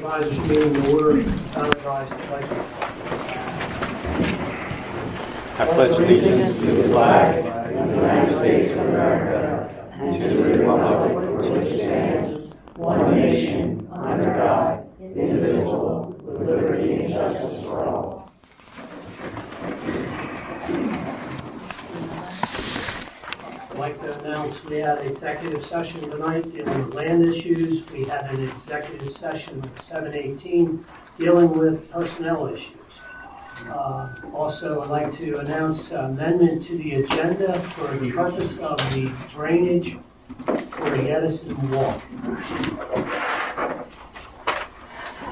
Supervisors meeting in order. Rise to pledge. I pledge allegiance to the flag of the United States of America and to the republic for which it stands, one nation, under God, indivisible, with liberty and justice for all. I'd like to announce we had an executive session tonight dealing with land issues. We had an executive session at 7:18 dealing with personnel issues. Also, I'd like to announce amendment to the agenda for the purpose of the drainage for the Edison Walk.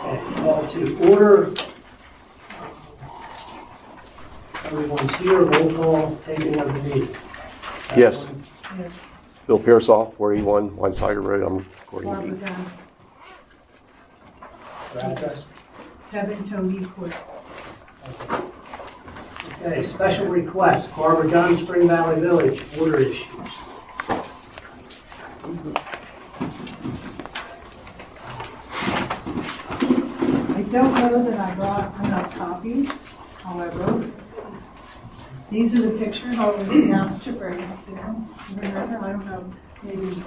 Okay, call to order. Everyone's here, roll call, taking of the meeting. Yes. Bill Pearsoff, 481 One Cider Road. I'm recording. Barbara Dunn, Your address? 7 Tony Court. Okay, special request, Barbara Dunn, Spring Valley Village, water issues. I don't know that I brought enough copies, however, these are the pictures I was asked to bring to them. Remember, I don't know, maybe,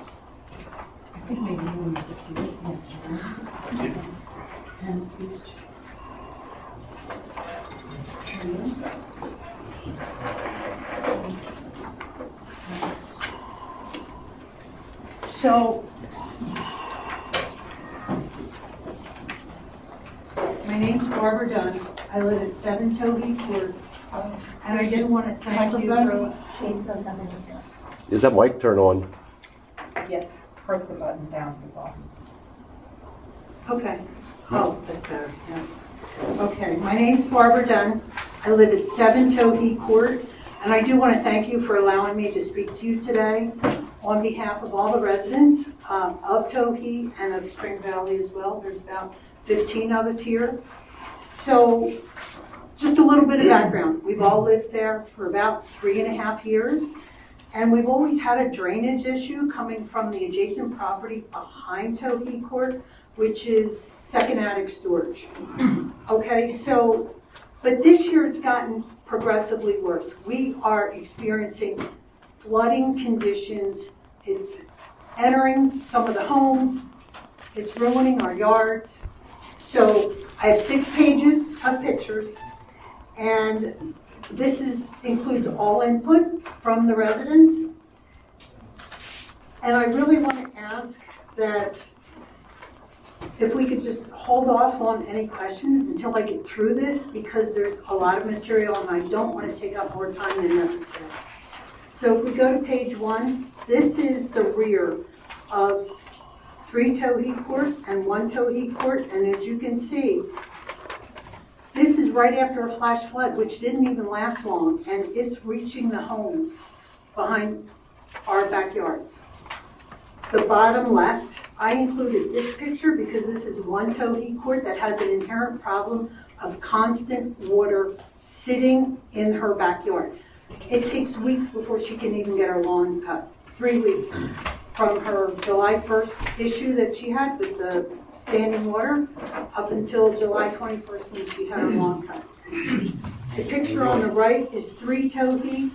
I think maybe you wanted to see it. Yeah. And these two. So, my name's Barbara Dunn. I live at 7 Toby Court. And I did want to thank you for... Is that mic turned on? Yeah, press the button down at the bottom. Okay. Oh, that's better, yes. Okay, my name's Barbara Dunn. I live at 7 Toby Court. And I do want to thank you for allowing me to speak to you today on behalf of all the residents of Toby and of Spring Valley as well. There's about 15 of us here. So, just a little bit of background. We've all lived there for about 3.5 years, and we've always had a drainage issue coming from the adjacent property behind Toby Court, which is second attic storage. Okay, so, but this year it's gotten progressively worse. We are experiencing flooding conditions. It's entering some of the homes. It's ruining our yards. So I have 6 pages of pictures. And this includes all input from the residents. And I really want to ask that if we could just hold off on any questions until I get through this, because there's a lot of material and I don't want to take up more time than necessary. So if we go to page 1, this is the rear of 3 Toby Court and 1 Toby Court. And as you can see, this is right after a flash flood, which didn't even last long, and it's reaching the homes behind our backyards. The bottom left, I included this picture because this is 1 Toby Court that has an inherent problem of constant water sitting in her backyard. It takes weeks before she can even get her lawn cut. 3 weeks from her July 1st issue that she had with the standing water up until July 21st when she had her lawn cut. The picture on the right is 3 Toby.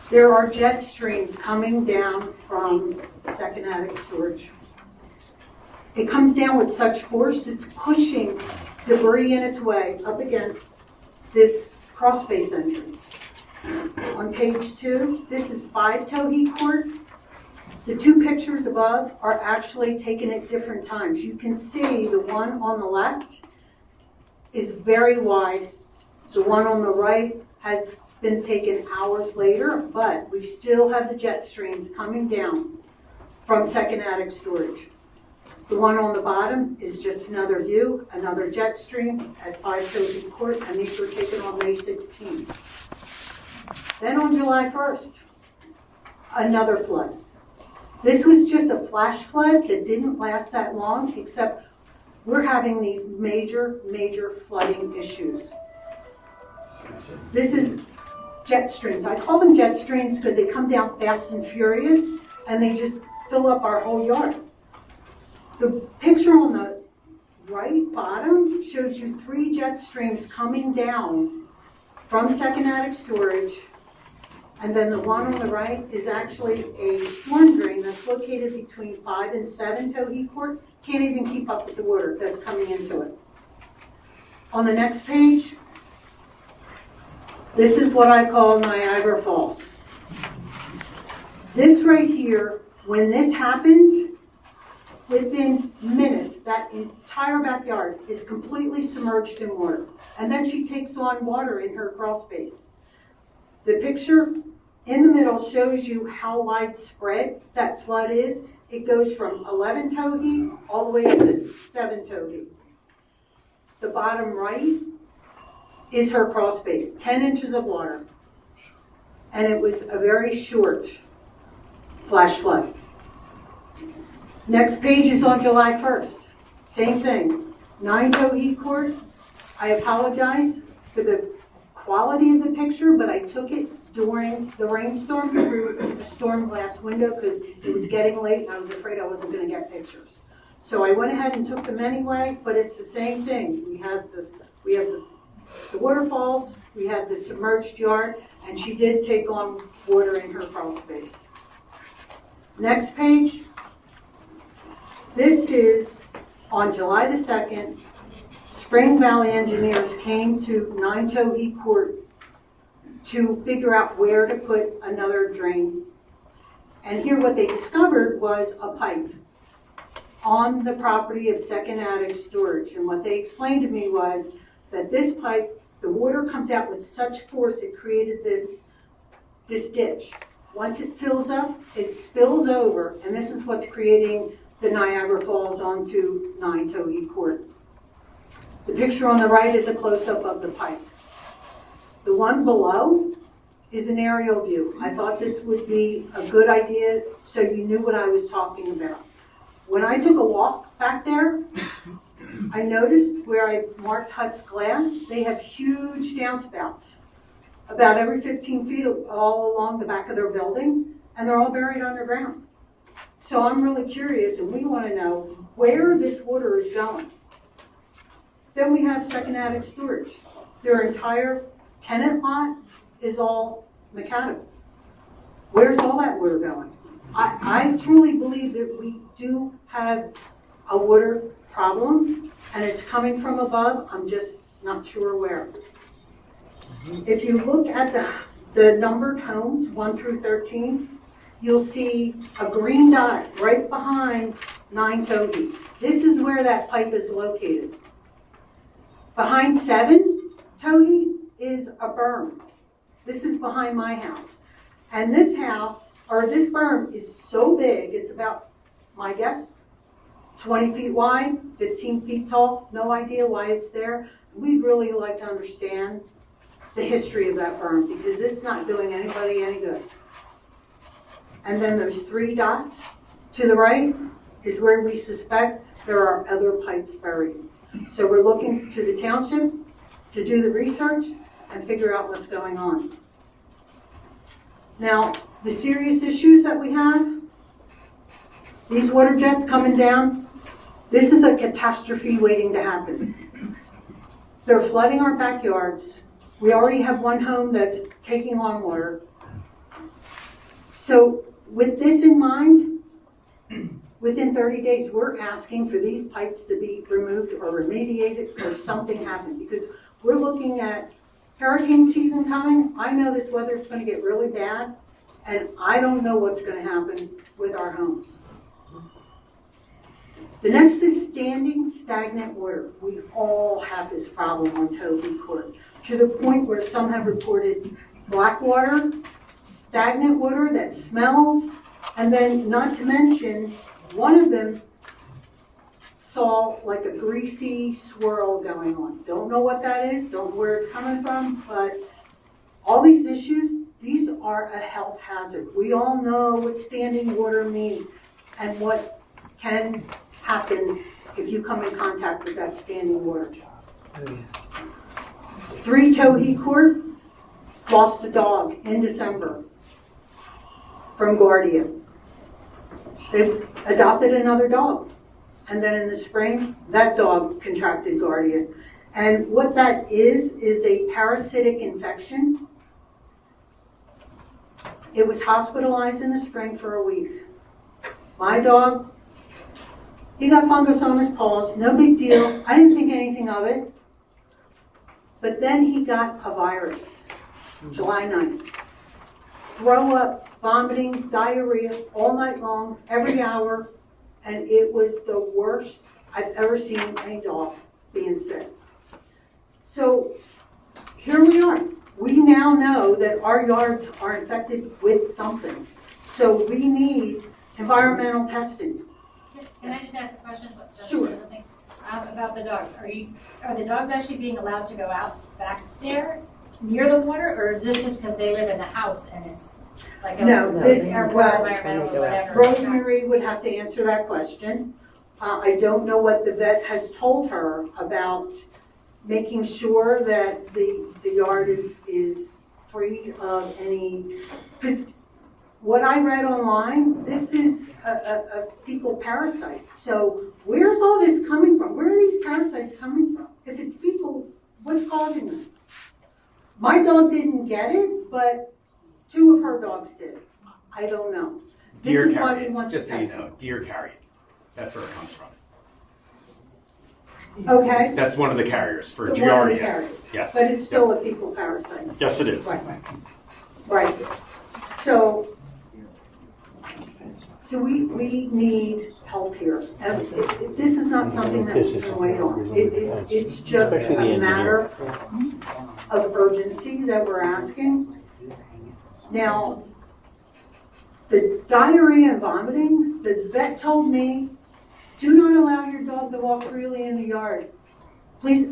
There are jet streams coming down from second attic storage. It comes down with such force, it's pushing debris in its way up against this crawl space entrance. On page 2, this is 5 Toby Court. The 2 pictures above are actually taken at different times. You can see the one on the left is very wide. The one on the right has been taken hours later, but we still have the jet streams coming down from second attic storage. The one on the bottom is just another view, another jet stream at 5 Toby Court, and these were taken on May 16th. Then on July 1st, another flood. This was just a flash flood that didn't last that long, except we're having these major flooding issues. This is jet streams. I call them jet streams because they come down fast and furious, and they just fill up our whole yard. The picture on the right bottom shows you 3 jet streams coming down from second attic storage. And then the one on the right is actually a storm drain that's located between 5 and 7 Tohee Court. Can't even keep up with the water that's coming into it. On the next page, this is what I call Niagara Falls. This right here, when this happens, within minutes, that entire backyard is completely submerged in water. And then she takes on water in her crawl space. The picture in the middle shows you how widespread that flood is. It goes from 11 Tohee all the way up to 7 Tohee. The bottom right is her crawl space, 10 inches of water. And it was a very short flash flood. Next page is on July 1st. Same thing. 9 Tohee Court. I apologize for the quality of the picture, but I took it during the rainstorm through a storm glass window because it was getting late and I was afraid I wasn't going to get pictures. So I went ahead and took them anyway, but it's the same thing. We have the waterfalls, we have the submerged yard, and she did take on water in her crawl space. Next page. This is on July the 2nd. Spring Valley engineers came to 9 Tohee Court to figure out where to put another drain. And here what they discovered was a pipe on the property of second attic storage. And what they explained to me was that this pipe, the water comes out with such force it created this ditch. Once it fills up, it spills over, and this is what's creating the Niagara Falls onto 9 Tohee Court. The picture on the right is a close-up of the pipe. The one below is an aerial view. I thought this would be a good idea so you knew what I was talking about. When I took a walk back there, I noticed where I marked Hut's glass, they have huge downspouts about every 15 feet all along the back of their building, and they're all buried underground. So I'm really curious, and we want to know where this water is going. Then we have second attic storage. Their entire tenant lot is all mechanical. Where's all that water going? I truly believe that we do have a water problem, and it's coming from above. I'm just not sure where. If you look at the numbered homes, 1 through 13, you'll see a green dot right behind 9 Tohee. This is where that pipe is located. Behind 7 Tohee is a berm. This is behind my house. And this house, or this berm, is so big, it's about, my guess, 20 feet wide, 15 feet tall. No idea why it's there. We'd really like to understand the history of that berm because it's not doing anybody any good. And then there's 3 dots to the right is where we suspect there are other pipes buried. So we're looking to the township to do the research and figure out what's going on. Now, the serious issues that we have, these water jets coming down, this is a catastrophe waiting to happen. They're flooding our backyards. We already have one home that's taking on water. So with this in mind, within 30 days, we're asking for these pipes to be removed or remediated or something happen because we're looking at hurricane season coming. I know this weather is going to get really bad, and I don't know what's going to happen with our homes. The next is standing stagnant water. We all have this problem on Tohee Court to the point where some have reported black water, stagnant water that smells, and then not to mention, one of them saw like a greasy swirl going on. Don't know what that is, don't know where it's coming from, but all these issues, these are a health hazard. We all know what standing water means and what can happen if you come in contact with that standing water. 3 Tohee Court lost a dog in December from Guardia. They adopted another dog. and then in the spring, that dog contracted Guardian. And what that is a parasitic infection. It was hospitalized in the spring for a week. My dog, he got fungus on his paws, no big deal. I didn't think anything of it. But then he got a virus, July 9th. Throw up, vomiting, diarrhea, all night long, every hour. And it was the worst I've ever seen any dog being sick. So here we are. We now know that our yards are infected with something. So we need environmental testing. Can I just ask a question? Sure. About the dogs. Are the dogs actually being allowed to go out back there near the water, or is this just because they live in the house and it's like a No, this, airport, well, environmental, or whatever? Rosemary would have to answer that question. I don't know what the vet has told her about making sure that the yard is free of any, because what I read online, this is a fecal parasite. So where's all this coming from? Where are these parasites coming from? If it's fecal, what's causing this? My dog didn't get it, but 2 of her dogs did. I don't know. Deer This is why carry we it, want to just so you test know, deer carry it. That's where it comes from. it. Okay? That's one of the carriers for One of the Giardia. carriers. Yes. But it's still a fecal parasite. Yes, it is. Right. So we need help here. And this is not something that we can wait on. It's just a matter of urgency that we're asking. Now, the diarrhea and vomiting, the vet told me, do not allow your dog to walk freely in the yard. Please,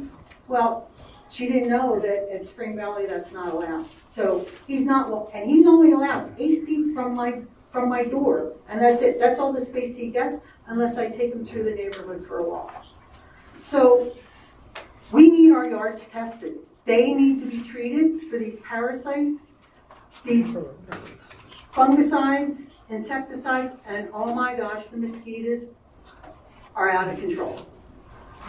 well, she didn't know that at Spring Valley that's not allowed. So he's not, and he's only allowed 8 feet from my door, and that's it. That's all the space he gets, unless I take him through the neighborhood for a walk. So we need our yards tested. They need to be treated for these parasites, these fungicides, insecticides, and oh my gosh, the mosquitoes are out of control.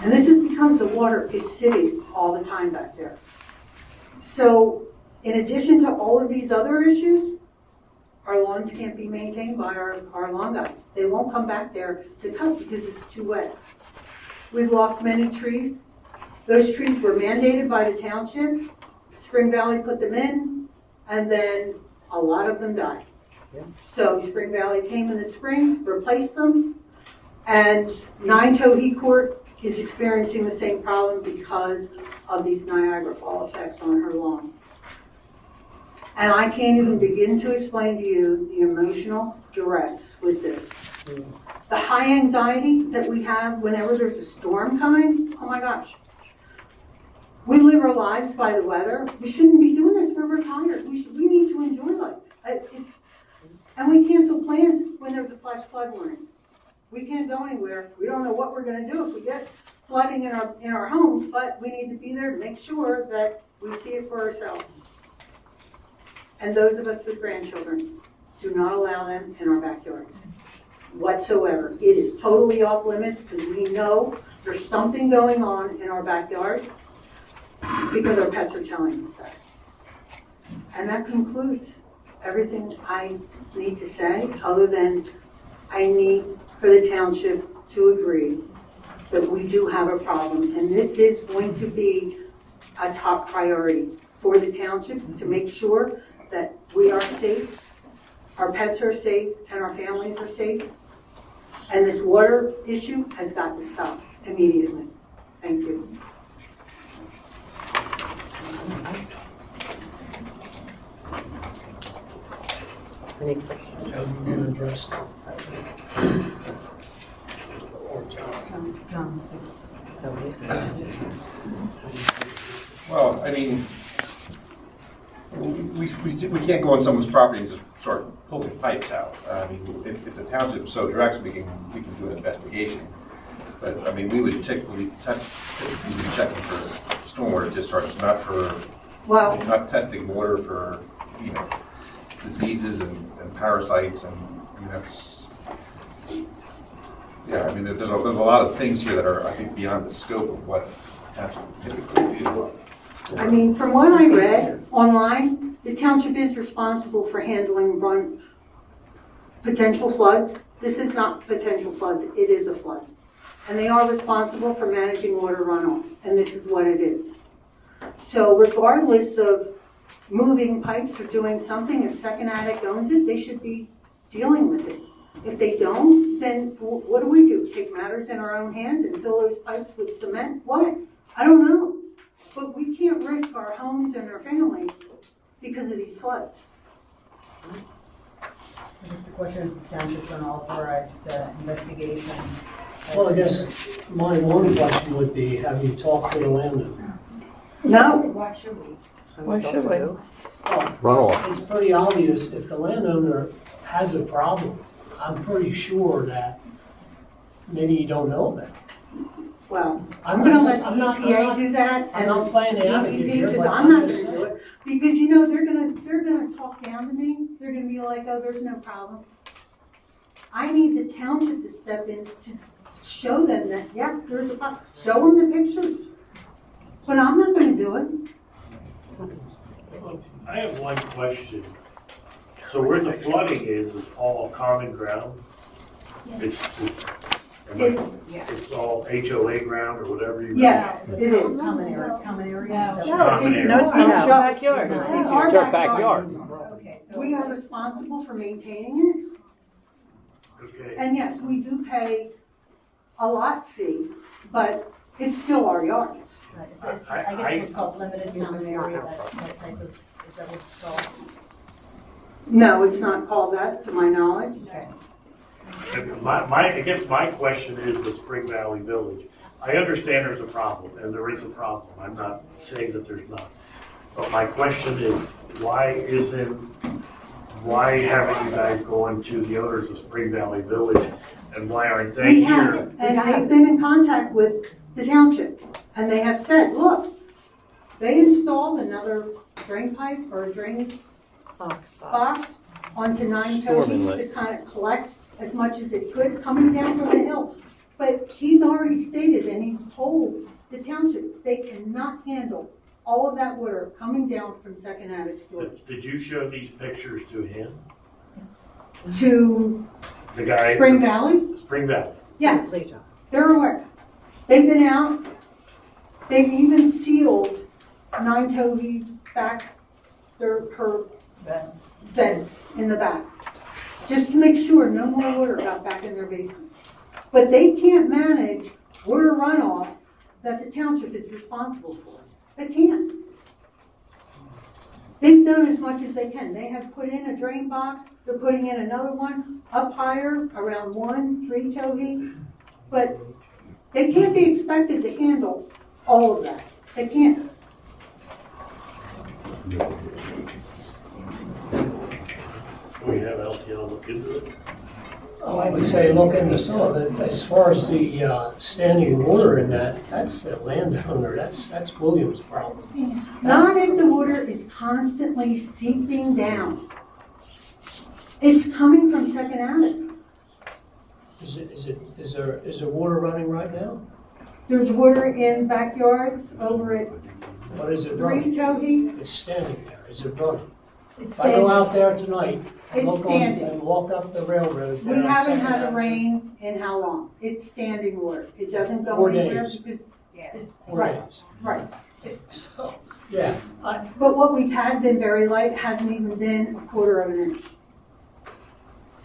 And this is because the water is sitting all the time back there. So in addition to all of these other issues, our lawns can't be maintained by our lawn guys. They won't come back there to cut because it's too wet. We've lost many trees. Those trees were mandated by the township. Spring Valley put them in, and then a lot of them died. So Spring Valley came in the spring, replaced them, and 9 Tohee Court is experiencing the same problem because of these Niagara Fall effects on her lawn. And I can't even begin to explain to you the emotional duress with this. The high anxiety that we have whenever there's a storm coming, oh my gosh. We live our lives by the weather. We shouldn't be doing this. We're retired. We need to enjoy life. And we cancel plans when there's a flash flood warning. We can't go anywhere. We don't know what we're going to do if we get flooding in our homes, but we need to be there to make sure that we see it for ourselves. And those of us with grandchildren, do not allow them in our backyards whatsoever. It is totally off limits because we know there's something going on in our backyards because our pets are telling us that. And that concludes everything I need to say, other than I need for the township to agree that we do have a problem. And this is going to be a top priority for the township to make sure that we are safe, our pets are safe, and our families are safe. And this water issue has got to stop immediately. Thank you. Any questions? Well, I mean, we can't go on someone's property and just start pulling pipes out. I mean, if the township's so direct, we can do an investigation. But, I mean, we would typically be checking for stormwater discharges, not testing water for, diseases and parasites, and that's, Yeah, I mean, there's a lot of things here that are, I think, beyond the scope of what township typically do. I mean, from what I read online, the township is responsible for handling potential floods. This is not potential floods, it is a flood. And they are responsible for managing water runoff, and this is what it is. So regardless of moving pipes or doing something, if Second Attic owns it, they should be dealing with it. If they don't, then what do? Take matters in our own hands and fill those pipes with cement? What? I don't know. But we can't risk our homes and our families because of these floods. I guess the question is, the township's going to authorize investigation. Well, I guess my one question would be, have you talked to the landowner? No. Why should we? Why should we? Well, Runoff. it's pretty obvious if the landowner has a problem, I'm pretty sure that maybe you don't know about it. Well, I'm I'm gonna not let just- the I'm not- EPA do that. I'm not playing the advocate DEP, here, 'cause but I'm not I'm gonna just do it. Because, you know, they're gonna talk down to me. They're gonna be like, oh, there's no problem. I need the township to step in to show them that, yes, there's a problem. Show them the pictures. But I'm not gonna do it. I have one question. So where the flooding is all common ground? It's all HOA ground or whatever you. Yes, it is. Common area. Common area. No, it's our not. backyard. It's It's our our backyard. Okay, so. We are responsible for maintaining Okay. it. And yes, we do pay a lot fee, but it's still our yards. I guess it's called limited common area, that type of, is that what it's called? No, it's not called that, to my knowledge. Okay. I guess my question is with Spring Valley Village. I understand there's a problem, and there is a problem. I'm not saying that there's not. But my question is, why haven't you guys gone to the owners of Spring Valley Village, and why aren't they We here? have, and they've been in contact with the township, and they have said, look, they installed another drain pipe or a drainage box onto 9 Storm Toadies inlet. to kind of collect as much as it could coming down from the hill. But he's already stated, and he's told the township, they cannot handle all of that water coming down from Second Attic storage Did you show these pictures to him? to The guy? Spring Valley. Spring Valley. Yes, they're aware. They've been out. They've even sealed 9 Toadies back, her vents in the back, just to make sure no more water got back in their basement. But they can't manage water runoff that the township is responsible for. They can't. They've done as much as they can. They have put in a drain box. They're putting in another one up higher around 3 Toady. But they can't be expected to handle all of that. They can't. We have LTL look into it. Oh, I would say look into some of it. As far as the standing water in that, that's the landowner, that's William's problem. Not if the water is constantly seeping down. It's coming from Second Attic. Is there water running right now? There's water in backyards over at What is it 3 running? Toady. It's standing there. Is it running? It's If I go standing. out there tonight and It's look on standing. and walk up the railroad. We down haven't Second had a Avenue, rain in how long? It's standing water. It doesn't go 4 anywhere days. because, 4 Right. days. right. So, yeah, But what we've had been very light, hasn't even been a quarter of an inch.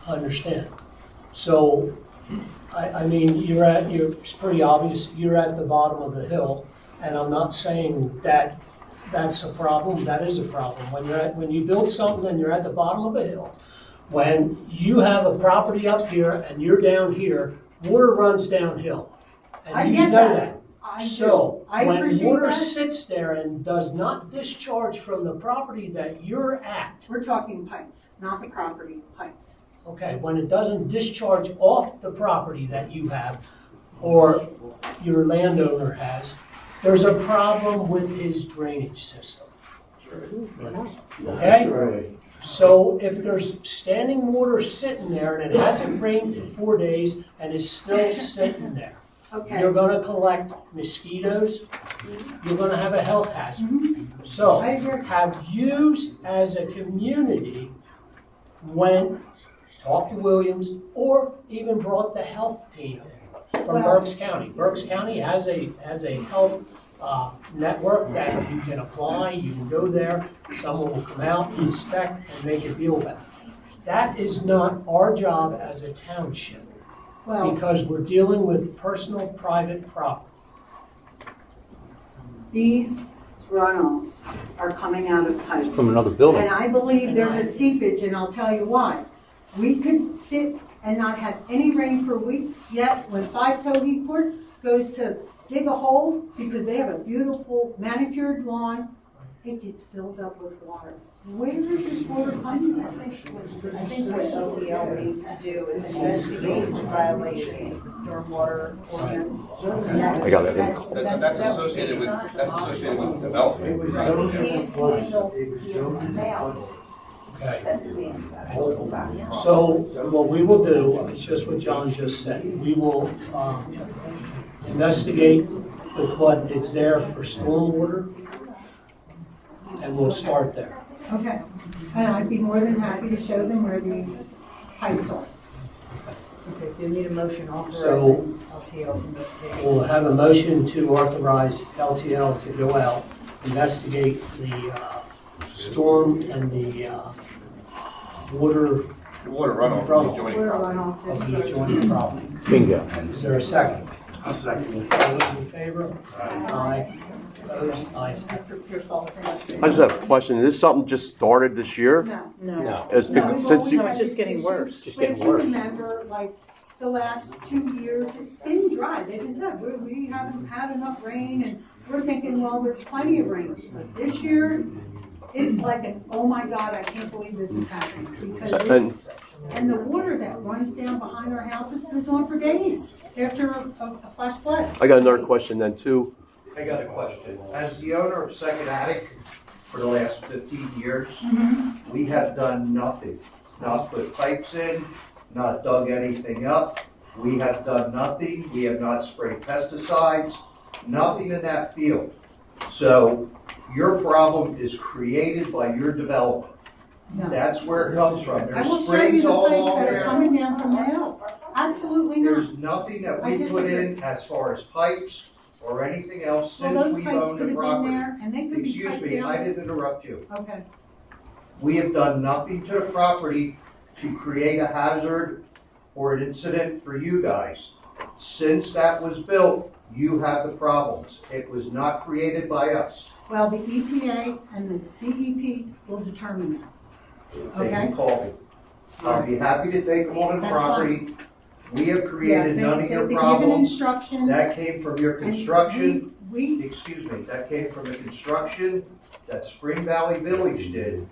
I understand. So, I mean, it's pretty obvious, you're at the bottom of the hill, and I'm not saying that that's a problem, that is a problem. When you build something and you're at the bottom of a hill, when you have a property up here and you're down here, water runs downhill. I And you get know that. that. I do. So, I when appreciate water that. sits there and does not discharge from the property that you're at, We're talking pipes, not the property, pipes. okay, when it doesn't discharge off the property that you have or your landowner has, there's a problem with his drainage system. Okay? So if there's standing water sitting there and it hasn't rained for 4 days and is still sitting there, Okay. you're gonna collect mosquitoes, you're gonna have a health hazard. So, I agree. have you as a community went, talked to Williams, or even brought the health team from Well- Berks County? Berks County has a health network that you can apply, you can go there, someone will come out, inspect, and make a deal about it. That is not our job as a township, Well, because we're dealing with personal, private property. these runoffs are coming out of pipes. From another building. And I believe there's a seepage, and I'll tell you why. We could sit and not have any rain for weeks, yet when Five Toe Heat Port goes to dig a hole, because they have a beautiful manicured lawn, it gets filled up with water. Where is this water coming from? I think what LTL needs to do is investigate violations of the stormwater ordinance. I got that. That's associated with development. So what we will do, is just what John just said, we will investigate with what is there for stormwater, and we'll start there. Okay, and I'd be more than happy to show them where these pipes are. Okay, so you need a motion So- authorizing LTL's investigation. We'll have a motion to authorize LTL to go out, investigate the storm and the water The water runoff from the adjoining Where property. runoff of is. the adjoining property. Bingo. Is there a second? I'll second it. All those in favor? Aye. Opposed? Ayes have it. Mr. Pearsall, I just have a question. Is this something just started this year? No. No. It's No, been we've since always you, had it's just this getting issue. worse. Just But if getting you worse. remember, like, the last 2 years, it's been dry. They've been said, we haven't had enough rain, and we're thinking, well, there's plenty of rain. But this year, it's like an, oh my God, I can't believe this is happening. Because and and the water that runs down behind our houses goes on for days after a flash flood. I got another question then too. I got a question. As the owner of Second Attic for the last 15 years, we have done nothing. Not put pipes in, not dug anything up. We have done nothing. We have not sprayed pesticides, nothing in that field. So your problem is created by your development. No. That's where it comes from. I There's will show you springs the all pipes along that are there. coming down from the hill. Absolutely not. There's nothing that I we put disagree. in as far as pipes or anything else Well, since those we've pipes owned could the have been property. there, and they could be Excuse cut me, I down. didn't interrupt you. Okay. We have done nothing to the property to create a hazard or an incident for you guys. Since that was built, you have the problems. It was not created by us. Well, the EPA and the DEP will determine that. They Okay. can call me. I'll be happy to take them on the That's property. We have Yeah, created none of your they've been given problems. instructions. That came from your and construction. We, Excuse me, that came from the construction that Spring Valley Village did.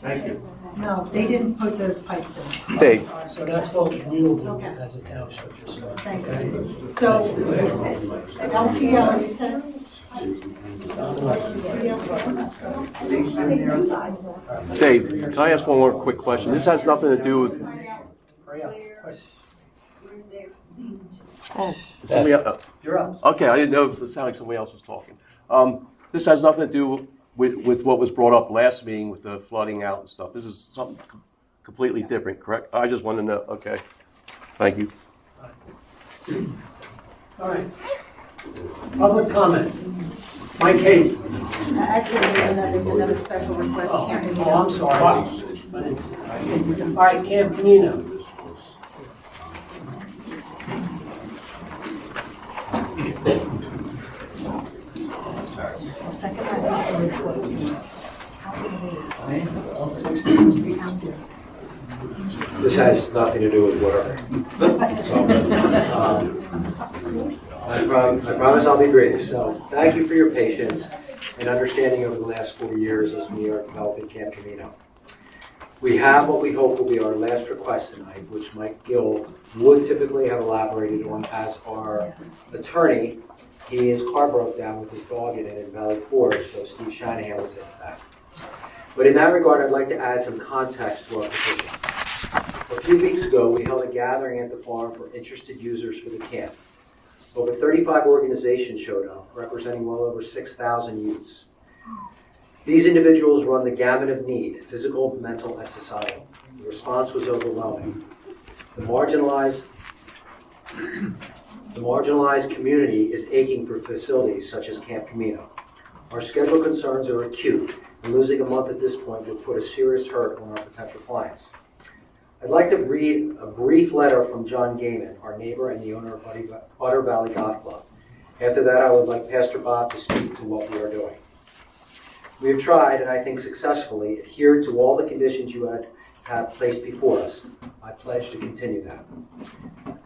Thank you. no, they didn't put those pipes in. Dave, So that's what we'll do Okay. as a township. Just so- Thank okay? you. So, LTL is set. Dave, can I ask one more quick question? This has nothing to do with Hurry up, quick. somebody else. You're up. Okay, I didn't know, it sounded like somebody else was talking. This has nothing to do with what was brought up last meeting with the flooding out and stuff. This is something completely different, correct? I just want to know, okay. Thank you. All right. Public comment. Mike Hayes. Actually, there's another special request. Oh, Can't we- I'm sorry. But it's- All right, Camp Camino. Second item. This has nothing to do with water. I promise I'll be brief. So thank you for your patience and understanding over the last 4 years as we are developing Camp Camino. We have what we hope will be our last request tonight, which Mike Gill would typically have elaborated on as our attorney. His car broke down with his dog in it in Valley Forge, so Steve Shanahan was in that. But in that regard, I'd like to add some context to our petition. A few weeks ago, we held a gathering at the farm for interested users for the camp. Over 35 organizations showed up, representing well over 6,000 youths. These individuals run the gamut of need, physical, mental, and societal. The response was overwhelming. The marginalized community is aching for facilities such as Camp Camino. Our schedule concerns are acute, and losing a month at this point would put a serious hurt on our potential clients. I'd like to read a brief letter from John Gaiman, our neighbor and the owner of Butter Valley Golf Club. After that, I would like Pastor Bob to speak to what we are doing. We have tried, and I think successfully, adhered to all the conditions you have placed before us. I pledge to continue that.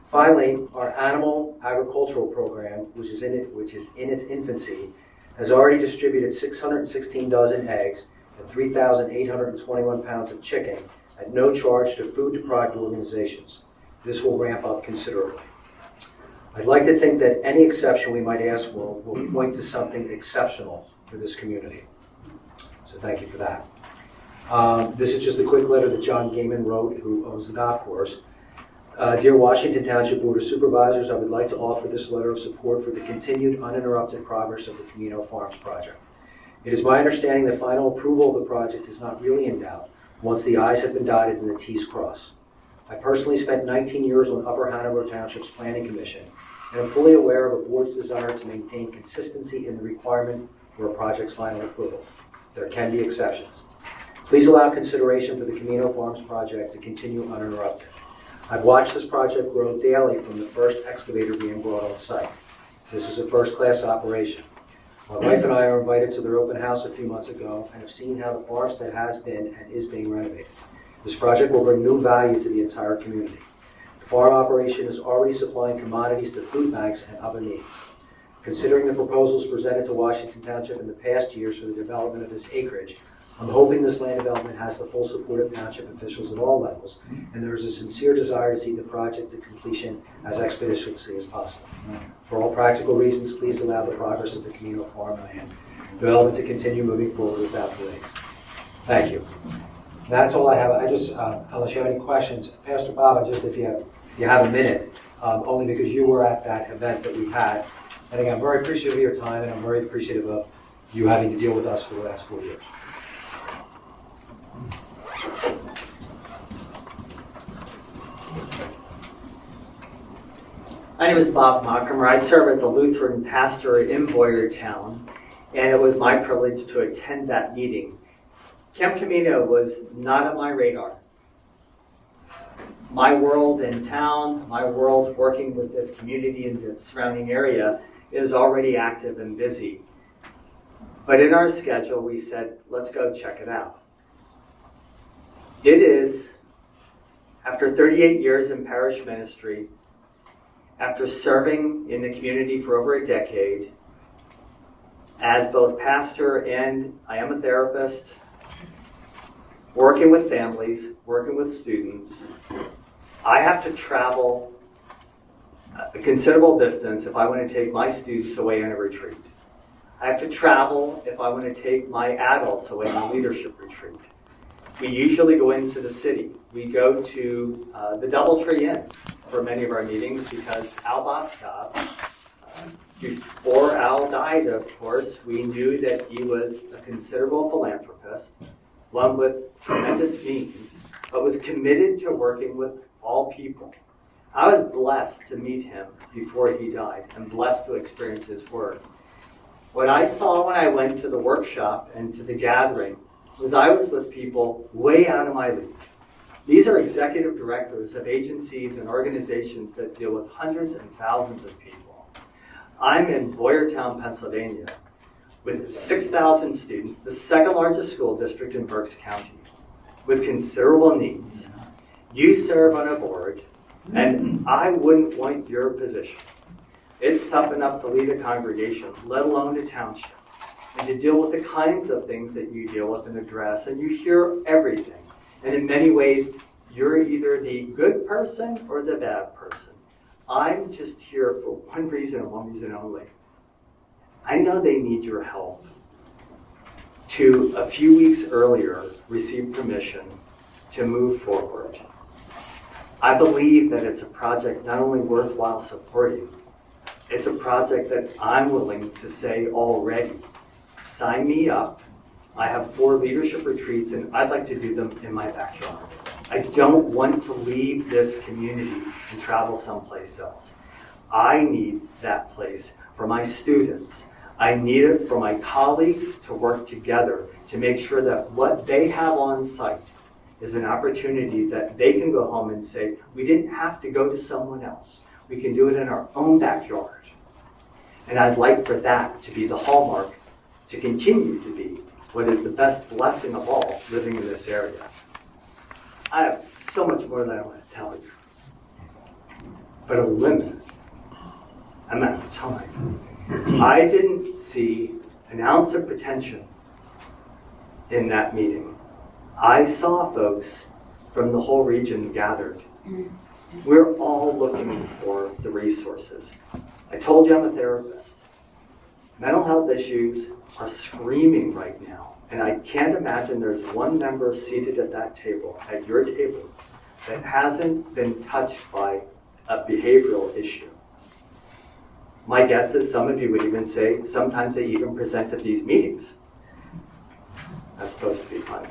Finally, our animal agricultural program, which is in its infancy, has already distributed 616 dozen eggs and 3,821 pounds of chicken at no charge to food-deprived organizations. This will ramp up considerably. I'd like to think that any exception we might ask will point to something exceptional for this community. So thank you for that. This is just a quick letter that John Gaiman wrote, who owns the golf course. Dear Washington Township Board of Supervisors, I would like to offer this letter of support for the continued uninterrupted progress of the Camino Farms project. It is my understanding the final approval of the project is not really in doubt once the I's have been dotted and the T's crossed. I personally spent 19 years on Upper Hanover Township's Planning Commission and am fully aware of a board's desire to maintain consistency in the requirement for a project's final approval. There can be exceptions. Please allow consideration for the Camino Farms project to continue uninterrupted. I've watched this project grow daily from the first excavator being brought on site. This is a first-class operation. My wife and I are invited to their open house a few months ago and have seen how the farmstead has been and is being renovated. This project will bring new value to the entire community. The farm operation is already supplying commodities to food banks and other needs. Considering the proposals presented to Washington Township in the past years for the development of this acreage, I'm hoping this land development has the full support of township officials at all levels, and there is a sincere desire to see the project to completion as expeditiously as possible. For all practical reasons, please allow the progress of the Camino farmland development to continue moving forward without delays. Thank you. That's all I have. Unless you have any questions, Pastor Bob, if you have a minute, only because you were at that event that we had. And again, I'm very appreciative of your time, and I'm very appreciative of you having to deal with us for the last 4 years. My name is Bob Mockemer. I serve as a Lutheran pastor in Boyertown, and it was my privilege to attend that meeting. Camp Camino was not on my radar. My world in town, my world working with this community in the surrounding area is already active and busy. But in our schedule, we said, let's go check it out. It is, after 38 years in parish ministry, after serving in the community for over a decade, as both pastor and I am a therapist, working with families, working with students, I have to travel a considerable distance if I want to take my students away on a retreat. I have to travel if I want to take my adults away on a leadership retreat. We usually go into the city. We go to the Doubletree Inn for many of our meetings because Al Boskov, before Al died, of course, we knew that he was a considerable philanthropist, one with tremendous means, but was committed to working with all people. I was blessed to meet him before he died and blessed to experience his work. What I saw when I went to the workshop and to the gathering was I was with people way out of my league. These are executive directors of agencies and organizations that deal with hundreds and thousands of people. I'm in Boyertown, Pennsylvania, with 6,000 students, the second largest school district in Berks County, with considerable needs. You serve on a board, and I wouldn't want your position. It's tough enough to lead a congregation, let alone a township, and to deal with the kinds of things that you deal with and address, and you hear everything. And in many ways, you're either the good person or the bad person. I'm just here for one reason and one reason only. I know they need your help. to a few weeks earlier receive permission to move forward. I believe that it's a project not only worthwhile supporting, it's a project that I'm willing to say already, sign me up. I have 4 leadership retreats and I'd like to do them in my backyard. I don't want to leave this community and travel someplace else. I need that place for my students. I need it for my colleagues to work together to make sure that what they have on site is an opportunity that they can go home and say, we didn't have to go to someone else. We can do it in our own backyard. And I'd like for that to be the hallmark, to continue to be what is the best blessing of all living in this area. I have so much more that I want to tell you, but a limit. I'm out of time. I didn't see an ounce of pretension in that meeting. I saw folks from the whole region gathered. We're all looking for the resources. I told you I'm a therapist. Mental health issues are screaming right now, and I can't imagine there's one member seated at that table, at your table, that hasn't been touched by a behavioral issue. My guess is some of you would even say sometimes they even present at these meetings. That's supposed to be funny.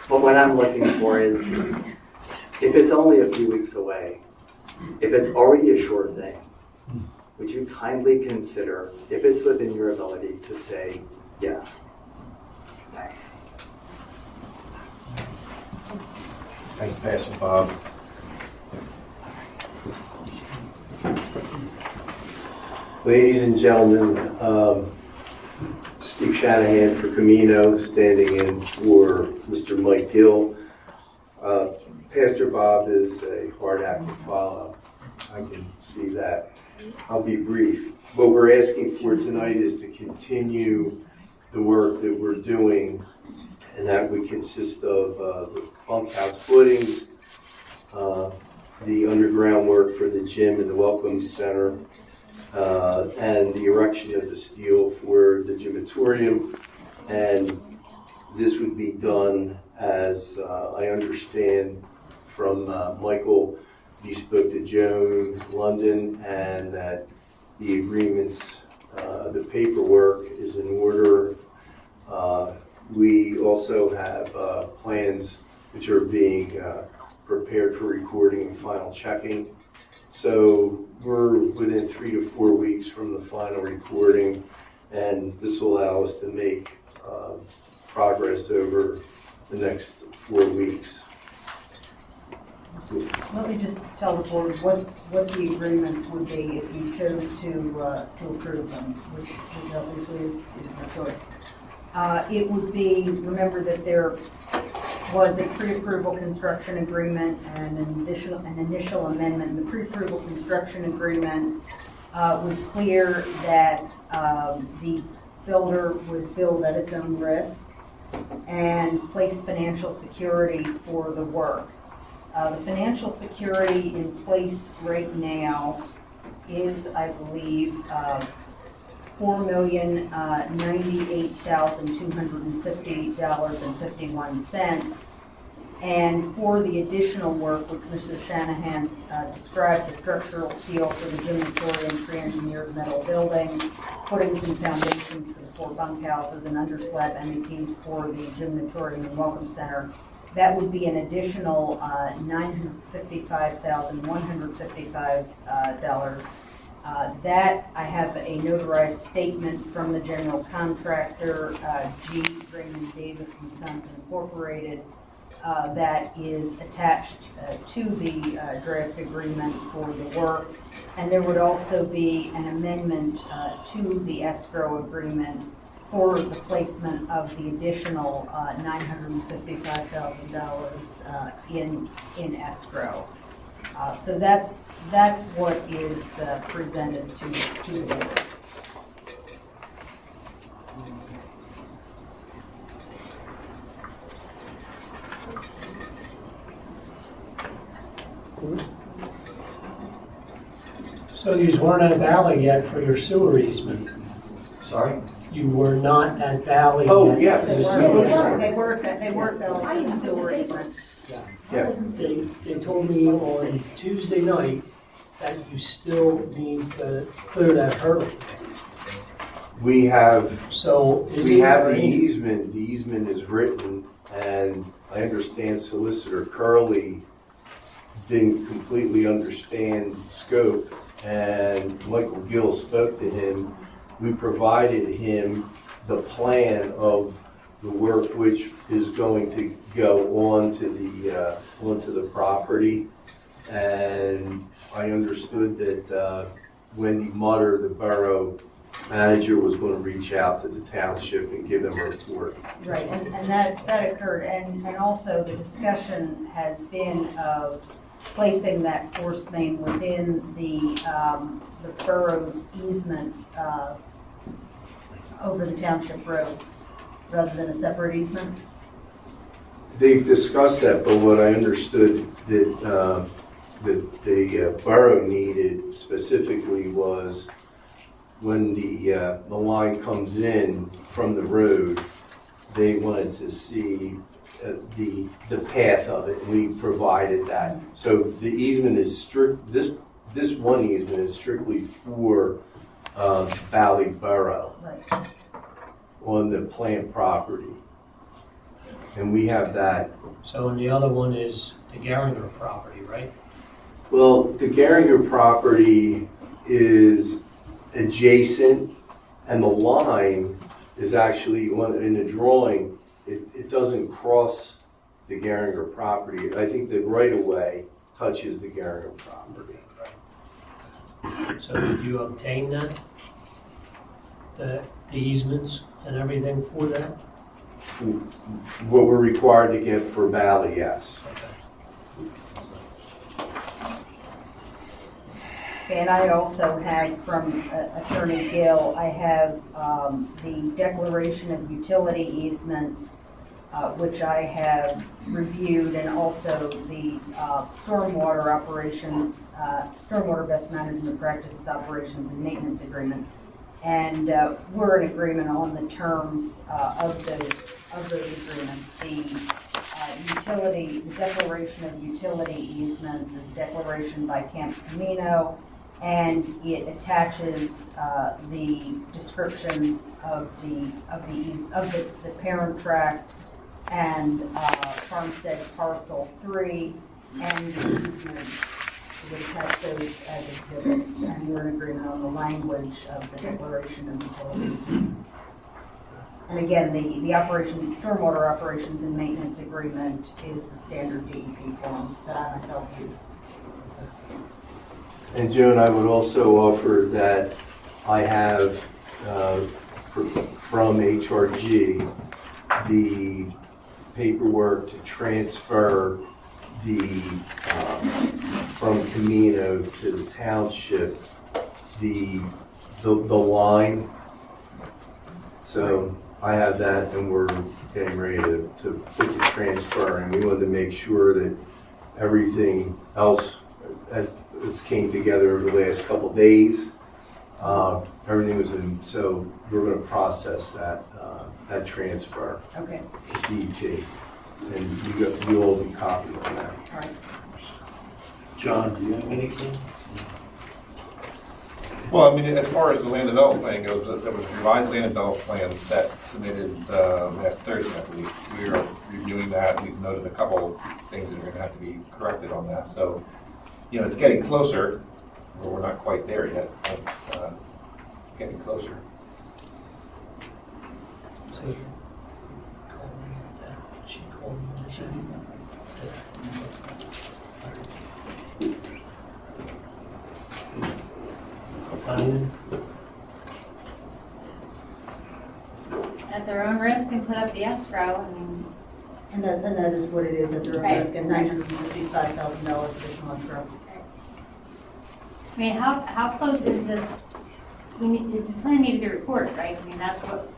But what I'm looking for is, if it's only a few weeks away, if it's already a sure thing, would you kindly consider, if it's within your ability, to say yes? Thanks. Thanks, Pastor Bob. Ladies and gentlemen, Steve Shanahan for Camino, standing in for Mr. Mike Gill. Pastor Bob is a hard act to follow. I can see that. I'll be brief. What we're asking for tonight is to continue the work that we're doing, and that would consist of the bunkhouse footings, the underground work for the gym and the welcome center, and the erection of the steel for the gymatorium. And this would be done, as I understand from Michael, you spoke to Joan London, and that the agreements, the paperwork is in order. We also have plans which are being prepared for recording and final checking. So we're within 3 to 4 weeks from the final recording, and this will allow us to make progress over the next 4 weeks. Let me just tell the board what the agreements would be if you chose to approve them, which obviously is your choice. It would be, remember that there was a pre-approval construction agreement and an initial amendment. The pre-approval construction agreement was clear that the builder would build at its own risk and place financial security for the work. The financial security in place right now is, I believe, $4,098,250.51. And for the additional work, which Mr. Shanahan described, the structural steel for the gymatorium, pre-engineered metal building, footings and foundations for the 4 bunkhouses, and underslab MEPs for the gymatorium and welcome center, that would be an additional $955,155. That I have a notarized statement from the general contractor, G. Raymond Davis and Sons Incorporated, that is attached to the draft agreement for the work. And there would also be an amendment to the escrow agreement for the placement of the additional $955,000 in escrow. So that's what is presented to the board. So you weren't at Valley yet for your sewer easement. Sorry? You were not at Valley. Oh, at yes. the They sewer. weren't building the sewer easement. Yeah. They told me on Tuesday night that you still need to clear that hurdle. We have, So is we it have the any? easement, the easement is written, and I understand Solicitor Curley didn't completely understand the scope, and Michael Gill spoke to him. We provided him the plan of the work which is going to go onto the property. And I understood that Wendy Mutter, the borough manager, was going to reach out to the township and give them a report. Right, and that occurred, and also the discussion has been of placing that force main within the borough's easement over the township roads, rather than a separate easement. They've discussed that, but what I understood that the borough needed specifically was when the line comes in from the road, they wanted to see the path of it, and we provided that. So the easement is this one easement is strictly for Valley Borough Right. on the plant property. And we have that. So and the other one is the Garinger property, right? Well, the Garinger property is adjacent, and the line is actually, in the drawing, it doesn't cross the Garinger property. I think the right-of-way touches the Garinger property. So did you obtain that? The easements and everything for that? What we're required to get for Valley, yes. And I also have from Attorney Gill, I have the declaration of utility easements, which I have reviewed, and also the stormwater operations, stormwater best management practices operations and maintenance agreement. And we're in agreement on the terms of those agreements. The declaration of utility easements is a declaration by Camino, and it attaches the descriptions of the parent tract and farmstead parcel 3 and the easements. We attach those as exhibits, and we're in agreement on the language of the declaration of utility easements. And again, the stormwater operations and maintenance agreement is the standard DEP form that I myself use. And Joan, I would also offer that I have from HRG the paperwork to transfer from Camino to the township, the line. So I have that, and we're getting ready to put the transfer, and we wanted to make sure that everything else as came together over the last couple of days. Everything was in, so we're going to process that transfer. Okay. To DEP, and you'll all be copied on that. All right. John, do you have anything? Well, I mean, as far as the land development plan goes, there was a revised land development plan submitted last Thursday, I believe. We are reviewing that. We've noted a couple things that are going to have to be corrected on that. So, you know, it's getting closer, but we're not quite there yet. But, getting closer. She called me this evening. At their own risk and put up the escrow, I mean, And that is what it is at their own Right. risk, and $955,000 additional escrow. I mean, how close is this? The plan needs to be recorded, right? I mean, that's the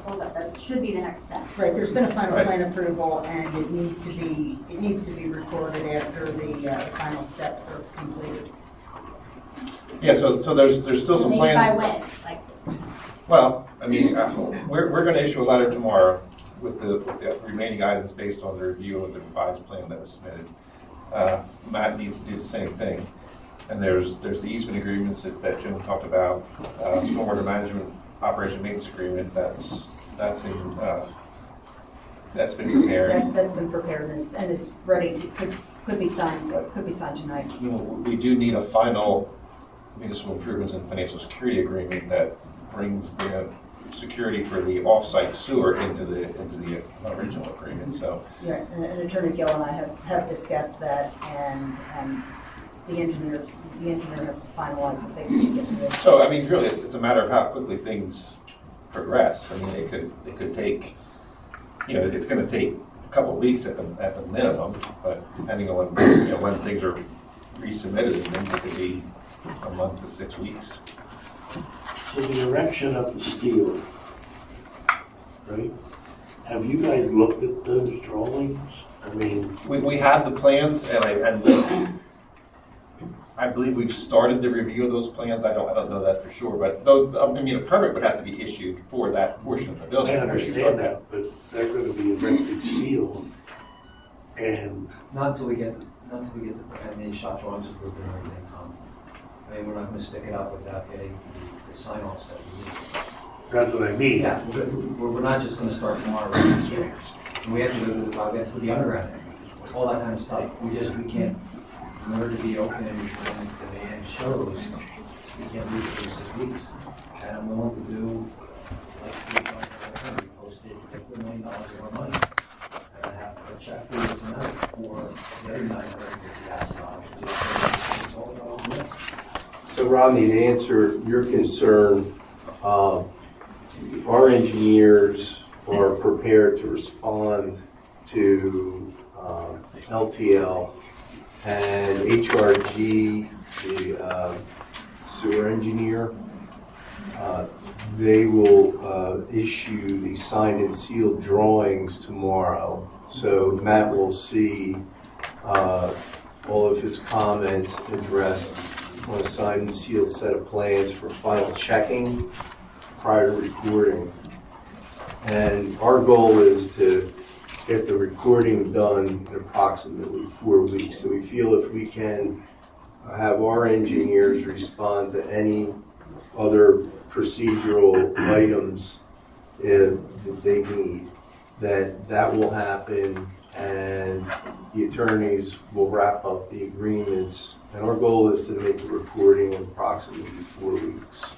holdup. That should be the next step. Right, there's been a final Right. plan approval, and it needs to be recorded after the final steps are completed. Yeah, so there's still some Maybe plans. by when? Like, Well, I mean, we're gonna issue a letter tomorrow with the remaining items based on the review of the revised plan that was submitted. Matt needs to do the same thing. And there's the easement agreements that Jim talked about, stormwater management operation maintenance agreement, that's been prepared. That's been prepared and it's ready, could be signed tonight. You know, we do need a final municipal improvements and financial security agreement that brings the security for the off-site sewer into the original agreement, so. Yeah, and Attorney Gill and I have discussed that, and the engineer has to finalize the figures to get to this. So, I mean, really, it's a matter of how quickly things progress. I mean, it could take, you know, it's gonna take a couple of weeks at the minimum, but depending on when things are resubmitted, it could be a month to 6 weeks. So the erection of the steel, right? Have you guys looked at those drawings? I mean, We have the plans, and I believe we've started the review of those plans. I don't know that for sure, but I mean, a permit would have to be issued for that portion of the building. I understand that, but they're gonna be erected steel, and Not until we get the shop drawings approved and everything. I mean, we're not gonna stick it up without getting the sign-offs that we need. that's what I mean. Yeah, we're not just gonna start tomorrow with the stairs. And we have to go to the underground, all that kind of stuff. We can't, in order to be open and the demand shows, we can't leave it for 6 weeks. And I'm willing to do, like, we posted $1 million of our money. And I have a check for you tonight for the other $950,000. It's all about this. So Rodney, to answer your concern, our engineers are prepared to respond to LTL and HRG, the sewer engineer. They will issue the signed and sealed drawings tomorrow. So Matt will see all of his comments addressed on a signed and sealed set of plans for final checking prior to recording. And our goal is to get the recording done in approximately 4 weeks. So we feel if we can have our engineers respond to any other procedural items that they need, that will happen, and the attorneys will wrap up the agreements. And our goal is to make the recording in approximately 4 weeks.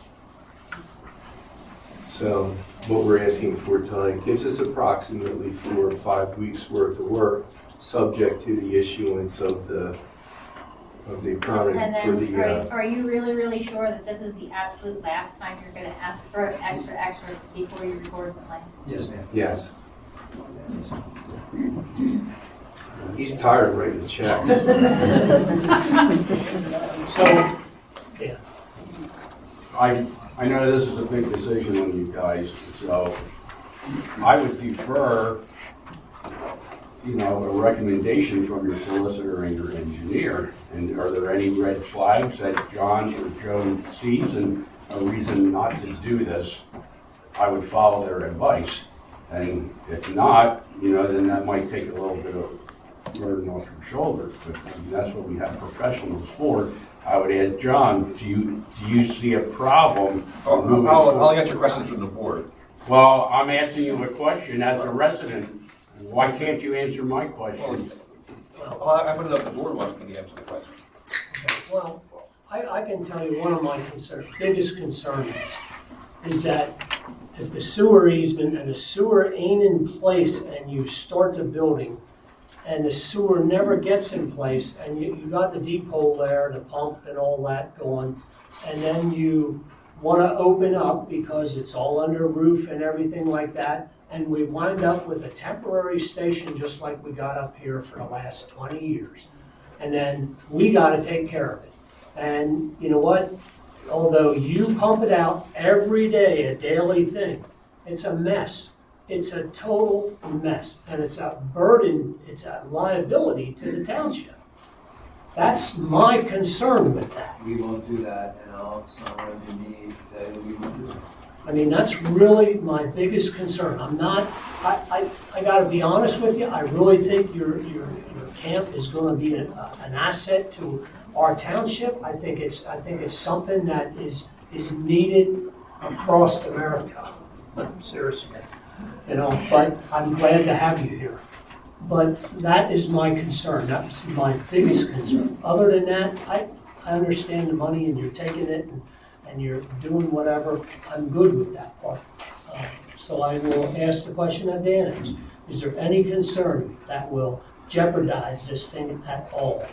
So what we're asking for tonight gives us approximately 4 or 5 weeks worth of work, subject to the issuance of the permit And for then, the. are you really sure that this is the absolute last time you're gonna ask for extra before you record the plan? Yes, ma'am. Yes. He's tired of writing the checks. So, yeah, I know this is a big decision on you guys, so I would prefer, a recommendation from your solicitor and your engineer. And are there any red flags that John or Joe sees and a reason not to do this? I would follow their advice. And if not, then that might take a little bit of burden off your shoulders. But that's what we have professionals for. I would ask John, do you see a problem? I'll answer your questions from the board. Well, I'm asking you a question as a resident. Why can't you answer my question? Well, I want to know if the board wants me to answer the question. well, I can tell you one of my biggest concerns is that if the sewer easement and the sewer ain't in place and you start the building and the sewer never gets in place and you got the deep hole there, the pump and all that going, and then you want to open up because it's all under roof and everything like that, and we wind up with a temporary station just like we got up here for the last 20 years. And then we got to take care of it. And you know what? Although you pump it out every day, a daily thing, it's a mess. It's a total mess. And it's a burden, it's a liability to the township. That's my concern with that. We won't do that, and I'll sign what you need, that we won't do it. I mean, that's really my biggest concern. I'm not, I gotta be honest with you, I really think your camp is gonna be an asset to our township. I think it's something that is needed across America, seriously. You know, but I'm glad to have you here. But that is my concern, that's my biggest concern. Other than that, I understand the money and you're taking it and you're doing whatever, I'm good with that part. So I will ask the question that Dan asked. Is there any concern that will jeopardize this thing at all?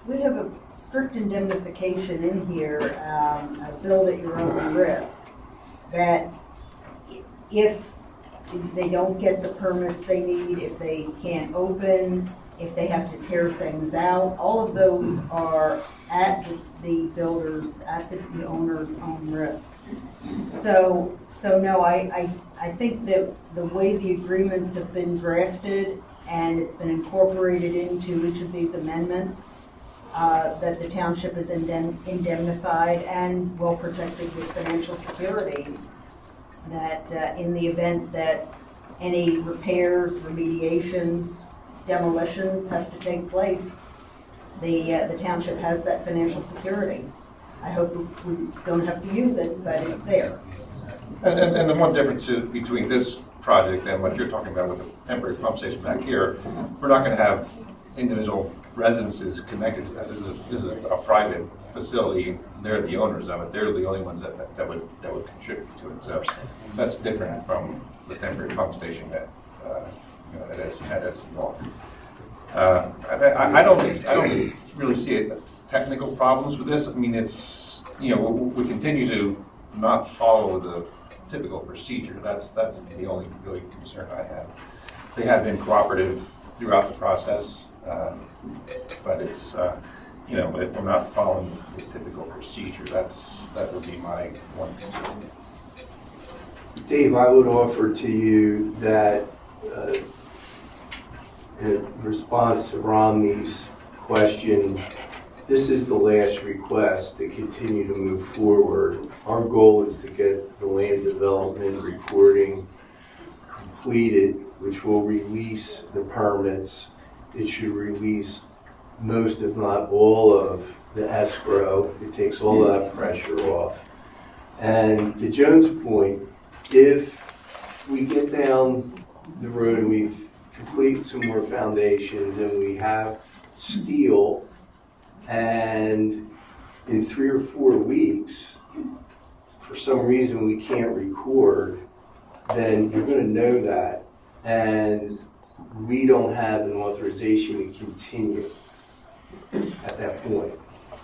We have a strict indemnification in here, a build at your own risk, that if they don't get the permits they need, if they can't open, if they have to tear things out, all of those are at the builder's, at the owner's own risk. So no, I think that the way the agreements have been drafted and it's been incorporated into each of these amendments, that the township is indemnified and well protected with financial security, that in the event that any repairs, remediations, demolitions have to take place, the township has that financial security. I hope we don't have to use it, but it's there. And the one difference between this project and what you're talking about with the temporary pump station back here, we're not going to have individual residences connected to that. This is a private facility. They're the owners of it. They're the only ones that would contribute to it. So that's different from the temporary pump station that had us involved. I don't really see technical problems with this. I mean, it's, you know, we continue to not follow the typical procedure. That's the only really concern I have. They have been cooperative throughout the process, but it's, you know, if we're not following the typical procedure, that would be my one concern. Dave, I would offer to you that in response to Romney's question, this is the last request to continue to move forward. Our goal is to get the land development recording completed, which will release the permits. It should release most, if not all, of the escrow. It takes all that pressure off. And to Joan's point, if we get down the road and we've completed some more foundations and we have steel, and in 3 or 4 weeks, for some reason we can't record, then you're going to know that, and we don't have an authorization to continue at that point.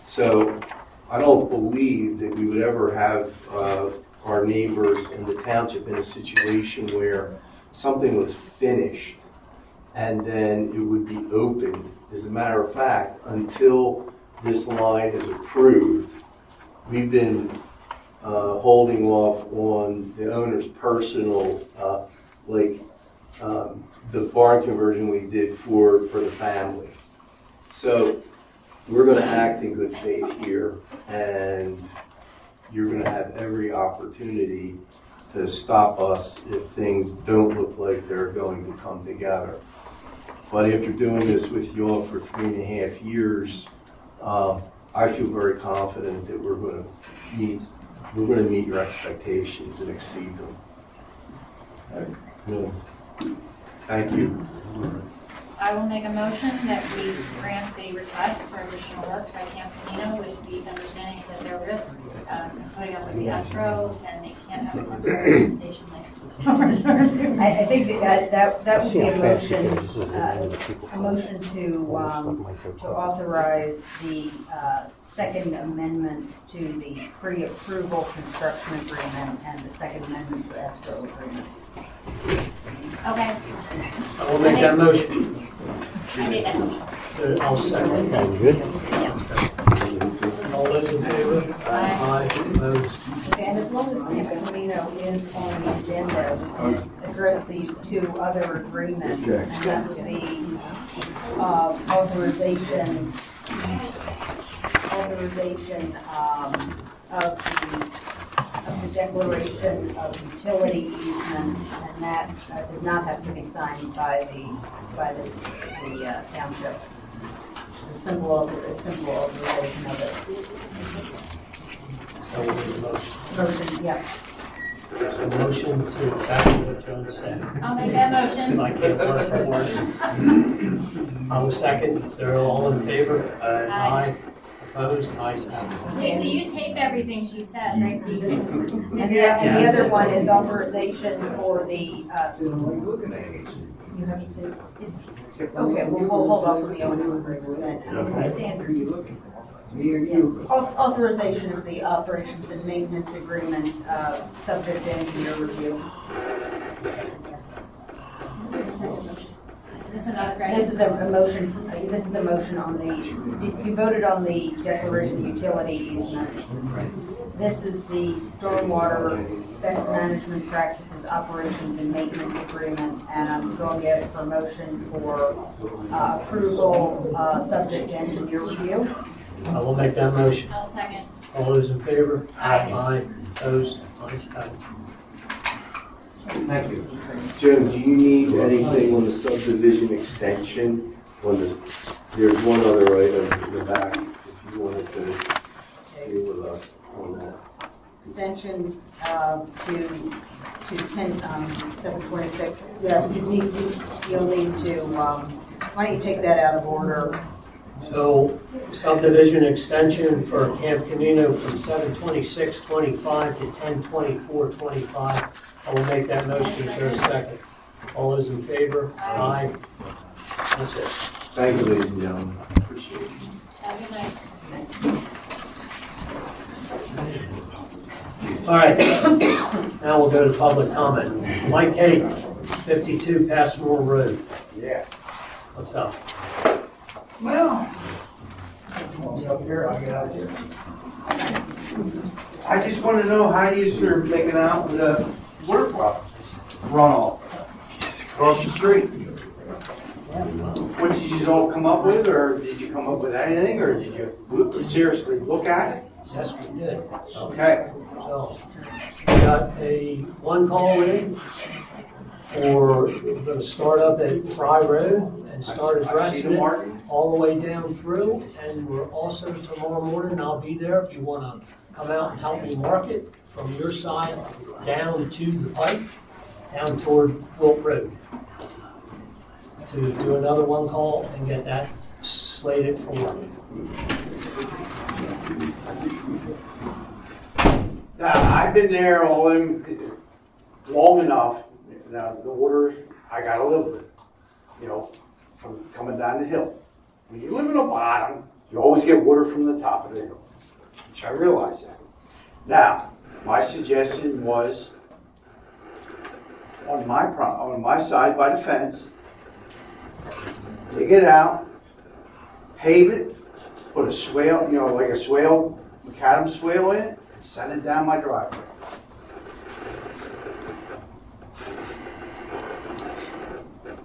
So I don't believe that we would ever have our neighbors in the township in a situation where something was finished and then it would be open. As a matter of fact, until this line is approved, we've been holding off on the owner's personal, the barn conversion we did for the family. So we're going to act in good faith here, and you're going to have every opportunity to stop us if things don't look like they're going to come together. But after doing this with you all for 3.5 years, I feel very confident that we're going to meet your expectations and exceed them. Thank you. I will make a motion that we grant the request for additional work by Camp Camino with the understanding it's at their risk, putting up with the escrow, and they can't have a temporary station there. I think that would be a motion to authorize the second amendments to the pre-approval construction agreement and the second amendment to escrow agreements. Okay. I will make that motion. I made that motion. So I'll second. All those in favor? Aye. Opposed? Okay, and as long as Camp Camino is on the agenda, we can address these 2 other agreements, and that would be authorization of the declaration of utility easements, and that does not have to be signed by the township. A simple authorization of it. So we need a motion. Motion, yeah. So motion to exactly what Joan said. I'll make that motion. I can't work for one. I will second. Is there all in favor? Aye. Opposed? Ayes have it. Lisa, you tape everything she says, right? So you can. And the other one is authorization for the, you haven't seen, it's, okay, we'll hold off on the owner agreement then. It's a standard. Authorization of the operations and maintenance agreement, subject to engineer review. Is this another grant? This is a motion on the, you voted on the declaration of utility easements. This is the stormwater best management practices, operations and maintenance agreement, and I'm going to ask for a motion for approval, subject to engineer review. I will make that motion. I'll second. All those in favor? Aye. Aye. Opposed? Ayes have it. Thank you. Jim, do you need anything on the subdivision extension? There's one other item in the back, if you wanted to deal with us on that. Extension to 726. Yeah, you'll need to, why don't you take that out of order? So subdivision extension for Camp Camino from 7/26/25 to 10/24/25. I will make that motion. Is there a second? All those in favor? Aye. That's it. Thank you, ladies and gentlemen. Appreciate it. Have a good night. All right. Now we'll go to public comment. Mike Hay, 52 Passmore Road. Yeah. What's up? Well, up here, I get out here. I just want to know how you are making out with the water runoff across the street. What did you all come up with, or did you come up with anything, or did you seriously look at it? Yes, we did. Okay. So, we got one call in for, we're gonna start up at Fry Road and start I see addressing the it markings. all the way down through. And we're also tomorrow morning, I'll be there if you wanna come out and help me mark it from your side down to the pipe, down toward Wilt Road. To do another one call and get that slated for work. Now, I've been there all in long enough. Now, the water, I gotta live with it, from coming down the hill. When you live in the bottom, you always get water from the top of the hill, which I realize that. Now, my suggestion was on my side by the fence, dig it out, pave it, put a swale, like a swale, macadam swale in it, and send it down my driveway.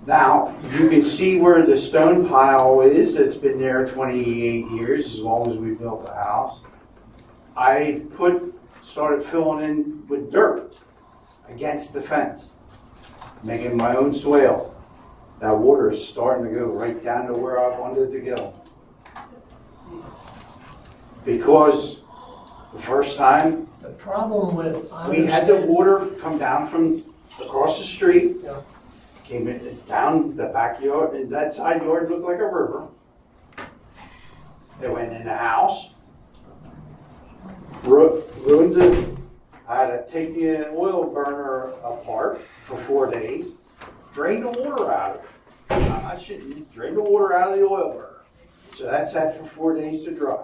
Now, you can see where the stone pile is. It's been there 28 years, as long as we built the house. I started filling in with dirt against the fence, making my own swale. That water is starting to go right down to where I wanted it to go. Because the first time, The problem with, we had the water come down from across the street, Yeah. came in down the backyard, and that side yard looked like a river. It went in the house, ruined it. I had to take the oil burner apart for 4 days, drain the water out of it. I shouldn't drain the water out of the oil burner. So that sat for 4 days to dry.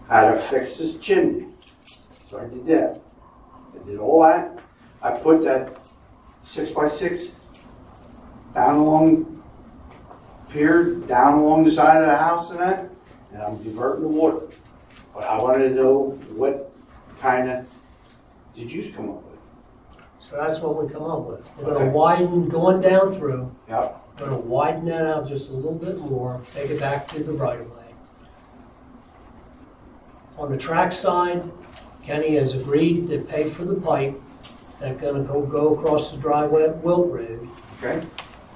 I had to fix this chimney. So I did that. I did all that. I put that 6x6 down along pier, down along the side of the house and that, and I'm diverting the water. But I wanted to know what kind of did you come up with? So that's what we come up with. We're Okay. gonna widen, going down through, Yep. we're gonna widen that out just a little bit more, take it back to the right of way. On the track side, Kenny has agreed to pay for the pipe that's gonna go across the driveway at Wilt Road. Okay.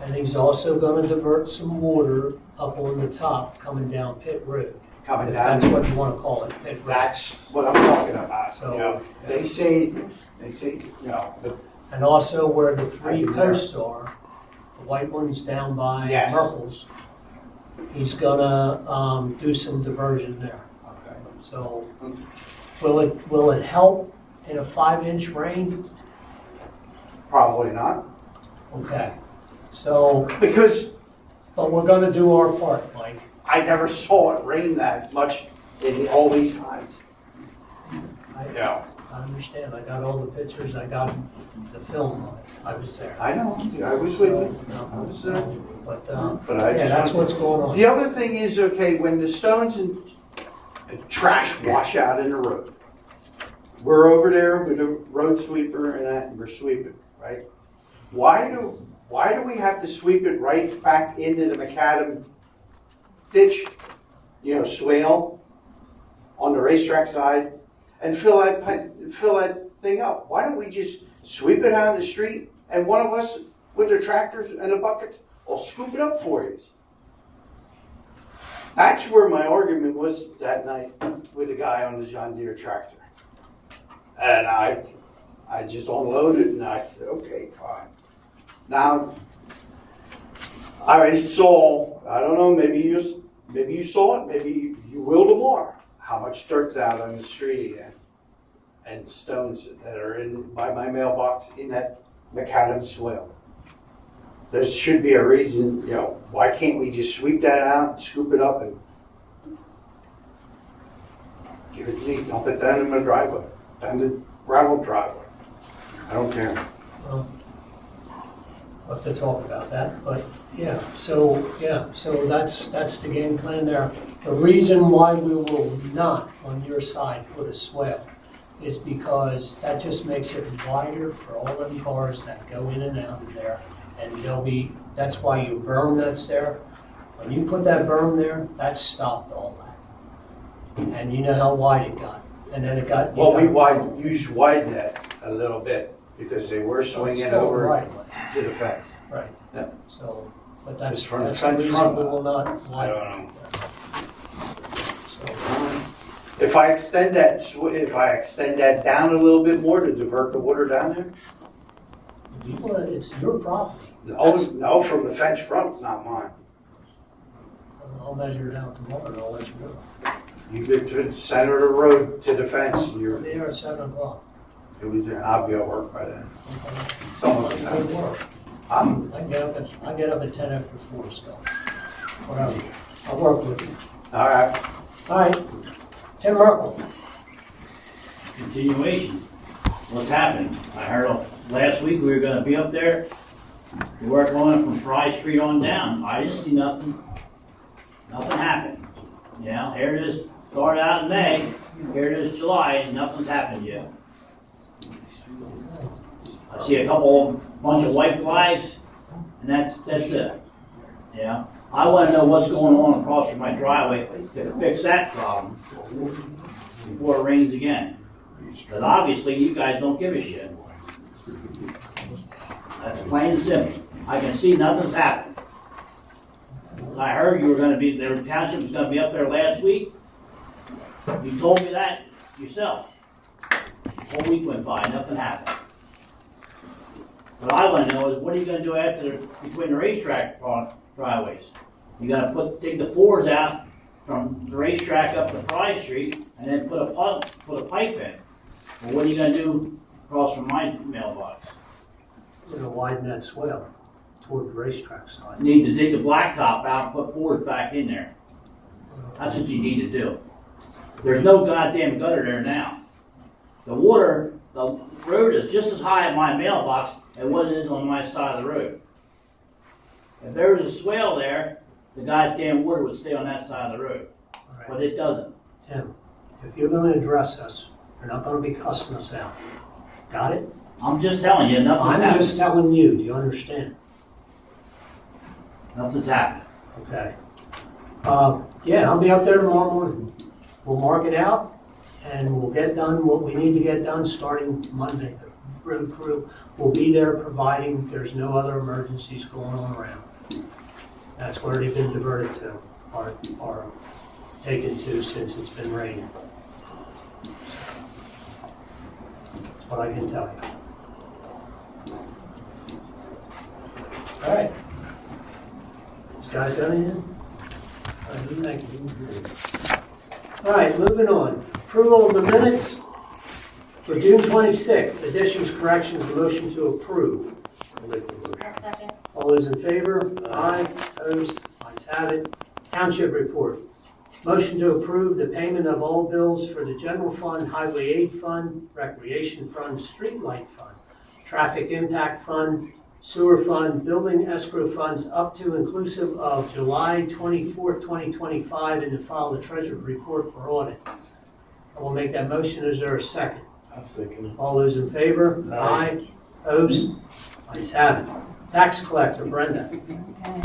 And he's also gonna divert some water up on the top coming down Pit Road. Coming If down. that's what you wanna call it, Pit Road. That's what I'm talking about. So- You know, they say, you know, And also where the three posts are, the white ones down by Yes. Merkel's, he's gonna, do some diversion there. okay. So, will it help in a 5-inch rain? Probably not. Okay, so, Because but we're gonna do our part, Mike. I never saw it rain that much in all these times. Yeah. I understand, I got all the pictures, I got the film on it, I was there. I know, I was with you. I was, But I yeah, just that's want- what's going on. The other thing is, okay, when the stones and trash wash out in the road, we're over there with a road sweeper and that, and we're sweeping, right? Why do we have to sweep it right back into the macadam ditch, you know, swale on the racetrack side, and fill that thing up? Why don't we just sweep it out in the street, and one of us with the tractors and the buckets will scoop it up for you? That's where my argument was that night with the guy on the John Deere tractor. And I just unloaded and I said, okay, fine. Now, I saw, I don't know, maybe you saw it, maybe you will tomorrow, how much dirt's out on the street and stones that are in by my mailbox in that macadam swale. There should be a reason, you know, why can't we just sweep that out, scoop it up, and give it to me, dump it down in my driveway, down the gravel driveway. I don't care. Well, we'll have to talk about that, but so that's the game plan there. The reason why we will not, on your side, put a swale is because that just makes it wider for all them cars that go in and out of there. And that's why your berm that's there. When you put that berm there, that stopped all that. And you know how wide it got. And then it got. Well, we used to widen that a little bit because they were swinging over right to the fence. Right. Yeah. So, but It's that's from the the fence reason front. we will not I widen. don't know. So, If I extend that down a little bit more to divert the water down there? it's your property. No, from the fence front, it's not mine. I'll measure it out tomorrow and I'll let you know. You get to the center of the road to the fence, and You're there at 7 o'clock. I'll be at work by then. Okay. Some of us Good have. work. I'm, I get up at 10 after 4 still. Whatever. I'll work with you. all right. All right. Tim Merkel. Continuation. What's happened? I heard last week we were gonna be up there, working on it from Fry Street on down. I didn't see nothing. Nothing happened. You know, here it is, started out in May, here it is July, and nothing's happened yet. I see a bunch of white flags, and that's it. Yeah. I wanna know what's going on across from my driveway to fix that problem before it rains again. But obviously, you guys don't give a shit. That's plain and simple. I can see nothing's happened. I heard you were gonna be, the township was gonna be up there last week. You told me that yourself. Whole week went by, nothing happened. What I wanna know is, what are you gonna do between the racetrack driveways? You gotta dig the fours out from the racetrack up to Fry Street, and then put a pipe in. Well, what are you gonna do across from my mailbox? We're gonna widen that swale toward the racetrack side. You need to dig the blacktop out and put fours back in there. That's what you need to do. There's no goddamn gutter there now. The road is just as high at my mailbox as what it is on my side of the road. If there was a swale there, the goddamn water would stay on that side of the road. All right. But it doesn't. Tim, if you're gonna address us, you're not gonna be cussing us out. Got it? I'm just telling you, nothing's I'm happened. just telling you, do you understand? Nothing's happened. Okay. Yeah, I'll be up there tomorrow morning. We'll mark it out and we'll get done what we need to get done starting Monday. The road crew will be there providing there's no other emergencies going on around. That's where they've been diverted to, or taken to since it's been raining. That's what I can tell you. All right. You guys got anything? Thank you. All right, moving on. Approval of the minutes for June 26th. Additions, corrections, motion to approve. I'll second. All those in favor? Aye. Opposed? Ayes have it. Township report. Motion to approve the payment of all bills for the general fund, highway aid fund, recreation fund, street light fund, traffic impact fund, sewer fund, building escrow funds up to inclusive of July 24th, 2025, and to file the treasurer's report for audit. I will make that motion. Is there a second? I'll second it. All those in favor? Aye. Opposed? Ayes have it. Tax collector, Brenda. Okay.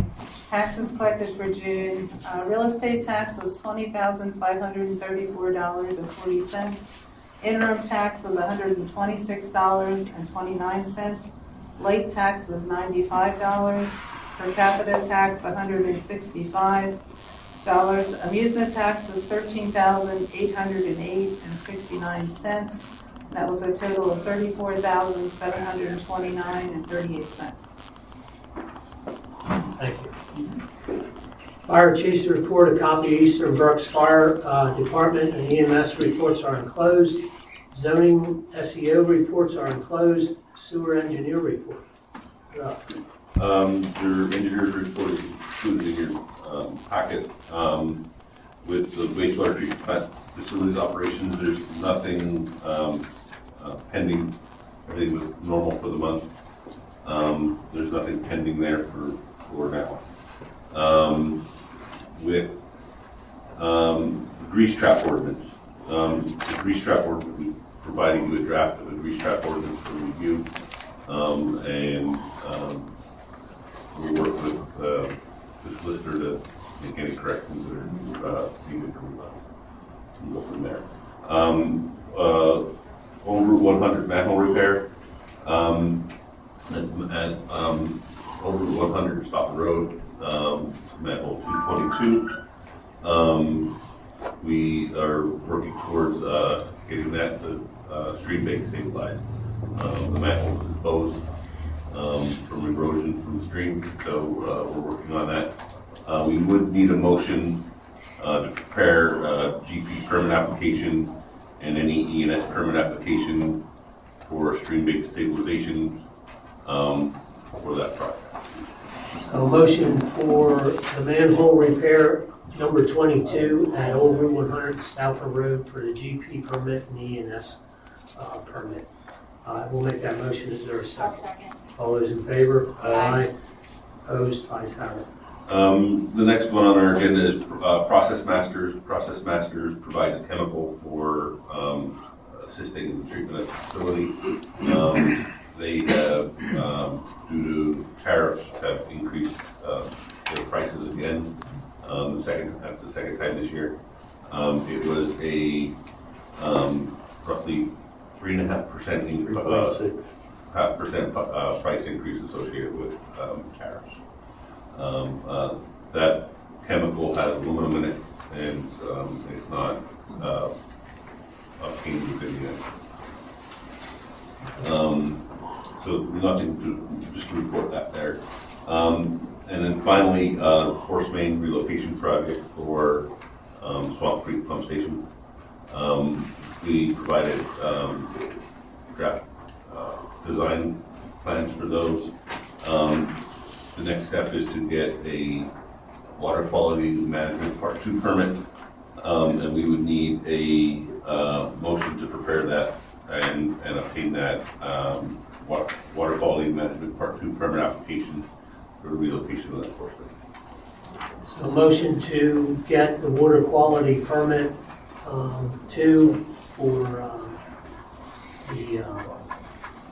Taxes collected for June. Real estate tax was $20,534.40. Interim tax was $126.29. Late tax was $95. Per capita tax, $165. Amusement tax was $13,808.69. That was a total of $34,729.38. Thank you. Fire chief's report, a copy of Eastern Berks Fire Department and EMS reports are enclosed. Zoning SEO reports are enclosed. Sewer engineer report. Your engineer's report is included in your packet. With the wastewater treatment plant facilities operations, there's nothing pending. Everything was normal for the month. There's nothing pending there for now. With grease trap ordinance, the grease trap ordinance, we providing you a draft of a grease trap ordinance for review, and we'll work with the solicitor to make any corrections that are needed from go from there. On Route 100 manhole repair, at on Route 100 Stop Road, manhole 222. We are working towards getting that to stream bank stabilized. The manhole is exposed from erosion from the stream, so we're working on that. We would need a motion to prepare a GP permit application and any ENS permit application for stream bank stabilization for that project. A motion for the manhole repair number 22 at Old Route 100 Stauffer Road for the GP permit and the ENS permit. We'll make that motion. Is there a I'll second? second. All those in favor? Aye. Opposed? Ayes have it. The next one on our agenda is Process Masters. Process Masters provides a chemical for assisting in the treatment of the facility. They have, due to tariffs, have increased their prices again. That's the second time this year. It was a roughly 3.5% price increase associated with tariffs. That chemical has aluminum in it, and it's not obtained within the so nothing to just to report that there. And then finally, Force Main relocation project for Swamp Creek Pump Station. We provided draft design plans for those. The next step is to get a water quality management part 2 permit, and we would need a motion to prepare that and obtain that water quality management part 2 permit application for the relocation of that enforcement. So a motion to get the water quality permit 2 for the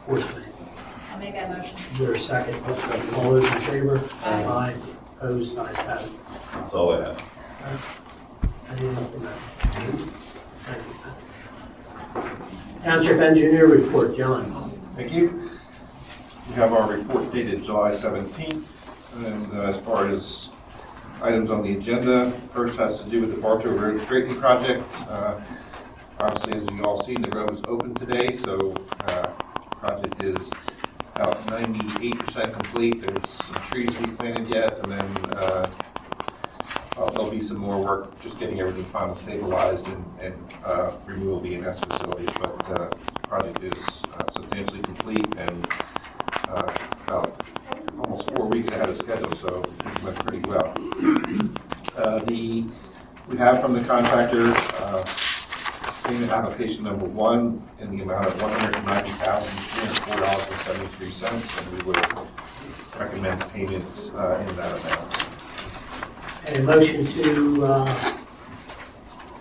force main. I'll make that motion. Is there a second? All those in favor? Aye. Opposed? Ayes have it. That's all I have. Anything from that? Thank you. Township engineer report, John. Thank you. We have our report dated July 17th, and as far as items on the agenda, first has to do with the Bartow Road straightening project. Obviously, as you all seen, the road is open today, so the project is about 98% complete. There's some trees to be planted yet, and then there'll be some more work just getting everything final stabilized and removal of the ENS facilities, but the project is substantially complete and about almost 4 weeks ahead of schedule, so it went pretty well. We have from the contractor payment application number 1 in the amount of $190,304.73, and we would recommend payment in that amount. And a motion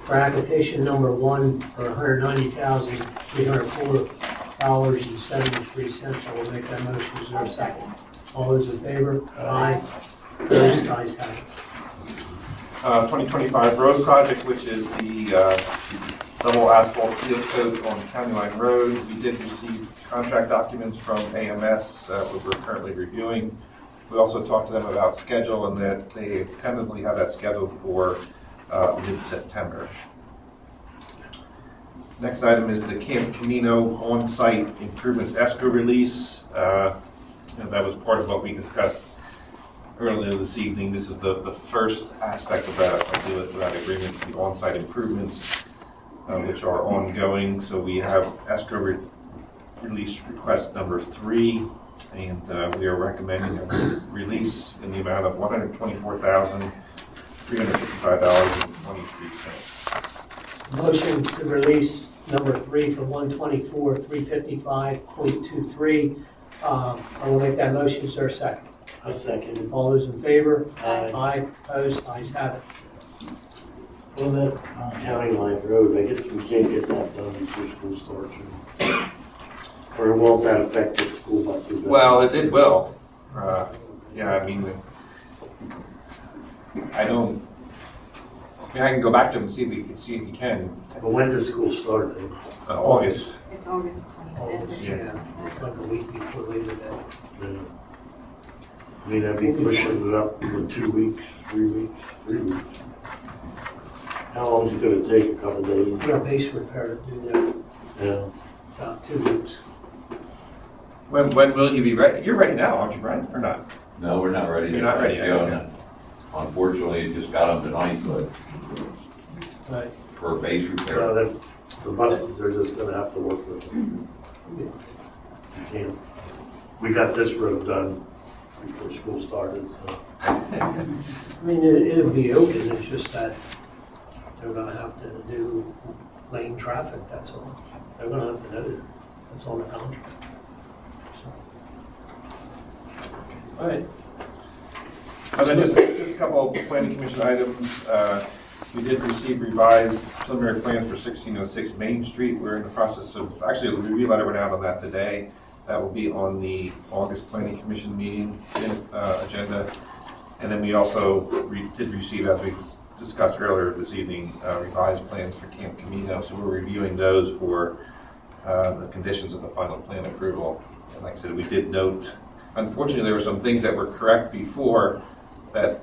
for application number 1 for $190,304.73. I will make that motion. Is there a second? All those in favor? Aye. Opposed? Ayes have it. 2025 road project, which is the double asphalt seal coat on County Line Road. We did receive contract documents from AMS, which we're currently reviewing. We also talked to them about schedule and that they tentatively have that scheduled for mid-September. Next item is the Camino on-site improvements escrow release. And that was part of what we discussed earlier this evening. This is the first aspect of that agreement, the on-site improvements, which are ongoing. So we have escrow release request number 3. And we are recommending a release in the amount of $124,355.23. Motion to release number 3 for $124,355.23. I will make that motion. Is there a second? A second. All those in favor? Aye. Aye. Opposed? Ayes have it. On that County Line Road, I guess we can't get that done before school starts. Or won't that affect the school buses? Well, it will. Yeah, I mean, I can go back to him and see if he can. But when does school start? August. It's August 25th. Yeah, like a week before Labor Day. Yeah. I mean, I'd be pushing it up for 2 weeks, 3 weeks, 3 weeks. How long is it gonna take? A couple days? We got base repair to do that, Yeah. about 2 weeks. When will you be ready? You're ready now, aren't you, Brian? Or not? No, we're not ready. You're not ready yet, okay. Unfortunately, just got them tonight, but Right. for base repair. Well, then, the buses, they're just gonna have to work with them. You can't. We got this road done before school started, so. I mean, it'll be open, it's just that they're gonna have to do lane traffic, that's all. They're gonna have to know that, that's on the contract. So. All right. And then just a couple of planning commission items. We did receive revised preliminary plans for 1606 Main Street. We're in the process of, actually, a review letter went out on that today. That will be on the August planning commission meeting agenda. And then we also did receive, as we discussed earlier this evening, revised plans for Camp Camino. So we're reviewing those for the conditions of the final plan approval. And like I said, we did note, unfortunately, there were some things that were correct before that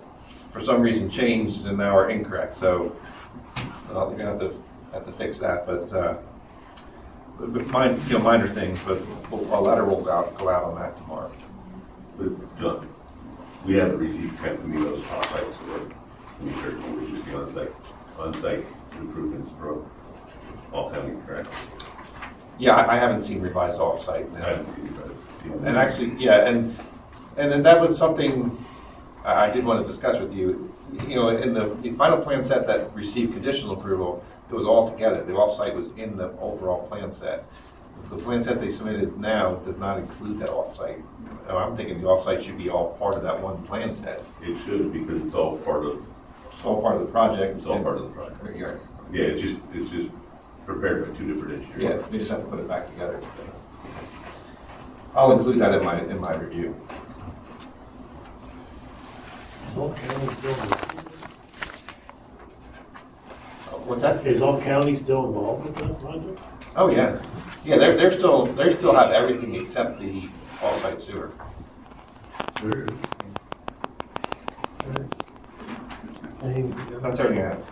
for some reason changed and now are incorrect. So you're gonna have to fix that. But minor things. But a letter will go out on that tomorrow. But John, we haven't received Camp Camino's off-site, so we certainly will just the on-site improvements for all county, correct? Yeah, I haven't seen revised off-site. I haven't seen revised. And actually, yeah, and that was something I did want to discuss with you. You know, in the final plan set that received conditional approval, it was all together. The off-site was in the overall plan set. The plan set they submitted now does not include that off-site. I'm thinking the off-site should be all part of that one plan set. It should, because it's all part of. It's all part of the project. It's all part of the project. Yeah, it's just prepared by two different engineers. Yeah, we just have to put it back together. I'll include that in my review. What's that? Is all county still involved with that project? Oh, yeah. Yeah, they still have everything except the off-site sewer. That's everything I have.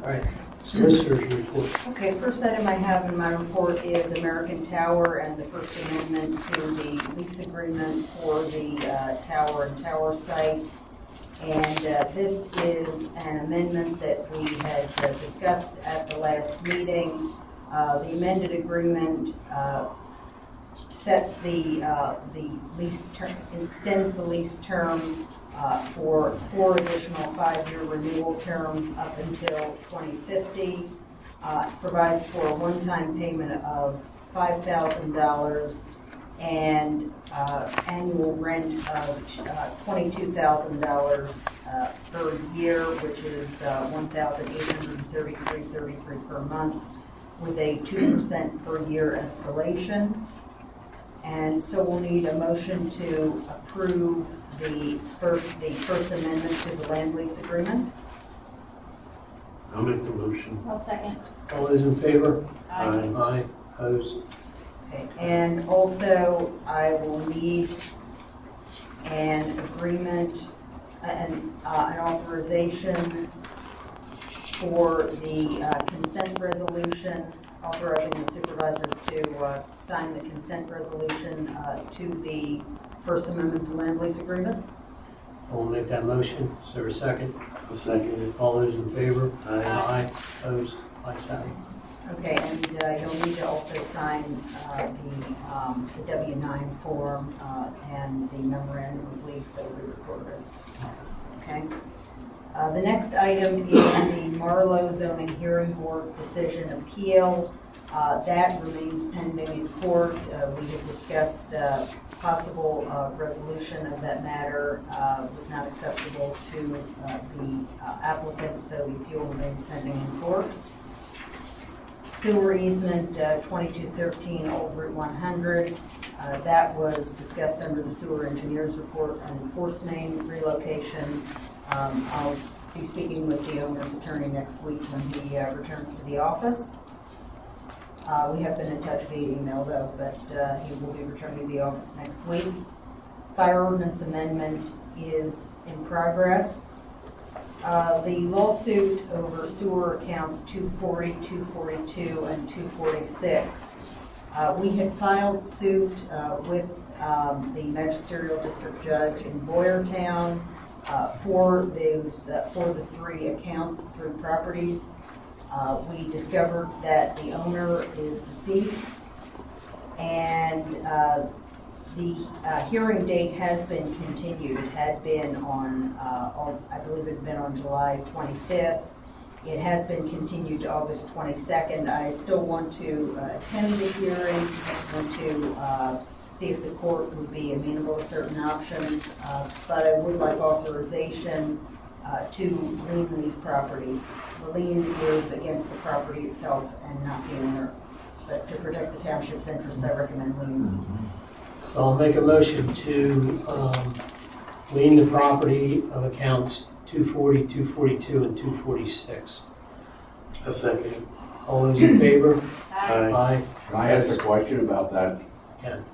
All right, solicitors report. Okay, first item I have in my report is American Tower and the First Amendment to the lease agreement for the tower and tower site. And this is an amendment that we had discussed at the last meeting. The amended agreement sets the lease term, extends the lease term for 4 additional 5-year renewal terms up until 2050. Provides for a one-time payment of $5,000 and annual rent of $22,000 per year, which is $1,833.33 per month, with a 2% per year escalation. And so we'll need a motion to approve the first amendment to the land lease agreement. I'll make the motion. I'll second. All those in favor? Aye. Aye, opposed? Okay, and also I will need an agreement, an authorization for the consent resolution, authorizing the supervisors to sign the consent resolution to the First Amendment to Land Lease Agreement. I'll make that motion. Is there a second? I'll second it. All those in favor? Aye. Aye, opposed? Ayes have it. Okay, and you'll need to also sign the W-9 form and the memorandum of lease that will be recorded. Okay. The next item is the Marlowe Zoning Hearing Board decision appeal. That remains pending in court. We have discussed possible resolution of that matter was not acceptable to the applicant, so the appeal remains pending in court. Sewer easement 2213 Old Route 100. That was discussed under the sewer engineer's report on force main relocation. I'll be speaking with the owner's attorney next week when he returns to the office. We have been in touch via email though, but he will be returning to the office next week. Fire ordinance amendment is in progress. The lawsuit over sewer accounts 240, 242, and 246. We had filed suit with the magisterial district judge in Boyertown for the 3 accounts, 3 properties. We discovered that the owner is deceased, and the hearing date has been continued. It had been on I believe it had been on July 25th. It has been continued to August 22nd. I still want to attend the hearing, want to see if the court would be amenable to certain options, but I would like authorization to lien these properties. The lien is against the property itself and not the owner, but to protect the township's interests, I recommend liens. So I'll make a motion to lien the property of accounts 240, 242, and 246. A second. All those in favor? Aye. Aye. Can I ask a question about that? Ken.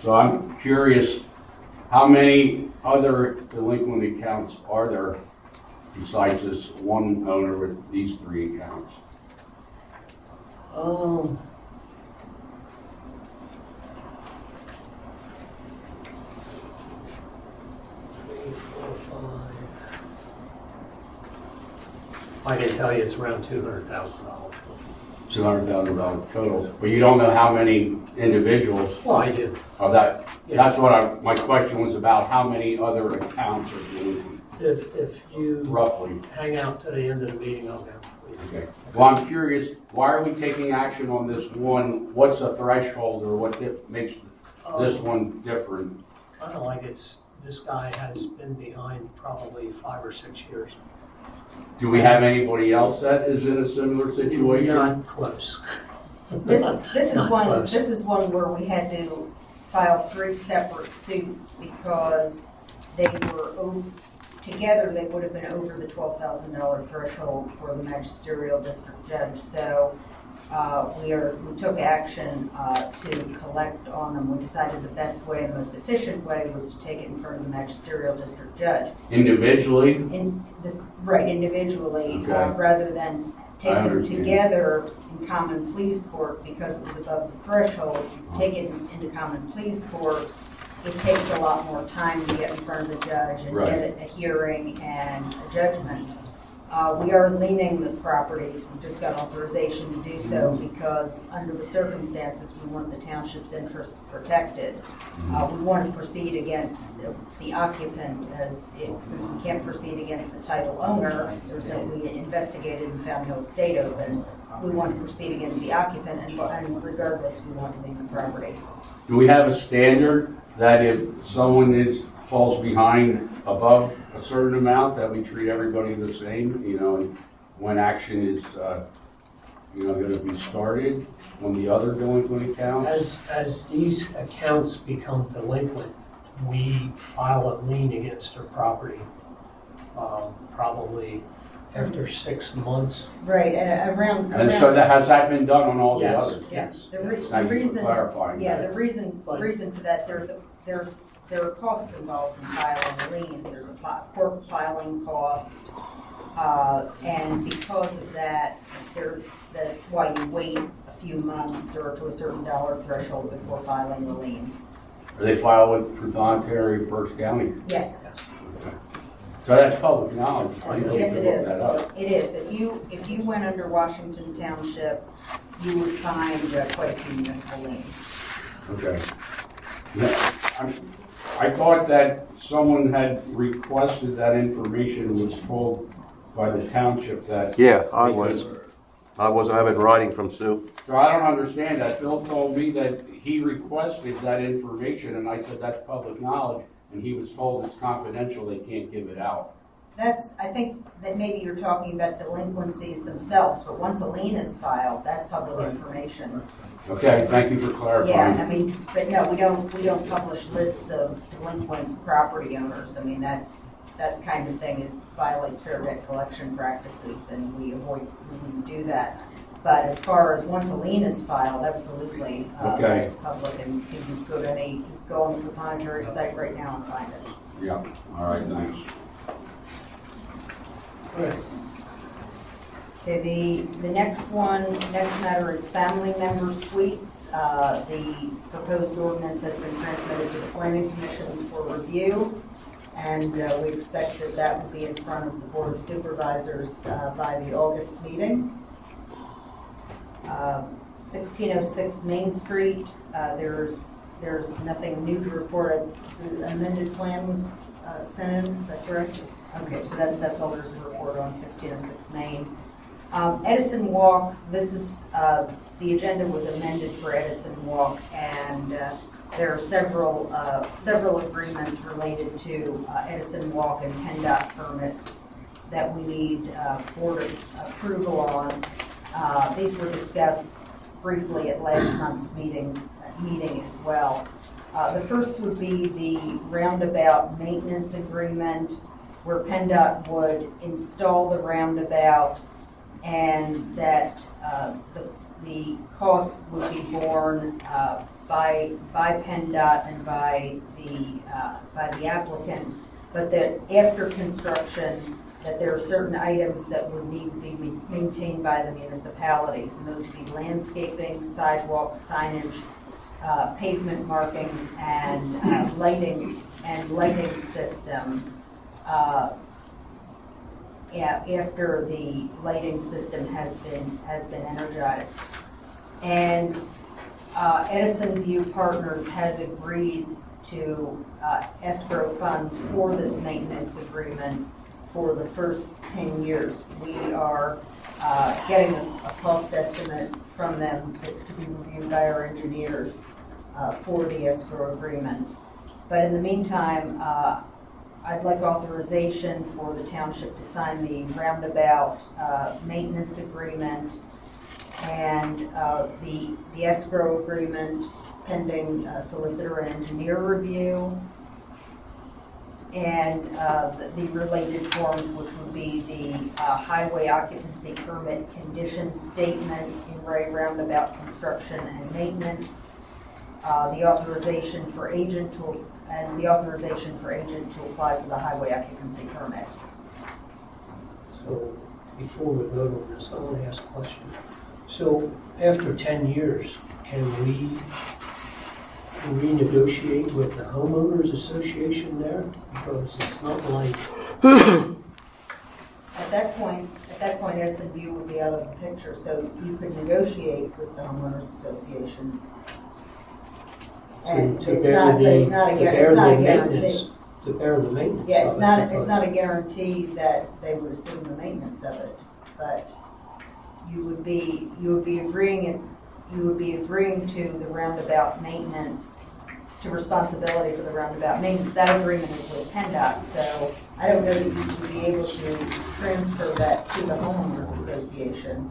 So I'm curious, how many other delinquent accounts are there besides this one owner with these 3 accounts? 3, 4, 5. I can tell you it's around $200,000. $200,000 total, but you don't know how many individuals. Well, I do. Oh, that, Yeah. that's what my question was about, how many other accounts are delinquent, If you roughly? hang out to the end of the meeting, I'll go. Okay. Well, I'm curious, why are we taking action on this one? What's the threshold, or what makes this one different? Kind of like this guy has been behind probably 5 or 6 years. Do we have anybody else that is in a similar situation? Not close. This is Not one. close. This is one where we had to file 3 separate suits because they were together. They would have been over the $12,000 threshold for the magisterial district judge. So we took action to collect on them. We decided the best way and the most efficient way was to take it in front of the magisterial district judge. Individually? Right, individually, Okay. rather than take I them understand. together in common pleas court because it was above the threshold. Take it into common pleas court, it takes a lot more time to get in front of the judge and Right. get a hearing and a judgment. We are leaning the properties, we just got authorization to do so because under the circumstances, we want the township's interests protected. We want to proceed against the occupant since we can't proceed against the title owner, we investigated and found no estate open. We want to proceed against the occupant and regardless, we want to leave the property. Do we have a standard that if someone falls behind above a certain amount, that we treat everybody the same, and when action is, gonna be started on the other delinquent accounts? As these accounts become delinquent, we file a lien against their property, probably after 6 months. Right, and around. And so has that been done on all the Yes. others? Yes. The Thank you for reason, clarifying yeah, that. the reason for that, there are costs involved in filing liens. There's a court filing cost, and because of that, that's why you wait a few months or to a certain dollar threshold before filing the lien. Are they filed with Prudhontary, Berks County? Yes, So that's public knowledge. I know yes, you it can look is. that up. It is. If you went under Washington Township, you would find quite a few municipal liens. Okay. Yeah, I thought that someone had requested that information and was told by the township that. Yeah, I was. I have been writing from Sue. So I don't understand that. Bill told me that he requested that information, and I said that's public knowledge, and he was told it's confidential, they can't give it out. I think that maybe you're talking about delinquencies themselves, but once a lien is filed, that's public information. Okay, thank you for clarifying. Yeah, I mean, but no, we don't publish lists of delinquent property owners. I mean, that kind of thing, it violates fair debt collection practices, and we wouldn't do that. But as far as once a lien is filed, absolutely, Okay. it's public, and you can go on the Prudhontary site right now and find it. Yeah, all right, thanks. Okay, the next matter is family member suites. The proposed ordinance has been transmitted to the planning commissions for review, and we expect that will be in front of the Board of Supervisors by the August meeting. 1606 Main Street, there's nothing new to report. An amended plan was sent in, is that correct? Okay, so that's all there's to report on 1606 Main. Edison Walk, this is, the agenda was amended for Edison Walk, and there are several agreements related to Edison Walk and PennDOT permits that we need board approval on. These were discussed briefly at last month's meeting as well. The first would be the roundabout maintenance agreement, where PennDOT would install the roundabout, and that the cost would be borne by PennDOT and by the applicant, but that after construction, that there are certain items that would need to be maintained by the municipalities, and those would be landscaping, sidewalks, signage, pavement markings, and lighting system. After the lighting system has been energized, and Edison View Partners has agreed to escrow funds for this maintenance agreement for the first 10 years. We are getting a cost estimate from them to be reviewed by our engineers for the escrow agreement. But in the meantime, I'd like authorization for the township to sign the roundabout maintenance agreement and the escrow agreement pending solicitor and engineer review. and the related forms, which would be the highway occupancy permit condition statement in Ray Roundabout construction and maintenance, the authorization for agent to apply for the highway occupancy permit. So before we vote on this, I want to ask a question. So after 10 years, can we renegotiate with the homeowners association there? Because it's not like, At that point, S&V would be out of the picture, so you could negotiate with the homeowners association. And to it's bear not, but it's the, not to a bear the guarantee. maintenance, to bear the maintenance Yeah, of it. it's not a guarantee that they would assume the maintenance of it, but you would be agreeing to the roundabout maintenance, to responsibility for the roundabout maintenance. That agreement is with PennDOT, so I don't know that you would be able to transfer that to the homeowners association.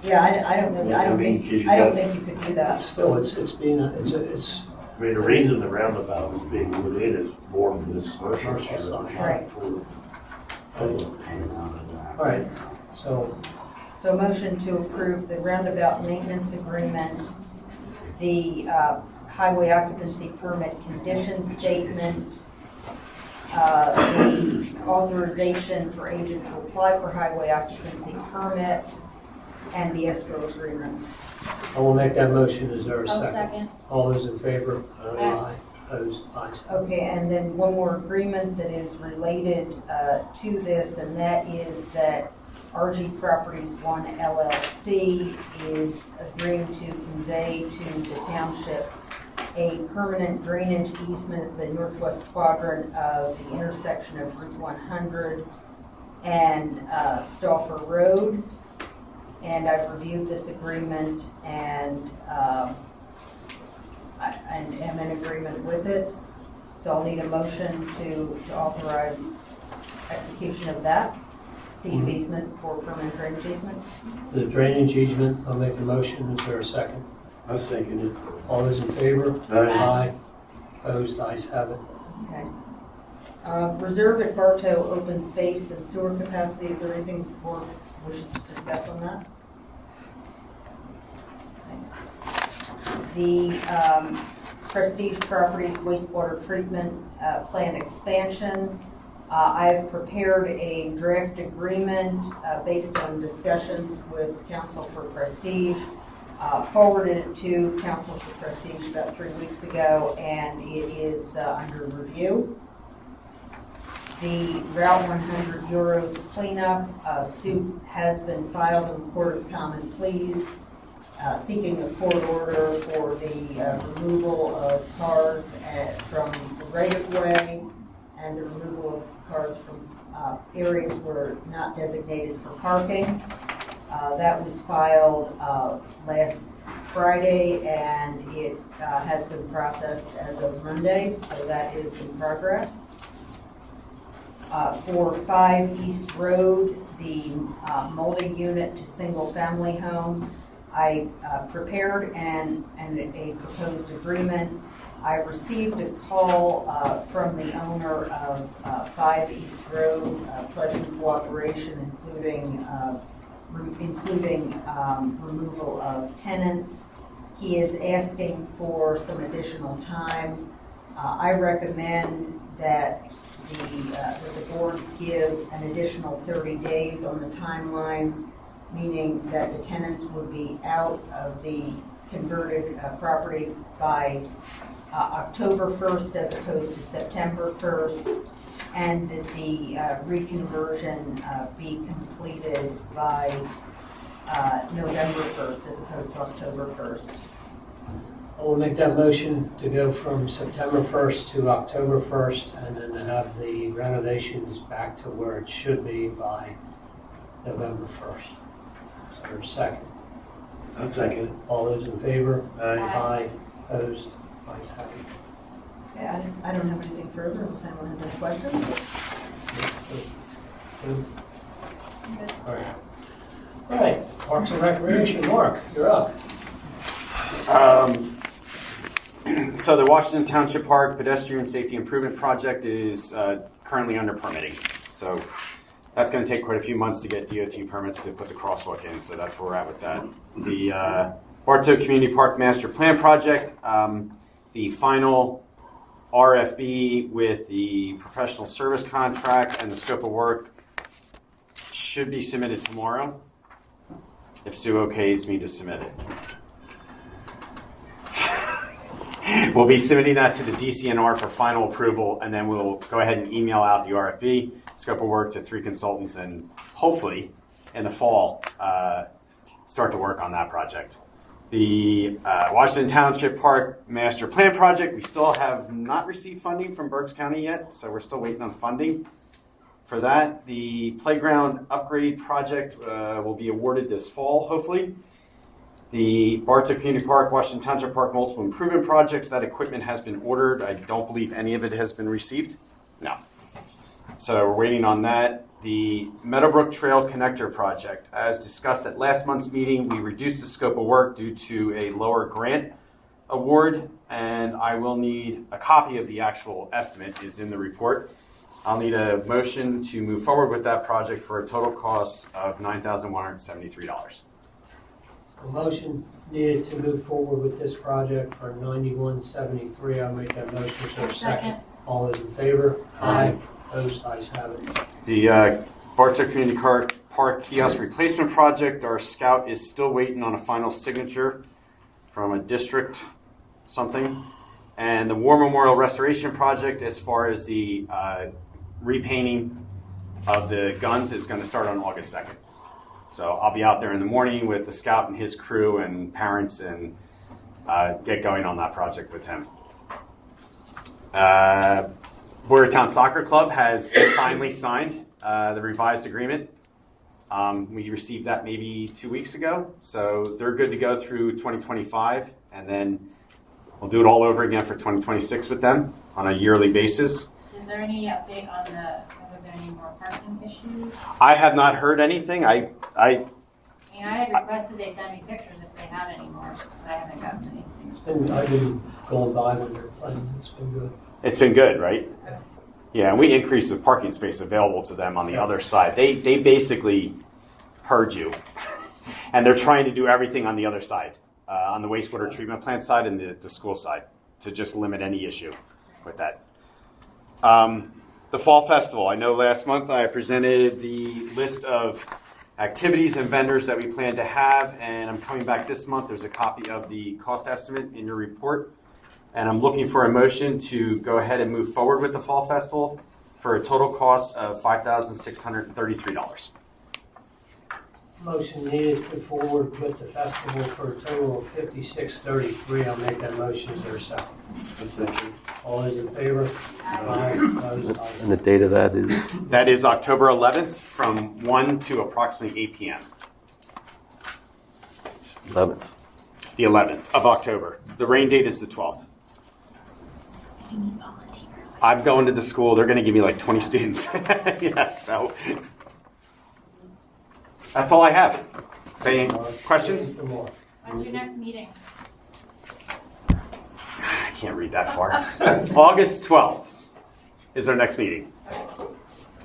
Yeah, I don't know, I don't think you could do that. Still, it's I mean, the reason the roundabout is being put in is more for this commercial side. Right. all right, so So motion to approve the roundabout maintenance agreement, the highway occupancy permit condition statement, the authorization for agent to apply for highway occupancy permit, and the escrow agreement. I will make that motion. Is there a I'll second? second. All those in favor? Aye. Opposed? Ayes. Okay, and then one more agreement that is related to this, and that is that RG Properties 1 LLC is agreeing to convey to the township a permanent drainage easement at the northwest quadrant of the intersection of Route 100 and Stauffer Road. And I've reviewed this agreement and am in agreement with it. So I'll need a motion to authorize execution of that, the easement for permanent drainage easement. The drainage easement, I'll make the motion. Is there a second? I was thinking it. All those in favor? Aye. Opposed? Ayes have it. Okay. Reserve at Bartow open space and sewer capacity. Is there anything the board wishes to discuss on that? The Prestige Properties wastewater treatment plant expansion. I've prepared a draft agreement based on discussions with Council for Prestige. Forwarded it to Council for Prestige about 3 weeks ago, and it is under review. The Route 100 Euros cleanup suit has been filed in the Court of Common Pleas, seeking a court order for the removal of cars from the right-of-way and the removal of cars from areas where not designated for parking. That was filed last Friday, and it has been processed as of Monday, so that is in progress. For 5 East Road, the molding unit to single-family home, I prepared a proposed agreement. I received a call from the owner of 5 East Road, pledging cooperation, including removal of tenants. He is asking for some additional time. I recommend that the board give an additional 30 days on the timelines, meaning that the tenants would be out of the converted property by October 1st as opposed to September 1st, and that the reconversion be completed by November 1st as opposed to October 1st. I will make that motion to go from September 1st to October 1st, and then to have the renovations back to where it should be by November 1st. Is there a second? I'll second it. All those in favor? Aye. Opposed? Ayes have it. Yeah, I don't have anything further unless anyone has any questions. All right, Parks and Recreation, Mark, you're up. So the Washington Township Park Pedestrian Safety Improvement Project is currently under permitting. So that's going to take quite a few months to get DOT permits to put the crosswalk in. So that's where we're at with that. The Bartow Community Park Master Plan Project, the final RFB with the professional service contract and the scope of work should be submitted tomorrow, if Sue okays me to submit it. We'll be submitting that to the DCNR for final approval, and then we'll go ahead and email out the RFB, scope of work to 3 consultants, and hopefully in the fall start to work on that project. The Washington Township Park Master Plan Project, we still have not received funding from Berks County yet, so we're still waiting on funding for that. The playground upgrade project will be awarded this fall, hopefully. The Bartow Community Park, Washington Township Park Multiple Improvement Projects, that equipment has been ordered. I don't believe any of it has been received. No. So we're waiting on that. The Meadowbrook Trail Connector Project. As discussed at last month's meeting, we reduced the scope of work due to a lower grant award, and I will need a copy of the actual estimate is in the report. I'll need a motion to move forward with that project for a total cost of $9,173. A motion needed to move forward with this project for $91.73. I'll make that motion. Is there a second? All those in favor? Aye. Opposed? Ayes have it. The Bartow Community Park Kiosk Replacement Project, our scout is still waiting on a final signature from a district something. And the War Memorial Restoration Project, as far as the repainting of the guns, is going to start on August 2nd. So I'll be out there in the morning with the scout and his crew and parents and get going on that project with him. Boyertown Soccer Club has finally signed the revised agreement. We received that maybe 2 weeks ago. So they're good to go through 2025. And then we'll do it all over again for 2026 with them on a yearly basis. Is there any update on have there been any more parking issues? I have not heard anything. I had requested they send me pictures if they have any more, but I haven't gotten anything. I've been going by when they're playing. It's been good. It's been good, right? Yeah, and we increased the parking space available to them on the other side. They basically heard you, and they're trying to do everything on the other side, on the wastewater treatment plant side and the school side, to just limit any issue with that. The Fall Festival. I know last month I presented the list of activities and vendors that we plan to have, and I'm coming back this month. There's a copy of the cost estimate in your report, and I'm looking for a motion to go ahead and move forward with the Fall Festival for a total cost of $5,633. Motion needed to forward with the festival for a total of $56.33. I'll make that motion. Is there a second? All those in favor? Aye. Opposed? Ayes And the date of that is? That is October 11th from 1 to approximately 8 p.m. 11th. The 11th of October. The rain date is the 12th. I'm going to the school. They're going to give me like 20 students. Yes, so that's all I have. Any questions? When's your next meeting? I can't read that far. August 12th is our next meeting.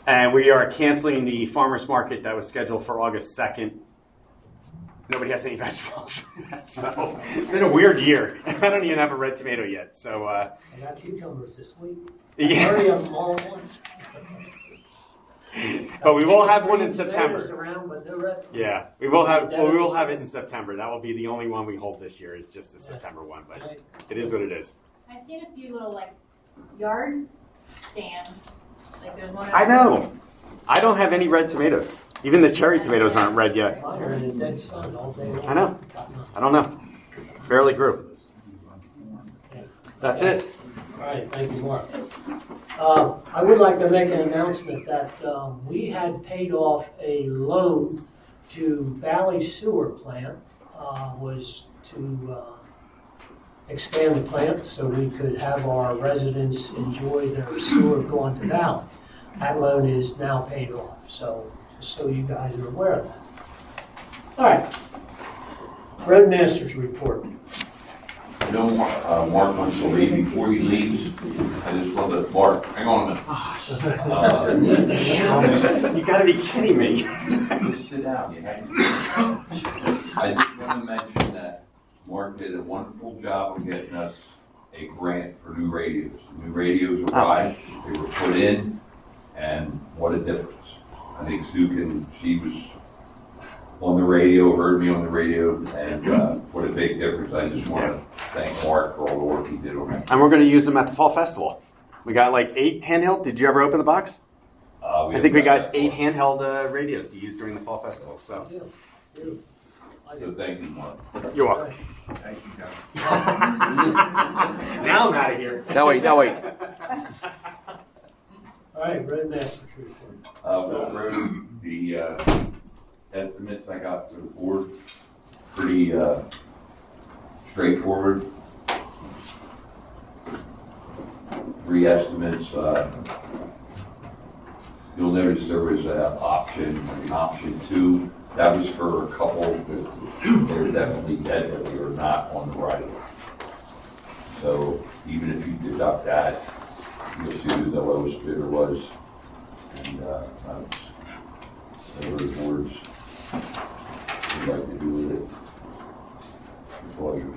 And we are canceling the farmer's market that was scheduled for August 2nd. Nobody has any vegetables. So it's been a weird year. I don't even have a red tomato yet. So I got cucumbers this week. Yeah. Hurry them all at once. But we will have one in September. Around, but no red. Yeah, we will have it in September. That will be the only one we hold this year. It's just the September one, but it is what it is. I've seen a few little yard stands. There's one. I know. I don't have any red tomatoes. Even the cherry tomatoes aren't red yet. Mine are in the dead sun all day long. I know. I don't know. Barely grew. That's it. All right, thank you, Mark. I would like to make an announcement that we had paid off a loan to Valley Sewer Plant, was to expand the plant so we could have our residents enjoy their sewer going to Valley. That loan is now paid off, so just so you guys are aware of that. All right, Roadmasters report. No, Mark wants to leave. Before he leaves, I just want to, Mark, hang on a minute. You gotta be kidding me. Just sit down, you have to. I just want to mention that Mark did a wonderful job of getting us a grant for new radios. New radios arrived, they were put in, and what a difference. I think she was on the radio, heard me on the radio, and what a big difference. I just want to thank Mark for all the work he did on that. And we're going to use them at the Fall Festival. We got like 8 handheld. Did you ever open the box? I think we got 8 handheld radios to use during the Fall Festival. So thank you, Mark. You're welcome. Thank you, John. Now I'm out of here. Now wait. All right, Roadmaster's report. Well, Road, the estimates I got to the board, pretty straightforward. 3 estimates. You'll notice there was an option 2. That was for a couple that they're definitely dead, but they are not on the right of way. So even if you deduct that, you'll see who the lowest bidder was. And whatever the boards would like to do with it. Your pleasure.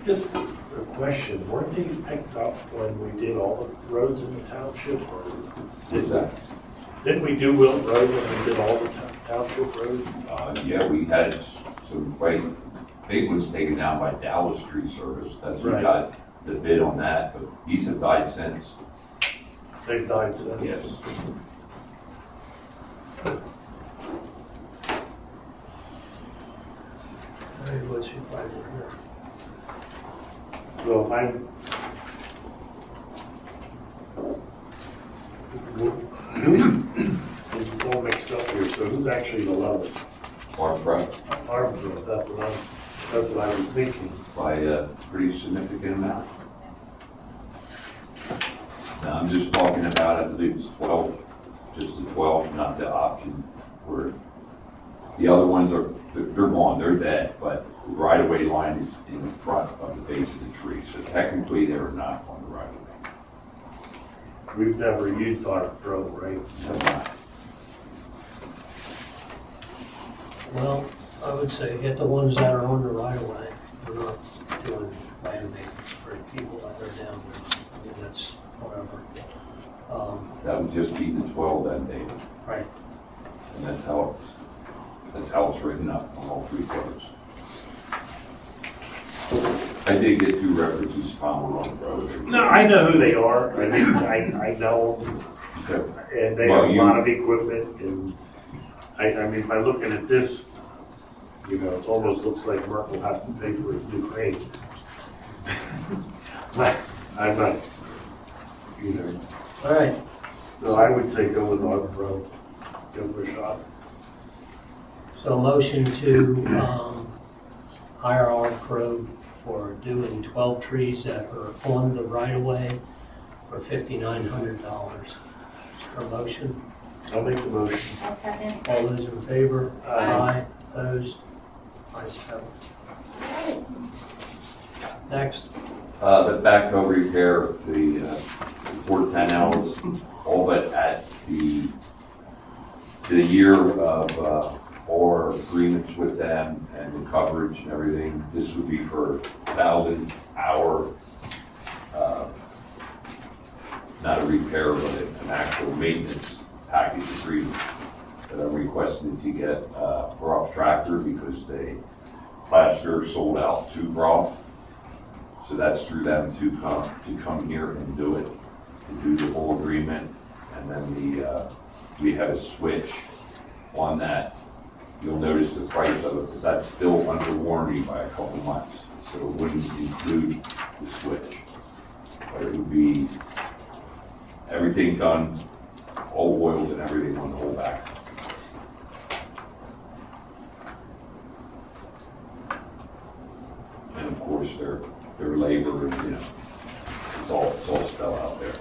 Just a question, weren't these picked up when we did all the roads in the township? Or didn't we do Wilt Road when we did all the township roads? Yeah, we had some quite big ones taken down by Dallas Tree Service. That's who got the bid on that, but these have died since. They've died since? Yes. All right, what's your pleasure here? So if I'm, this is all mixed up here, so who's actually the lowest? Barbara. Barbara, that's what I was thinking. By a pretty significant amount. Now, I'm just talking about, I believe it's 12, just the 12, not the option. Where the other ones are, they're gone, they're dead, but the right-of-way line is in front of the base of the tree, so technically they're not on the right-of-way. We've never used our road, right? Well, I would say get the ones that are on the right of way. We're not doing land maintenance for people that are down there. I mean, that's whatever. That would just be the 12 then, David. Right. And that's how it's written up on all 3 codes. I did get 2 references found on the road. No, I know who they are. I mean, I know them. Okay. And they have a lot of equipment. And I mean, by looking at this, you know, it almost looks like Merkel has to pay for his new crane. I'm not, you know. All right. So I would say go with our road. Give it a shot. So a motion to hire our crew for doing 12 trees that are on the right of way for $5,900. For a motion? I'll make the motion. I'll second. All those in favor? Aye. Opposed? Ayes have it. Next. The backhoe repair, the Fort Panels, all but at the year of all our agreements with them and the coverage and everything. This would be for 1,000-hour, not a repair, but an actual maintenance package agreement that I'm requesting to get Groff Tractor because they last year sold out to Groff. So that's through them to come here and do it, to do the whole agreement. And then we have a switch on that. You'll notice the price of it, but that's still under warranty by a couple months. So it wouldn't include the switch. But it would be everything done, all oils and everything on the whole back. their labor, and, you know, it's all spelled out there.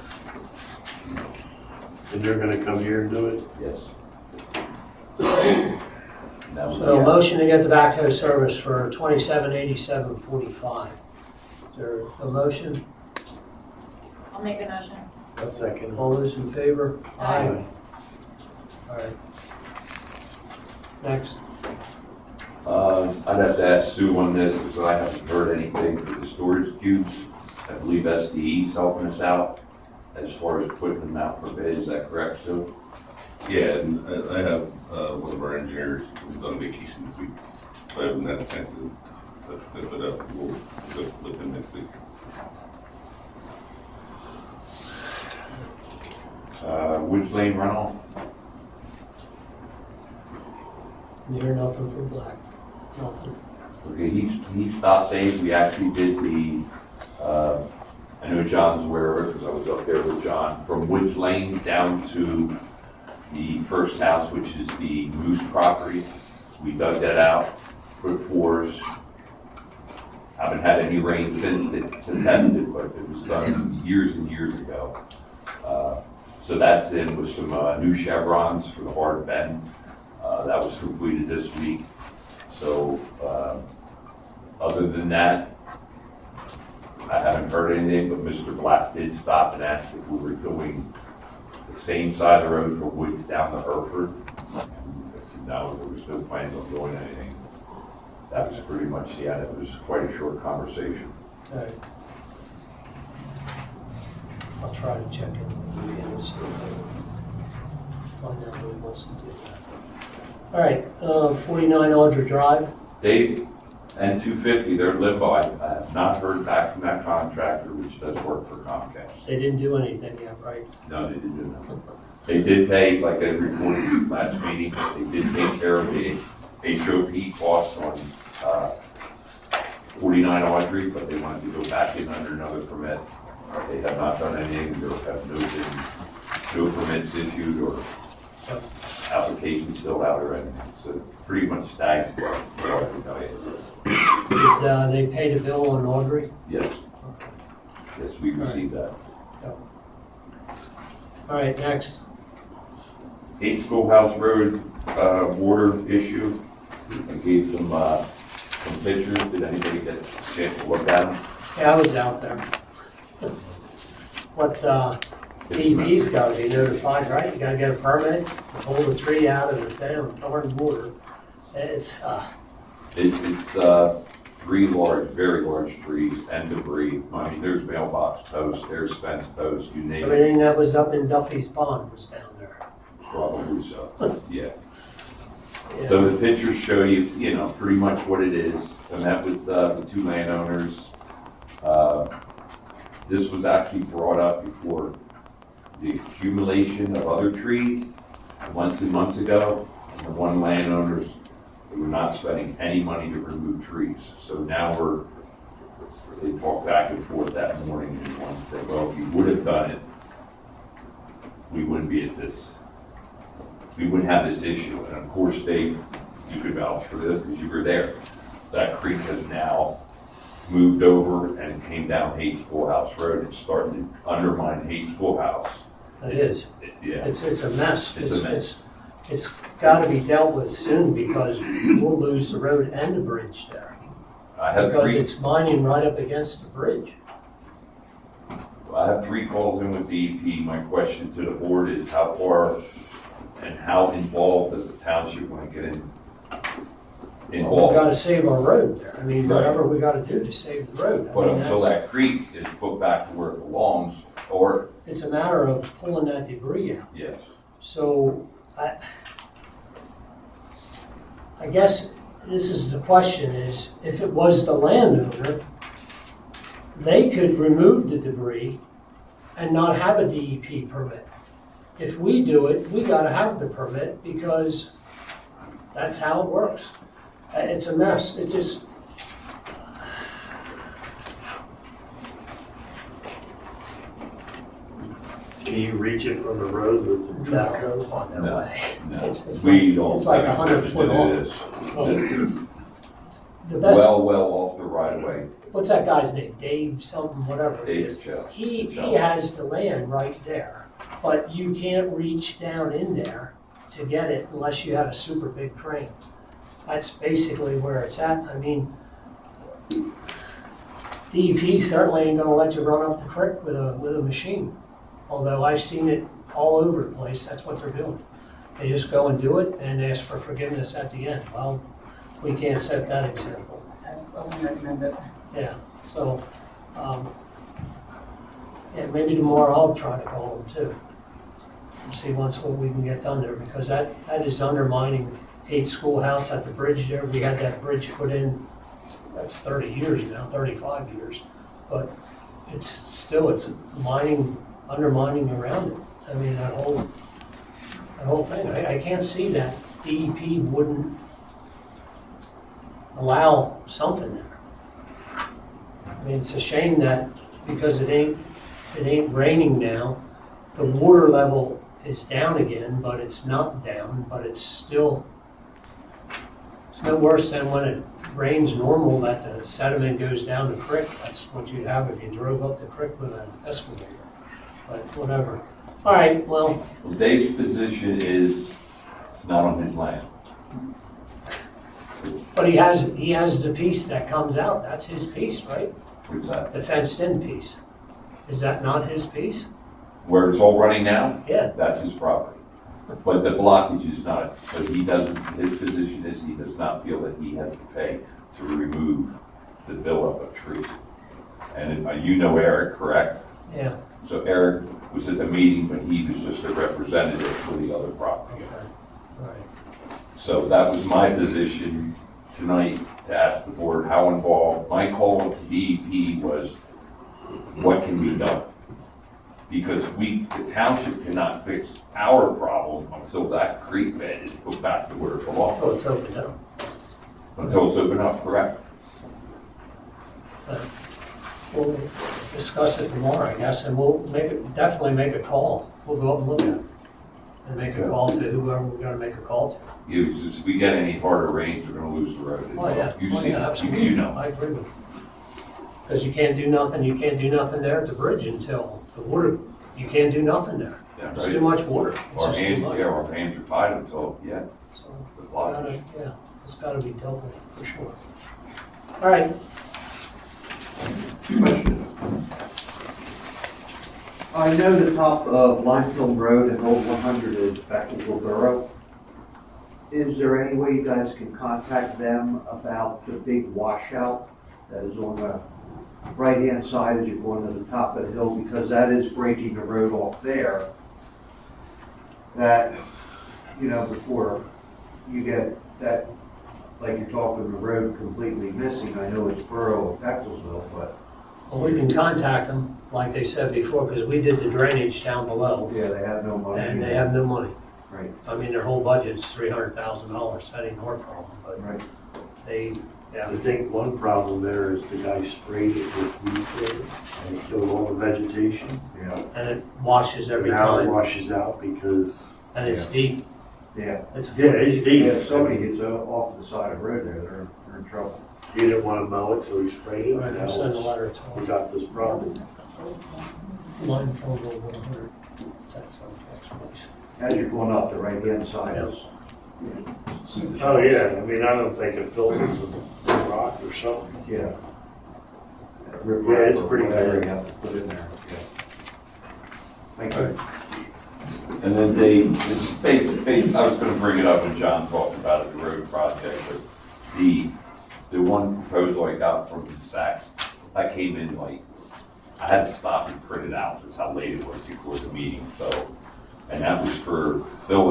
And they're gonna come here and do it? Yes. And that was So the- motion to get the backhoe service for 2787.45. Is there a motion? I'll make the motion. A second. All those in favor? Aye. All right. Next. I'd have to ask Sue on this, because I haven't heard anything for the storage cubes. I believe SDE's helping us out as far as putting them out for bid. Is that correct, Sue? Yeah, and I have one of our engineers who's on vacation this week, so I haven't had a chance to put it up. We'll look at next week. Woods Lane runoff? You hear nothing from Black? Nothing. Okay, he stopped Dave. We actually did I know John's aware of it because I was up there with John, from Woods Lane down to the first house, which is the Moose property. We dug that out, put fours. Haven't had any rain since to test it, but it was done years and years ago. So that's in with some new chevrons for the hard bend. That was completed this week. So other than that, I haven't heard anything, but Mr. Black did stop and ask if we were doing the same side of the road from Woods down to Hereford. I said no, there was no plans on doing anything. That was pretty much the end. It was quite a short conversation. All right. I'll try to check it. And see if I find out who wants to do that. All right, 49 Audrey Drive. Dave and 250, they're limbo. I have not heard back from that contractor, which does work for Comcast. They didn't do anything yet, right? No, they didn't do nothing. They did pay, like I reported last meeting, they did take care of the HOP cost on 49 Audrey, but they wanted to go back in under another permit. They have not done anything. There have no permits issued or applications filled out or anything. So pretty much stagnant. So I can tell you. Did they pay the bill on Audrey? Yes. Yes, we received that. Yep. All right, next. 8 Schoolhouse Road water issue. I gave some pictures. Did anybody get a chance to look at them? Yeah, I was out there. What, DEP's got to be notified, right? You got to get a permit, pull the tree out of the damn darn water. It's 3 large, very large trees and debris. I mean, there's mailbox posts, there's fence posts, you name it. everything that was up in Duffy's Pond was down there. Probably so, yeah. Yeah. So the pictures show you, you know, pretty much what it is. I met with the 2 landowners. This was actually brought up before the accumulation of other trees months and months ago. And the one landowners, they were not spending any money to remove trees. So now they talked back and forth that morning and one said, well, if you would have done it, we wouldn't be at this, we wouldn't have this issue. And of course, Dave, you could vouch for this because you were there. That creek has now moved over and came down Haight Schoolhouse Road and started to undermine Haight Schoolhouse. It is. Yeah. It's a mess. It's a mess. It's got to be dealt with soon because we'll lose the road and the bridge there. Because it's mining right up against the bridge. I have 3 calls in with DEP. My question to the board is how far and how involved does the township want to get We've involved? got to save our road there. I mean, whatever we got to do to save the road. I But mean, until that's- that creek is put back to where it belongs, or, It's a matter of pulling that debris out. yes, So I guess this is the question is, if it was the landowner, they could remove the debris and not have a DEP permit. If we do it, we gotta have the permit because that's how it works. It's a mess. It just, Can you reach it from the road with the no, backhoe? no way. no. It's We like, don't it's like have 100 anything foot to do off. with this. It's the best. Well off the right of way. what's that guy's name? Dave something, whatever it Dave is. Chow. He has the land right there, but you can't reach down in there to get it unless you have a super big crane. That's basically where it's at. I mean, DEP certainly ain't gonna let you run up the creek with a machine. Although I've seen it all over the place, that's what they're doing. They just go and do it and ask for forgiveness at the end. Well, we can't set that example. I wouldn't recommend it. Yeah, so, yeah, maybe tomorrow I'll try to call them too. And see once what we can get done there, because that is undermining 8 schoolhouse at the bridge there. We had that bridge put in, that's 30 years now, 35 years. But it's still, it's undermining around it. I mean, that whole thing. I can't see that DEP wouldn't allow something there. I mean, it's a shame that because it ain't raining now, the water level is down again, but it's not down, but it's no worse than when it rains normal, that the sediment goes down the creek. That's what you'd have if you drove up the creek with an excavator, but whatever. All right, well. Dave's position is, it's not on his land. But he has the piece that comes out, that's his piece, right? What's that? The fenced-in piece. Is that not his piece? Where it's all running now? Yeah. That's his property. But the blockage is not, so he doesn't, his position is he does not feel that he has to pay to remove the buildup of trees. And you know Eric, correct? Yeah. So Eric was at the meeting, but he was just a representative for the other property. Okay. All right. So that was my position tonight, to ask the board how involved. My call to DEP was, what can be done? Because the township cannot fix our problem until that creek bed is put back to where it belongs. Oh, it's open now. Until it's opened up, correct? We'll discuss it tomorrow, I guess, and we'll definitely make a call. We'll go up and look at it. And make a call to whoever we're gonna make a call to. If we get any harder rains, we're gonna lose the road. Oh, yeah. You've Oh, seen yeah, it. absolutely. You know. I agree with you. Because you can't do nothing there at the bridge until the water, you can't do nothing there. Yeah, It's right. too much water. It's Our just too hands, much. yeah, our hands are tied until, yeah, So, the blockage. yeah, it's gotta be dealt with, for sure. All right, I know the top of Limestone Road and Old 100 is Beckleville Borough. Is there any way you guys can contact them about the big washout that is on the right-hand side as you're going to the top of the hill? Because that is breaking the road off there. That, before you get that, like you're talking, the road completely missing. I know it's Borough of Beckelsville, but. well, we can contact them, like they said before, because we did the drainage down below. Yeah, they have no money. And they have no money. Right. I mean, their whole budget's $300,000, that ain't our problem, but Right. I think one problem there is the guy sprayed it with weed killer and it killed all the vegetation. Yeah. And it washes every Now it time, washes out because. and it's deep. Yeah. It's a Yeah, foot it's deep. deep. Yeah, if somebody gets off the side of the road there, they're in trouble. He didn't want to mow it, so he sprayed it. Right, Now I'll send a it's- letter to We them. got this problem. Line phone over 100. It's that some place. As you're going up, the right-hand side is. Oh, yeah, I mean, I don't think it fills with some rock or something. Yeah. Yeah, it's pretty Whatever bad. you have to put in there, yeah. Thank you. And then Dave, I was gonna bring it up when John talked about it, the road project, but the one proposal I got from Saks, that came in I had to stop and print it out, that's how late it was before the meeting, so. And that was for mill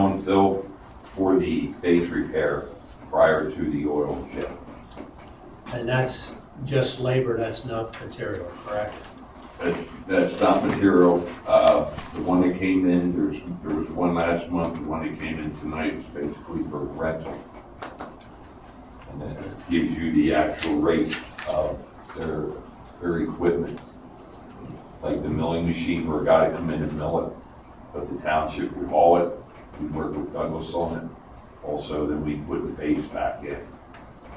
and fill for the base repair prior to the oil chip. And that's just labor, that's not material, correct? That's not material. The one that came in, there was one last month, the one that came in tonight was basically for rental. And then it gives you the actual rate of their equipment. Like the milling machine, where a guy to come in and mill it, but the township would haul it. We work with Douglas on it. Also, then we put the base back in.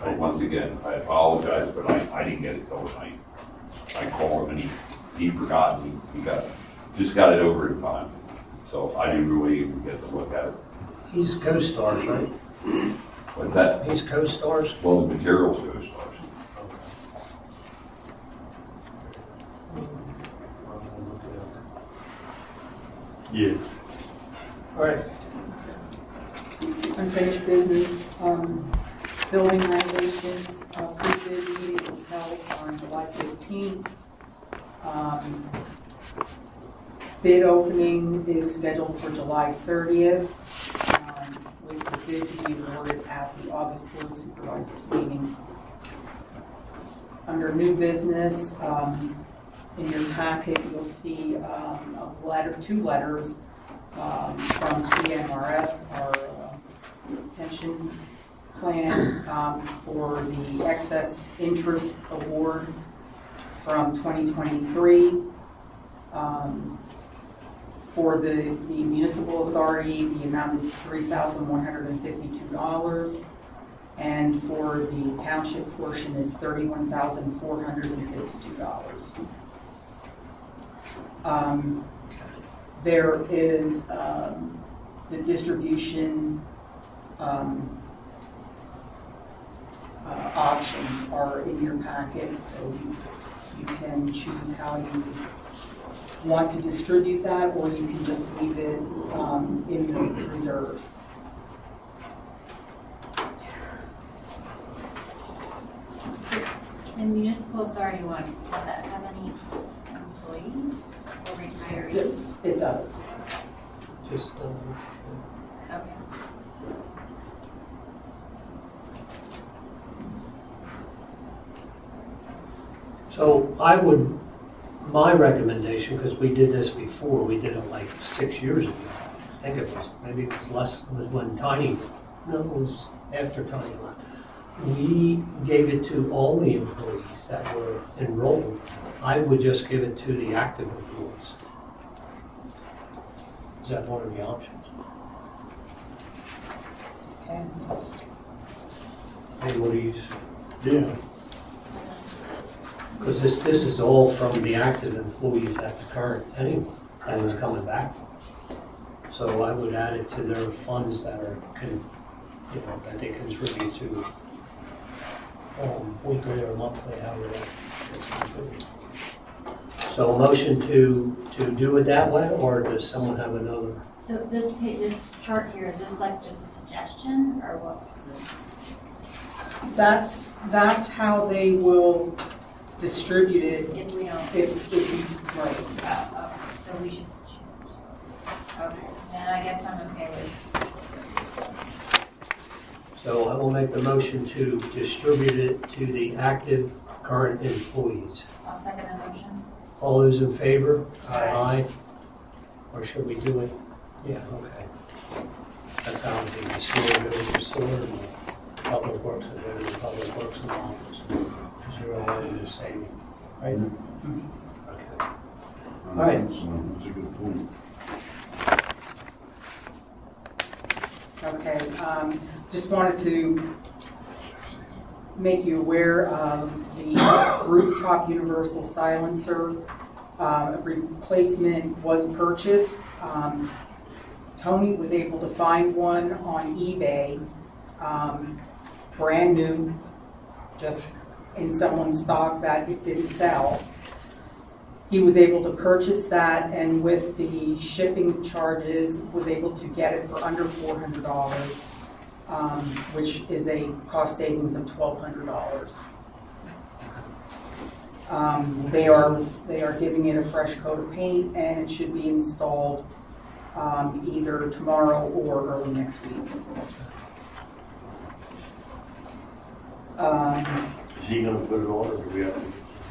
But once again, I apologize, but I didn't get it till tonight. I called him and he forgot, just got it over in time. So I didn't really even get to look at it. He's co-stars, right? What's that? He's co-stars? Well, the materials go stars. Yeah. All right. Unfinished business, building renovations, pre-bid meeting was held on July 15th. Bid opening is scheduled for July 30th, with the bid to be awarded at the August Board of Supervisors meeting. Under new business, in your packet, you'll see two letters from PMRS, our pension plan, for the excess interest award from 2023. For the municipal authority, the amount is $3,152, and for the township portion is $31,452. There is the distribution options are in your packet, so you can choose how you want to distribute that, or you can just leave it in the reserve. The municipal authority one, does that have any employees or retirees? It does. Just, Okay. so my recommendation, because we did this before, we did it like 6 years ago. I think it was, maybe it was less, it was when Tiny, no, it was after Tiny left. We gave it to all the employees that were enrolled. I would just give it to the active employees. Is that one of the options? Okay. Hey, what do you? Yeah. Because this is all from the active employees at the current, anyway, that it's coming back from. So I would add it to their funds that are, that they contribute to, weekly or monthly, however that gets contributed. So a motion to do it that way, or does someone have another? So this chart here, is this like just a suggestion, or what's the? That's how they will distribute it. If we don't. If you, right. Okay, so we should choose. Okay, then I guess I'm okay with. So I will make the motion to distribute it to the active current employees. I'll second the motion. All those in favor? Aye. Or should we do it? Yeah, okay. That's how it is. The sewer goes to sewer, and the public works will go to the public works in the office. Because you're all in the same, right? Okay. All right. That's a good point. Okay, just wanted to make you aware of the rooftop universal silencer. Replacement was purchased. Tony was able to find one on eBay, brand new, just in someone's stock that it didn't sell. He was able to purchase that, and with the shipping charges, was able to get it for under $400, which is a cost savings of $1,200. They are giving it a fresh coat of paint, and it should be installed either tomorrow or early next week. Is he gonna put it on, or do we have to?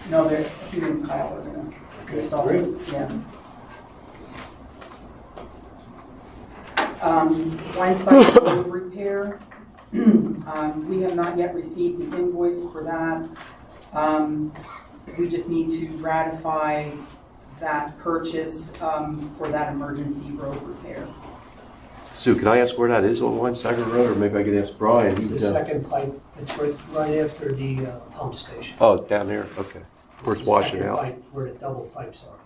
No, he and Kyle are gonna install it. Yeah. Weinstein Road repair. We have not yet received the invoice for that. We just need to ratify that purchase for that emergency road repair. Sue, can I ask where that is on Line Sagar Road, or maybe I could ask Brian? It's the second pipe, it's right after the pump station. Oh, down there, okay. Where it's the washing second out. pipe Where the double pipes are.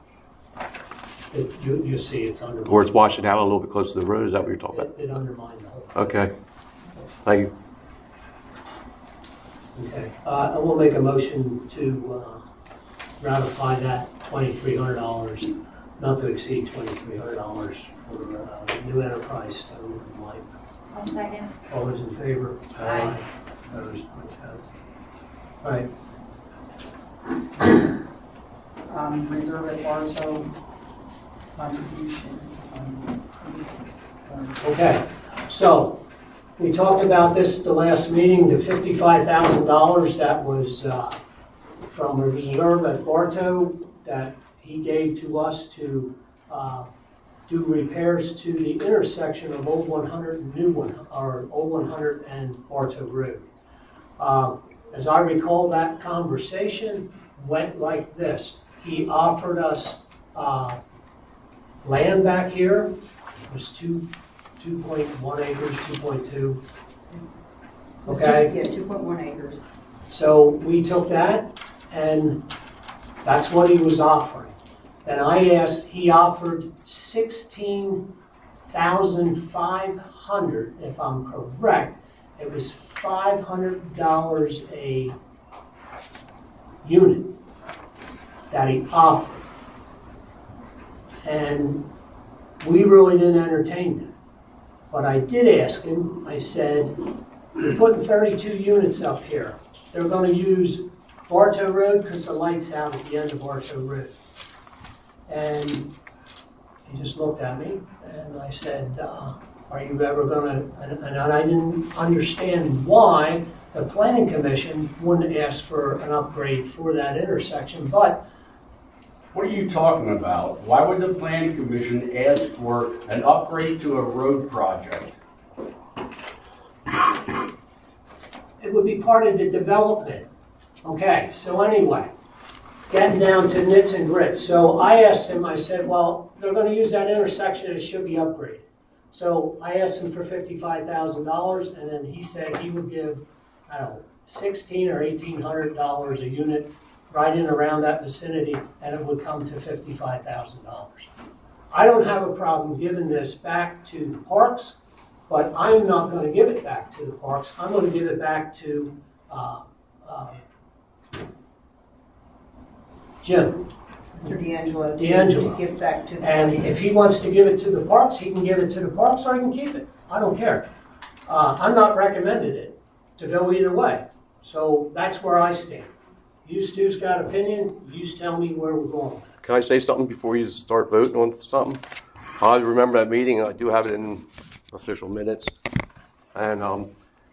You see it's under. Or it's washing out a little bit closer to the road, is that what you're talking about? It undermined the whole thing. Okay. Thank you. Okay, I will make a motion to ratify that $2,300, not to exceed $2,300 for new enterprise stone and light. I'll second. All those in favor? Aye. Opposed? Ayes have it. All right, Reserve at Bartow contribution. okay, so we talked about this the last meeting, the $55,000 that was from Reserve at Bartow that he gave to us to do repairs to the intersection of Old 100 and New 100, or Old 100 and Bartow Road. As I recall, that conversation went like this. He offered us land back here. It was 2.1 acres, 2.2. Okay? Yeah, 2.1 acres. So we took that, and that's what he was offering. Then I asked, he offered $16,500, if I'm correct. It was $500 a unit that he offered. And we really didn't entertain that. But I did ask him, I said, we're putting 32 units up here. They're going to use Bartow Road because the light's out at the end of Bartow Road. And he just looked at me and I said, are you ever going to, and I didn't understand why the Planning Commission wouldn't ask for an upgrade for that intersection, but What are you talking about? Why would the planning commission ask for an upgrade to a road project? it would be part of the development. Okay, so anyway, getting down to nits and grits. So I asked him, I said, well, they're going to use that intersection, it should be upgraded. So I asked him for $55,000, and then he said he would give, I don't know, $1,600 or $1,800 a unit right in around that vicinity, and it would come to $55,000. I don't have a problem giving this back to the parks, but I'm not going to give it back to the parks. I'm going to give it back to Jim. Mr. D'Angelo. D'Angelo. To give back to the. And if he wants to give it to the parks, he can give it to the parks, or he can keep it. I don't care. I'm not recommending it to go either way. So that's where I stand. You two's got opinion, you tell me where we're going. Can I say something before you start voting on something? I remember that meeting, I do have it in official minutes. And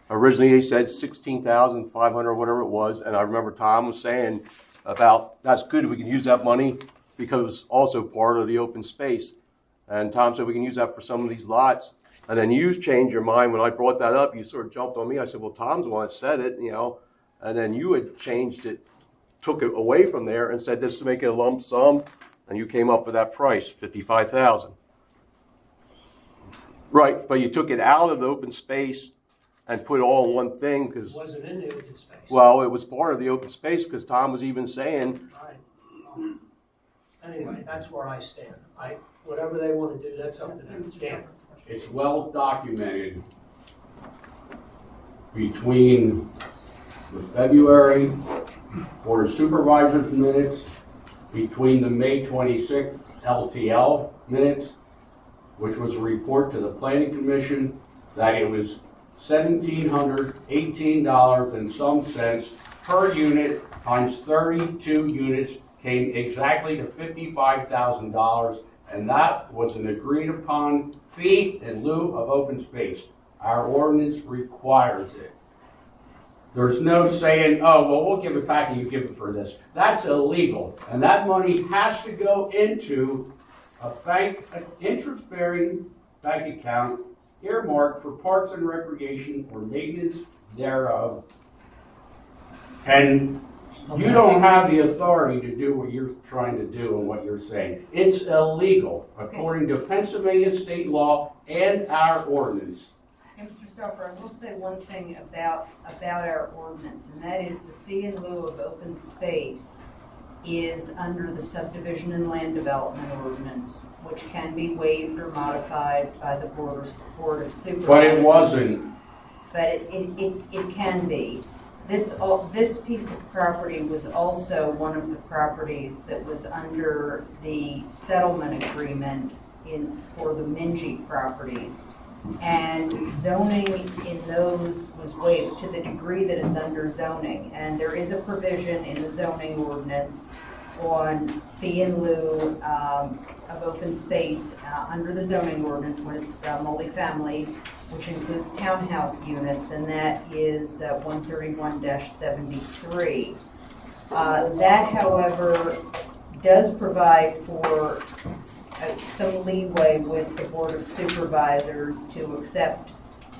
originally they said 16,500, whatever it was, and I remember Tom was saying about, that's good, we can use that money because it's also part of the open space. And Tom said we can use that for some of these lots. And then you changed your mind when I brought that up, you sort of jumped on me. I said, well, Tom's the one that said it, and then you had changed it, took it away from there and said this to make it a lump sum, and you came up with that price, $55,000. Right, but you took it out of the open space and put it all in one thing because It wasn't in the open space. well, it was part of the open space because Tom was even saying, All right. Anyway, that's where I stand. Whatever they want to do, that's up to them. Dan. It's well documented between the February Board of Supervisors minutes, between the May 26th LTL minutes, which was a report to the Planning Commission that it was $1,718 and some cents per unit times 32 units came exactly to $55,000, and that was an agreed upon fee in lieu of open space. Our ordinance requires it. There's no saying, oh, well, we'll give it back and you give it for this. That's illegal. And that money has to go into a bank, an interest-bearing bank account earmarked for parks and recreation or maintenance thereof. And you don't have the authority to do what you're trying to do and what you're saying. It's illegal. According to Pennsylvania state law, and our ordinance. Hey, Mr. Stauffer, I will say one thing about our ordinance, and that is the fee in lieu of open space is under the subdivision and land development ordinance, which can be waived or modified by the Board of Supervisors. But it wasn't. But it can be. This piece of property was also one of the properties that was under the settlement agreement for the Minji properties. And zoning in those was waived to the degree that it's under zoning. And there is a provision in the zoning ordinance on fee in lieu of open space under the zoning ordinance when it's multifamily, which includes townhouse units, and that is 131-73. That, however, does provide for some leeway with the Board of Supervisors to accept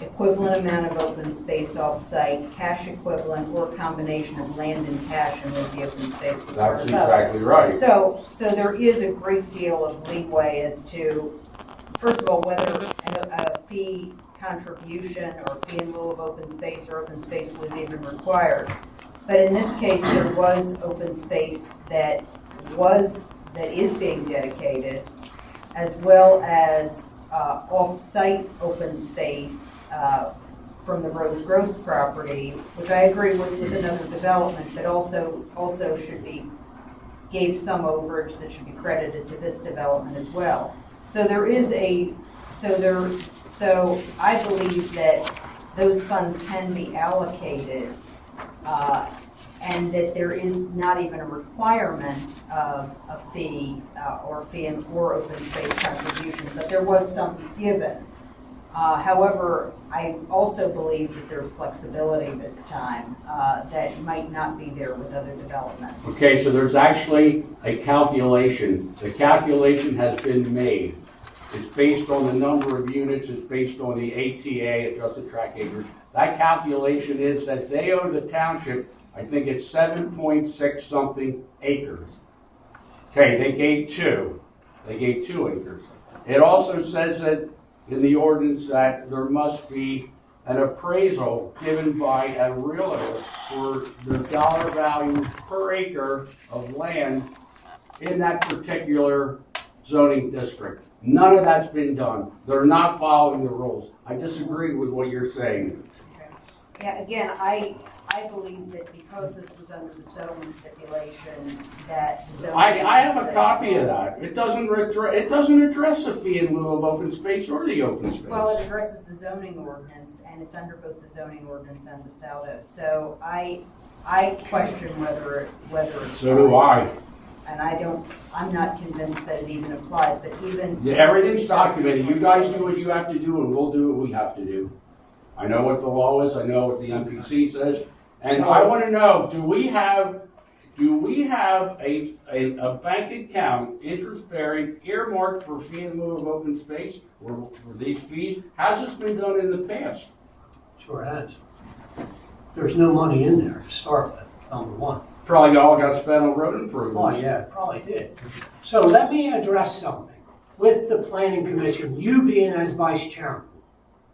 equivalent amount of open space off-site, cash equivalent, or a combination of land and cash and with the open space. That's exactly right. So there is a great deal of leeway as to, first of all, whether a fee contribution or fee in lieu of open space or open space was even required. But in this case, there was open space that is being dedicated, as well as off-site open space from the Rose Gross property, which I agree was with another development, but also gave some overage that should be credited to this development as well. So I believe that those funds can be allocated, and that there is not even a requirement of a fee or open space contribution, but there was some given. However, I also believe that there's flexibility this time that might not be there with other developments. Okay, so there's actually a calculation. The calculation has been made. It's based on the number of units, it's based on the ATA, adjusted tract acreage. That calculation is that they owe the township, I think it's 7.6 something acres. Okay, they gave 2 acres. It also says that in the ordinance that there must be an appraisal given by a realtor for the dollar value per acre of land in that particular zoning district. None of that's been done. They're not following the rules. I disagree with what you're saying. Yeah, again, I believe that because this was under the settlement stipulation, that the zoning. I have a copy of that. It doesn't address the fee in lieu of open space or the open space. Well, it addresses the zoning ordinance, and it's under both the zoning ordinance and the SALDO. So I question whether it. So do I. And I'm not convinced that it even applies, but even. Yeah, everything's documented. You guys do what you have to do, and we'll do what we have to do. I know what the law is. I know what the MPC says. And I want to know, do we have a bank account, interest-bearing, earmarked for fee in lieu of open space or for these fees? Has this been done in the past? Sure has. There's no money in there to start with, number one. Probably all got spent on road improvements. Oh, yeah, it probably did. So let me address something. With the planning commission, you being as vice chairman.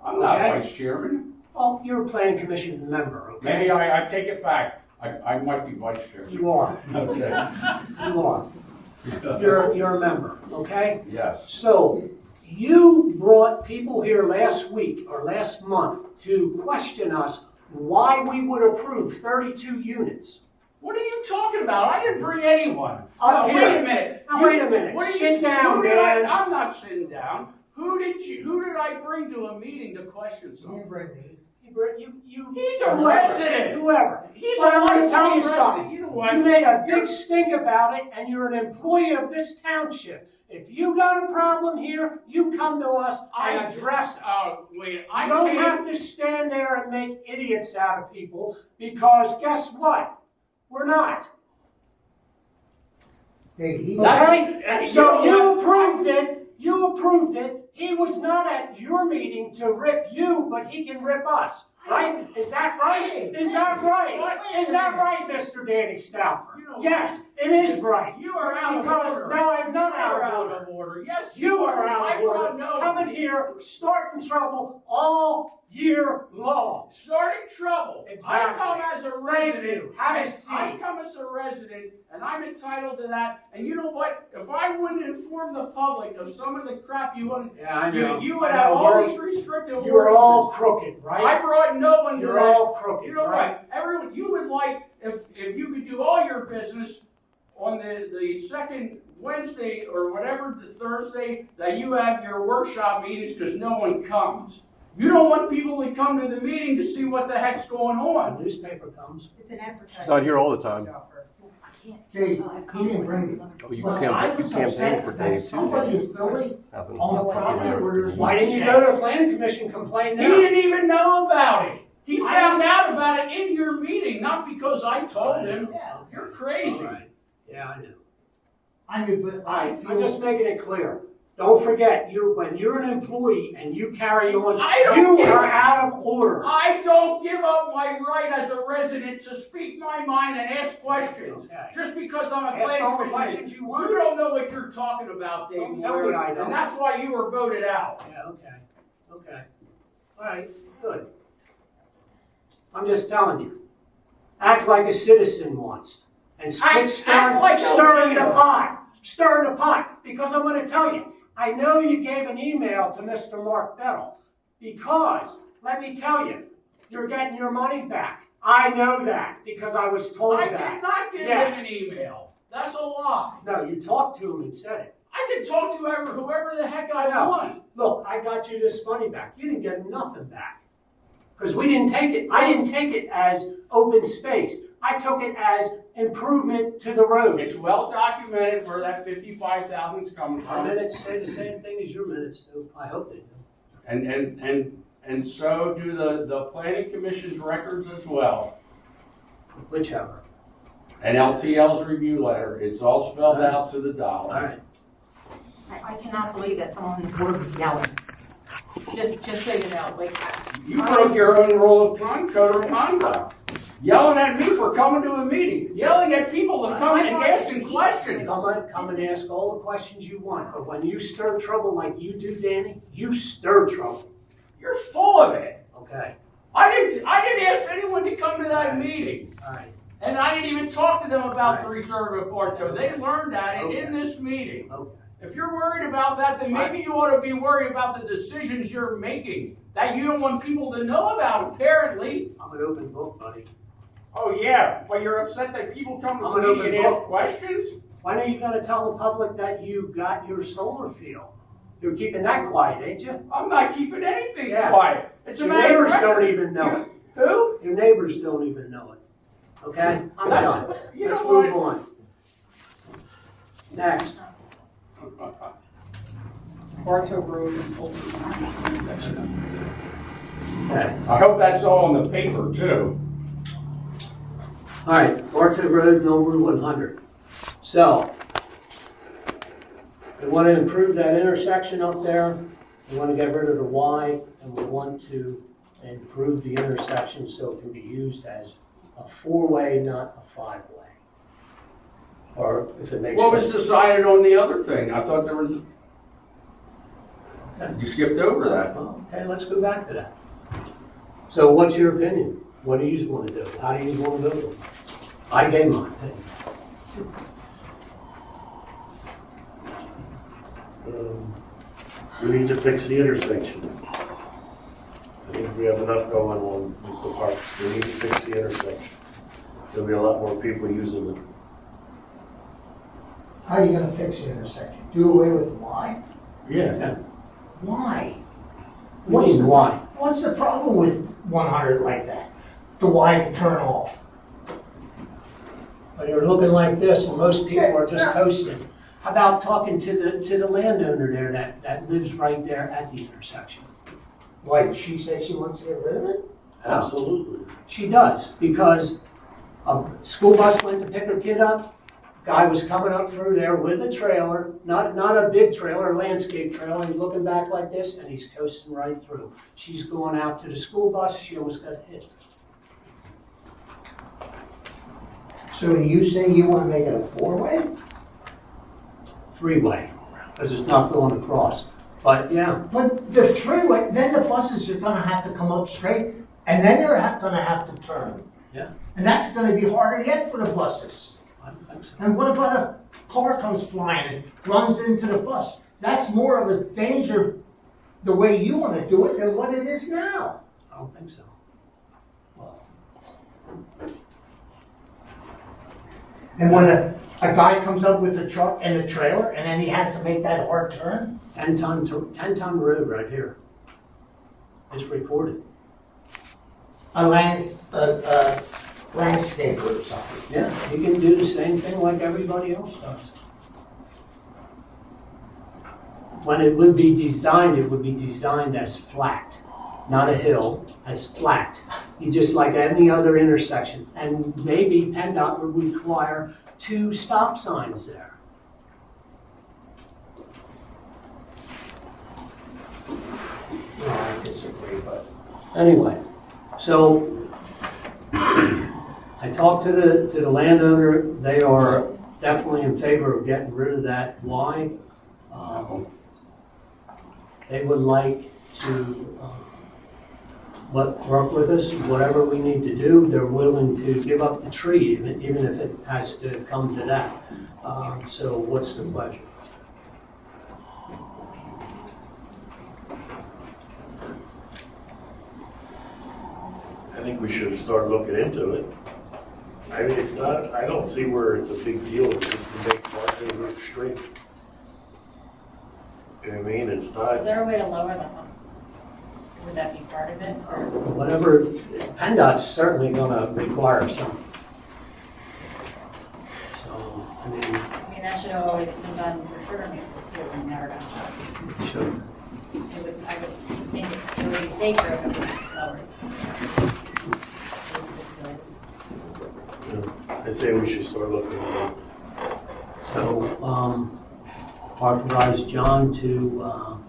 I'm not vice chairman. Oh, you're a planning commission member, okay? Maybe I take it back. I might be vice chairman. You are. Okay. You are. You're a member, okay? Yes. So you brought people here last week or last month to question us why we would approve 32 units. What are you talking about? I didn't bring anyone. Up here. Wait a minute. Wait a minute. Sit down, Dan. I'm not sitting down. Who did I bring to a meeting to question something? You bring me. He's a resident. Whoever. He's But a I want to tell you resident. something. You know what? You made a big stink about it, and you're an employee of this township. If you got a problem here, you come to us and address us. Wait, I don't have to stand there and make idiots out of people, because guess what? We're not. Hey, Okay? So you approved it. You approved it. He was not at your meeting to rip you, but he can rip us. Right? Is that right? Is that right? Is that right, Mr. Danny Stauffer? Yes, it is right. You are out of Because order. no, I'm not You are out of order. Yes, You are out I of order. know. Coming here, starting trouble all year long. Starting trouble. Exactly. I come as a Thank resident. you. Have a seat. I come as a resident, and I'm entitled to that. And you know what? If I wouldn't inform the public of some of the crap you want, you would have all these restrictive You're all ordinances. crooked, right? I brought no one to You're that. all crooked, You know right? what? Everyone, you would like if you could do all your business on the second Wednesday or whatever the Thursday that you have your workshop meetings because no one comes. You don't want people to come to the meeting to see what the heck's going on. The newspaper comes. It's an advertisement. She's not here all the time. See, he didn't bring it. Oh, you But can't- I you was campaiged upset for that Dave, too, somebody didn't is building Happened. on a property where there's. Why didn't you go to the planning commission complain He now? didn't even know about it. He found out about it in your meeting, not because I told him. You're crazy. Yeah, I know. I mean, but I feel. I'm just making it clear. Don't forget, when you're an employee and you carry on, I don't you give are up. out of order. I don't give up my right as a resident to speak my mind and ask questions. Okay. Just because I'm a Ask planning all the commission. questions you want. You don't know what you're talking about, Dave Don't tell me Moyer, I don't. and that's why you were voted out. Yeah, okay. All right, good. I'm just telling you. Act like a citizen once. And Act stirring like a the leader. pot. Stirring the pot. Because I'm going to tell you, I know you gave an email to Mr. Mark Bettle. Because, let me tell you, you're getting your money back. I know that because I was told I that. did not give Yes. him an email. That's a lie. No, you talked to him and said it. I can talk to whoever the heck I No. want. Look, I got you this money back. You didn't get nothing back. Because we didn't take it. I didn't take it as open space. I took it as improvement to the road. It's well documented where that 55,000 is coming Our from. minutes say the same thing as your minutes do. I hope they do. And so do the planning commission's records as well. Whichever. And LTL's review letter, it's all spelled out to the dollar. All right. I cannot believe that someone on the board was yelling. Just so you know, like. You broke your own rule of code of conduct. Yelling at me for coming to a meeting, yelling at people to come and asking questions. Come and ask all the questions you want. But when you stir trouble like you do, Danny, you stir trouble. You're full of it. Okay. I didn't ask anyone to come to that meeting. All right. And I didn't even talk to them about the reserve of Bartow. They learned that in this meeting. Okay. If you're worried about that, then maybe you ought to be worried about the decisions you're making that you don't want people to know about, apparently. I'm an open book, buddy. Oh, yeah, but you're upset that people come to I'm an the meeting and open ask book. questions? When are you going to tell the public that you got your solar field? You're keeping that quiet, ain't you? I'm not keeping anything Yeah. quiet. It's a Your matter of neighbors don't record. even know it. Who? Your neighbors don't even know it. Okay? I'm done. You Let's know move what? on. Next. Bartow Road and Fulton section. Okay. I hope that's all on the paper, too. All right, Bartow Road, no Route 100. So, we want to improve that intersection up there. We want to get rid of the Y, and we want to improve the intersection so it can be used as a four-way, not a five-way. Or if it makes What sense. was decided on the other thing? I thought there was. You skipped over that. Well, okay, let's go back to that. So what's your opinion? What do you want to do? How do you want to vote? I gave mine. We need to fix the intersection. I think we have enough going on with the parks. We need to fix the intersection. There'll be a lot more people using it. How are you gonna fix the intersection? Do away with Y? Yeah. Why? What do you mean, why? What's the problem with 100 like that? The Y can turn off. Well, you're looking like this, and most people are just coasting. How about talking to the landowner there that lives right there at the intersection? Why, did she say she wants to get rid of it? Absolutely. She does, because a school bus went to pick her kid up, Guy was coming up through there with a trailer, not a big trailer, a landscape trailer. He's looking back like this, and he's coasting right through. She's going out to the school bus. She almost got hit. So you say you want to make it a four-way? Three-way, because it's not going across. But yeah, But the three-way, then the buses are gonna have to come up straight, and then they're gonna have to turn. yeah, And that's gonna be harder yet for the buses. I don't think so. And what about a car comes flying and runs into the bus? That's more of a danger the way you wanna do it than what it is now. I don't think so. And when a guy comes up with a truck and a trailer, and then he has to make that hard turn? 10-ton road right here. It's recorded. A landscaper or something. Yeah, you can do the same thing like everybody else does. When it would be designed as flat, not a hill, as flat. You just like any other intersection. And maybe PennDOT would require 2 stop signs there. No, I disagree, but. Anyway, so I talked to the landowner. They are definitely in favor of getting rid of that. Why? They would like to work with us, whatever we need to do. They're willing to give up the tree, even if it has to come to that. So what's the pleasure? I think we should start looking into it. I mean, it's not, I don't see where it's a big deal, it's just to make Market Route straight. You know what I mean, it's Is not, there a way to lower the hump? Would that be part of it, or? Whatever, PennDOT's certainly gonna require some. So, I mean, I mean, that should have always been done for sugar maple too, and never got done. sure. I would think it would be safer if it was lowered. I say we should start looking at it. So, authorize John to,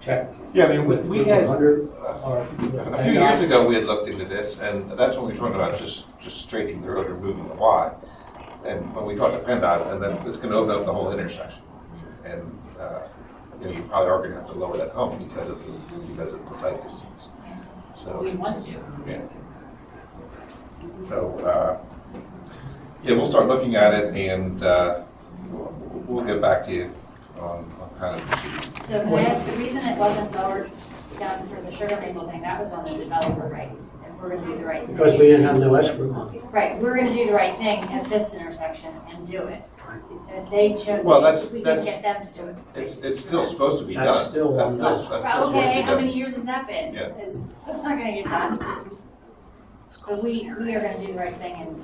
check? Yeah, I mean, with we had, 100 or a few years ago, we had looked into this, and that's when we talked about just straightening the road or moving the Y. And when we talked to PennDOT, and then it's gonna open up the whole intersection. And, you probably are gonna have to lower that hump because of the site distance. So, We want to. yeah. So, yeah, we'll start looking at it, and we'll get back to you on kind of. So can I ask, the reason it wasn't lowered down for the sugar maple thing, that was on the developer, right? If we're gonna do the right thing. Because we didn't have no escrow money. Right, we're gonna do the right thing at this intersection and do it. They chose, Well, we didn't get them to do it. It's still supposed to be That's done. still That's on still us. supposed to Okay, be how many done. years has that been? Yeah. That's not gonna get done. But we are gonna do the right thing and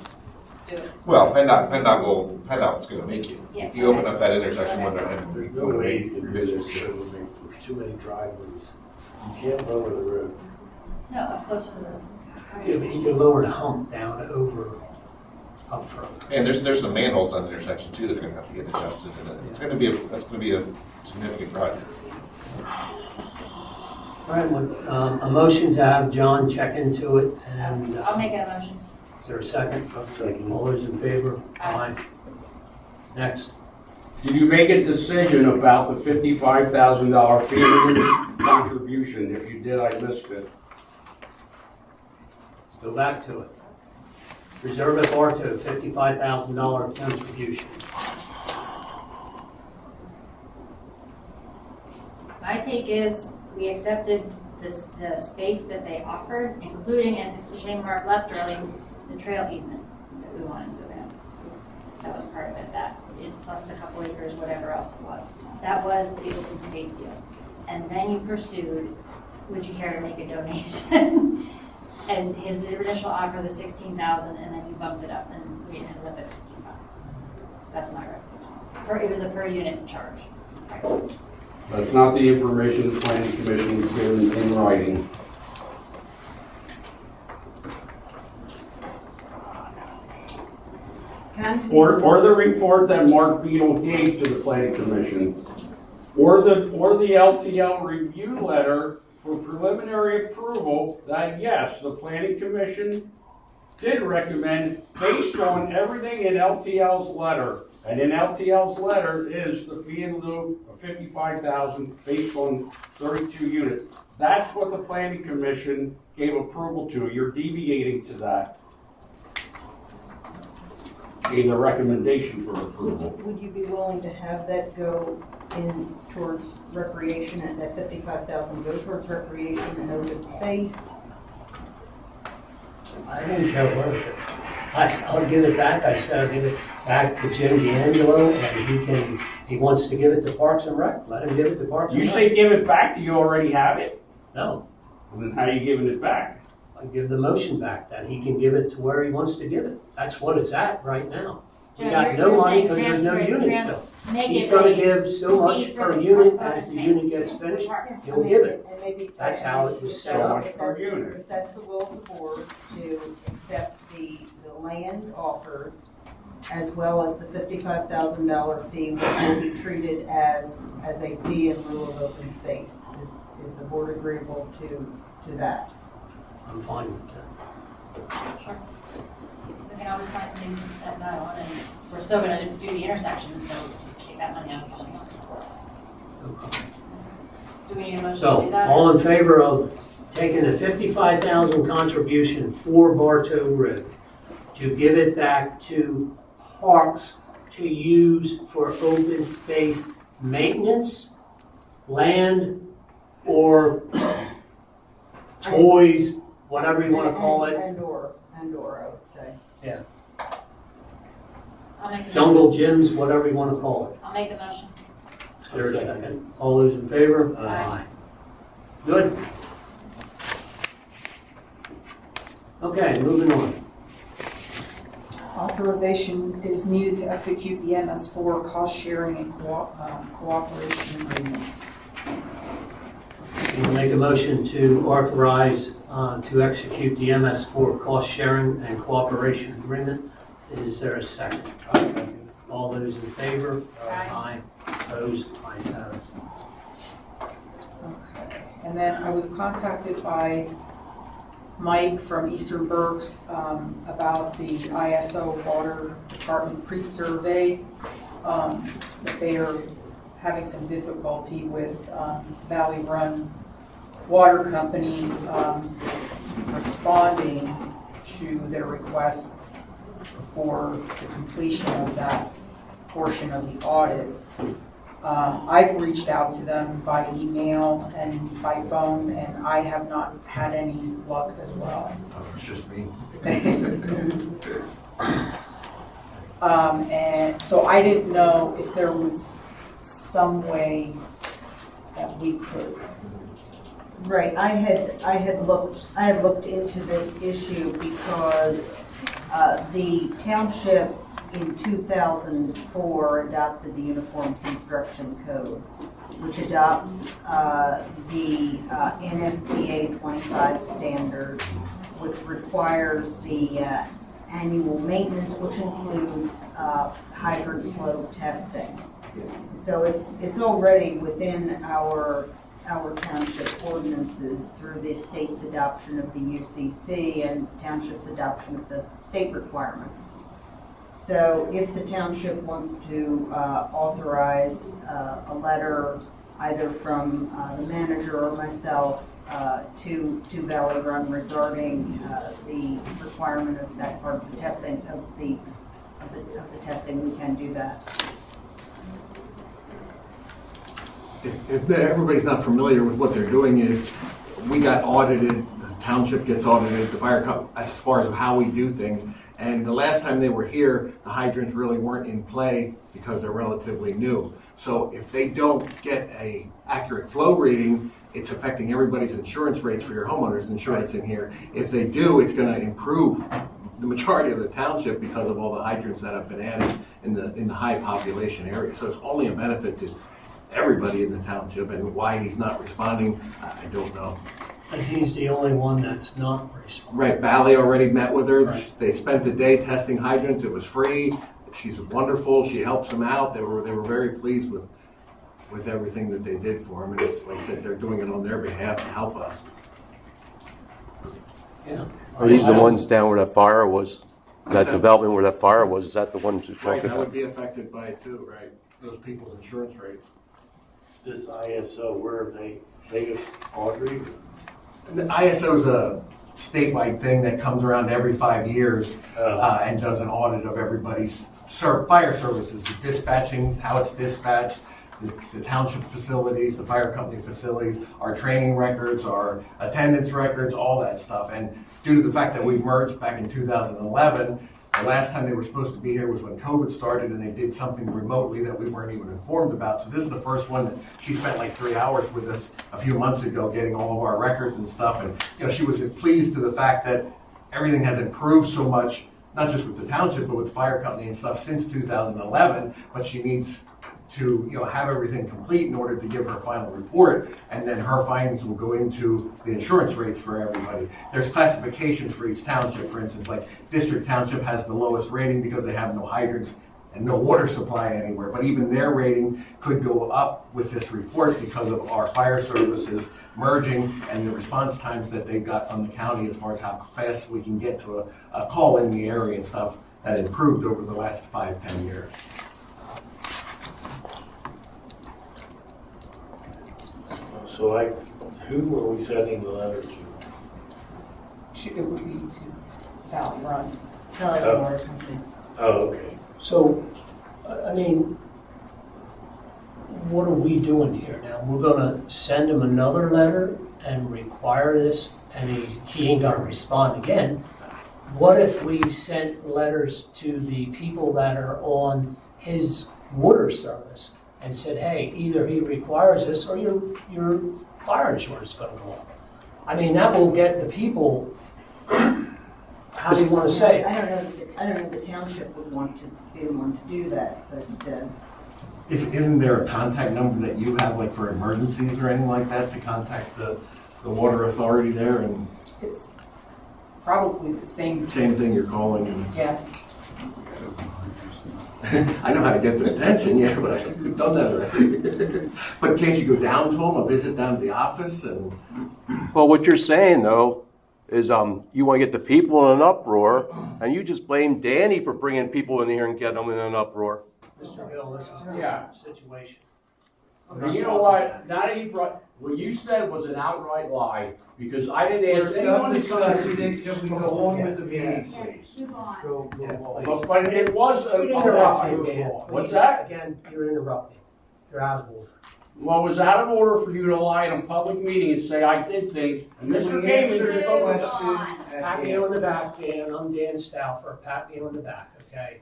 do it. Well, PennDOT's gonna make you. Yeah. If you open up that intersection when There's no way you can do this, there's too many driveways. You can't lower the road. No, up closer to the. Yeah, but you can lower the hump down over, up front. And there's some manholes on the intersection too that are gonna have to get adjusted, and that's gonna be a significant project. All right, a motion to have John check into it, and I'll make a motion. is there a second? I'll second. All those in favor? Aye. Next. Did you make a decision about the $55,000 FEMA contribution? If you did, I missed it. Go back to it. Reserve at Bartow, $55,000 contribution. My take is, we accepted the space that they offered, including, and it's a shame Mark left early, the trail easement that we wanted so bad. That was part of it, plus the couple acres, whatever else it was. That was the open space deal. And then you pursued, would you care to make a donation? And his initial offer, the 16,000, and then you bumped it up, and we ended up at 55. That's my recommendation. It was a per unit charge. That's not the information the planning commission was given in writing. or the report that Mark Beadle gave to the planning commission, or the LTL review letter for preliminary approval that yes, the planning commission did recommend based on everything in LTL's letter. And in LTL's letter is the fee in lieu of $55,000 based on 32 units. That's what the planning commission gave approval to. You're deviating to that. Gave a recommendation for approval. Would you be willing to have that go in towards recreation, and that 55,000 go towards recreation and open space? I don't care where it goes. I'll give it back. I said I'll give it back to Jim D'Angelo, and he wants to give it to Parks and Rec. Let him give it to Parks and You Rec. say give it back, do you already have it? No. Well, then how are you giving it back? I give the motion back, that he can give it to where he wants to give it. That's what it's at right now. We Joe, got you're- no you're money saying because there's no transfer it, units built. make He's it gonna a give so much fee for per the unit park as the space. unit gets finished, Park. he'll give it. And maybe That's how it was set So up. much per unit. If that's the will of the board, to accept the land offered, as well as the $55,000 fee, which will be treated as a fee in lieu of open space. Is the board agreeable to that? I'm fine with that. Sure. We can always find things to spend that on, and we're still gonna do the intersection, so just take that money out of something else. Do we need a motion to do So, that? all in favor of taking the 55,000 contribution for Bartow Road, to give it back to Parks to use for open space maintenance, land, or toys, whatever you want to call it. And/or, I would say. Yeah. I'll make the Jungle motion. gyms, whatever you want to call it. I'll make the motion. There's a second. All those in favor? Aye. Good. Okay, moving on. Authorization is needed to execute the MS4 cost sharing and cooperation agreement. We'll make a motion to authorize to execute the MS4 cost sharing and cooperation agreement. Is there a second? All those in favor? Aye. Opposed? Ayes have it. Okay. And then I was contacted by Mike from Eastern Berks about the ISO Water Department pre-survey, that they are having some difficulty with Valley Run Water Company responding to their request for the completion of that portion of the audit. I've reached out to them by email and by phone, and I have not had any luck as well. It's just me. And so I didn't know if there was some way that we could. Right, I had looked into this issue because the township in 2004 adopted the Uniform Construction Code, which adopts the NFPA 25 standard, which requires the annual maintenance, which includes hydrant flow testing. So it's already within our township ordinances through the state's adoption of the UCC and township's adoption of the state requirements. So if the township wants to authorize a letter either from the manager or myself to Valley Run regarding the requirement of that part of the testing of the testing, we can do that. If everybody's not familiar with what they're doing, is we got audited, the township gets audited, the fire company, as far as how we do things. And the last time they were here, the hydrants really weren't in play because they're relatively new. So if they don't get a accurate flow reading, it's affecting everybody's insurance rates for your homeowner's insurance in here. If they do, it's going to improve the majority of the township because of all the hydrants that have been added in the high population area. So it's only a benefit to everybody in the township, and why he's not responding, I don't know. And he's the only one that's not responding. Right, Valley already met with her. Right. They spent the day testing hydrants. It was free. she's wonderful. She helps them out. They were very pleased with everything that they did for them. And it's, like I said, they're doing it on their behalf to help us. Yeah. Are these the ones down where that fire was? That development where that fire was, is that the ones you're Right, talking that would about? be affected by it too, right? Those people's insurance rates. This ISO, where are they? They Audrey? The ISO is a statewide thing that comes around every 5 years and does an audit of everybody's fire services, the dispatching, how it's dispatched, the township facilities, the fire company facilities, our training records, our attendance records, all that stuff. And due to the fact that we merged back in 2011, the last time they were supposed to be here was when COVID started, and they did something remotely that we weren't even informed about. So this is the first one that she spent like 3 hours with us a few months ago getting all of our records and stuff. And she was pleased to the fact that everything has improved so much, not just with the township, but with the fire company and stuff since 2011. But she needs to have everything complete in order to give her a final report, and then her findings will go into the insurance rates for everybody. There's classifications for each township. For instance, like District Township has the lowest rating because they have no hydrants and no water supply anywhere, but even their rating could go up with this report because of our fire services merging and the response times that they've got from the county as far as how fast we can get to a call in the area and stuff that improved over the last 5-10 years. So who are we sending the letter to? It would be to Valley Run. Oh, okay. So, I mean, what are we doing here now? We're gonna send him another letter and require this, and he ain't gonna respond again. What if we sent letters to the people that are on his water service and said, hey, either he requires this or your fire insurance is gonna go up? I mean, that will get the people, how do you wanna say it? I don't know if the township would want to be the one to do that, but, Isn't there a contact number that you have, like for emergencies or anything like that, to contact the water authority there? And It's probably the same. same thing you're calling. And Yeah. I know how to get their attention, yeah, but I've done that already. But can't you go down to them, or visit down to the office? And Well, what you're saying though is you want to get the people in an uproar, and you just blame Danny for bringing people in here and getting them in an uproar. Mr. Hill, this is Yeah. the situation. And you know what, now that he brought, what you said was an outright lie, because I didn't ask anyone to come. Can we go on with the meeting, please? But it was a lie. What's that? Again, you're interrupting. You're out of order. Well, it was out of order for you to lie in a public meeting and say I did things, and Mr. Gaiman just spoke. Pat me on the back, Dan. I'm Dan Stauffer. Pat me on the back, okay?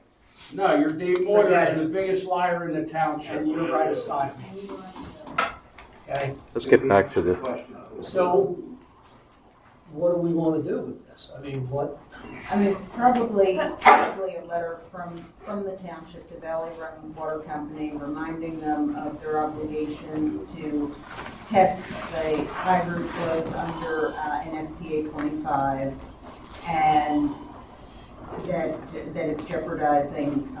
No, you're Dave Moyer, the biggest liar in the township. And you're right aside me. Okay? Let's get back to the. So, what do we want to do with this? I mean, what? I mean, probably a letter from the township to Valley Run Water Company reminding them of their obligations to test the hydrant flows under an FPA 25, and that it's jeopardizing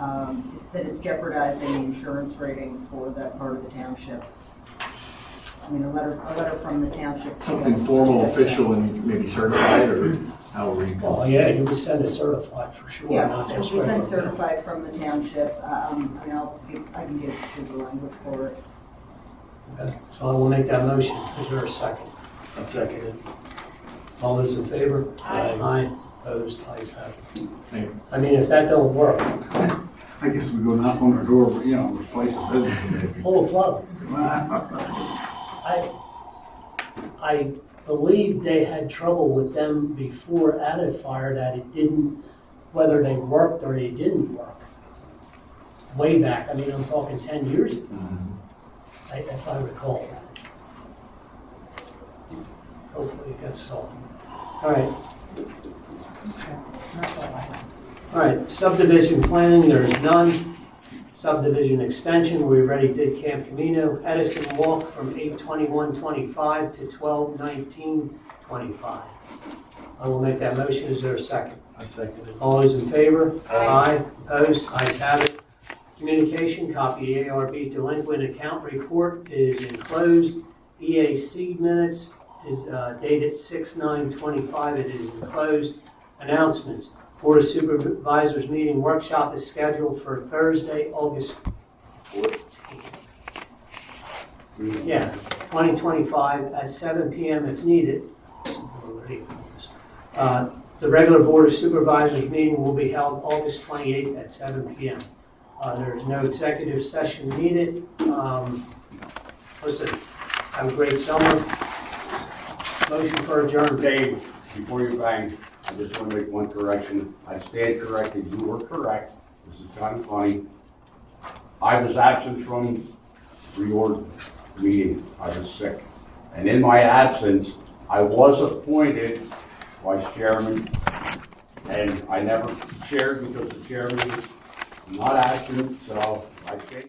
the insurance rating for that part of the township. I mean, a letter from the township. something formal, official, and maybe certified, or however you call Oh, it. yeah, you would send it certified for sure. Yeah, not so just we sent regular. certified from the township. I mean, I can get the language for it. Okay, so I will make that motion. Is there a second? I'll second it. All those in favor? Aye. Aye. Opposed? Ayes have it. Thank you. I mean, if that don't work, I guess we go knock on their door, replace the business maybe. pull the plug. I believe they had trouble with them before added fire, that it didn't, whether they worked or they didn't work. Way back, I mean, I'm talking 10 years ago, if I recall that. Hopefully it gets solved. All right. All right, subdivision planning, there's none. Subdivision extension, we already did Camp Camino. Edison Walk from 8/21/25 to 12/19/25. I will make that motion. Is there a second? I second it. All those in favor? Aye. Opposed? Ayes have it. Communication, copy ARB delinquent account report is enclosed. EAC minutes is dated 6/9/25. It is enclosed. Announcements. Board of Supervisors meeting workshop is scheduled for Thursday, August 14th. Yeah, 2025 at 7 p.m. if needed. The regular Board of Supervisors meeting will be held August 28th at 7 p.m. There is no executive session needed. Listen, have a great summer. Motion for adjournment. Dave, before you bang, I just want to make one correction. I stand corrected. You were correct. This is kind of funny. I was absent from reorg meeting. I was sick. And in my absence, I was appointed vice chairman, and I never chaired because the chairman was not absent, so I stayed.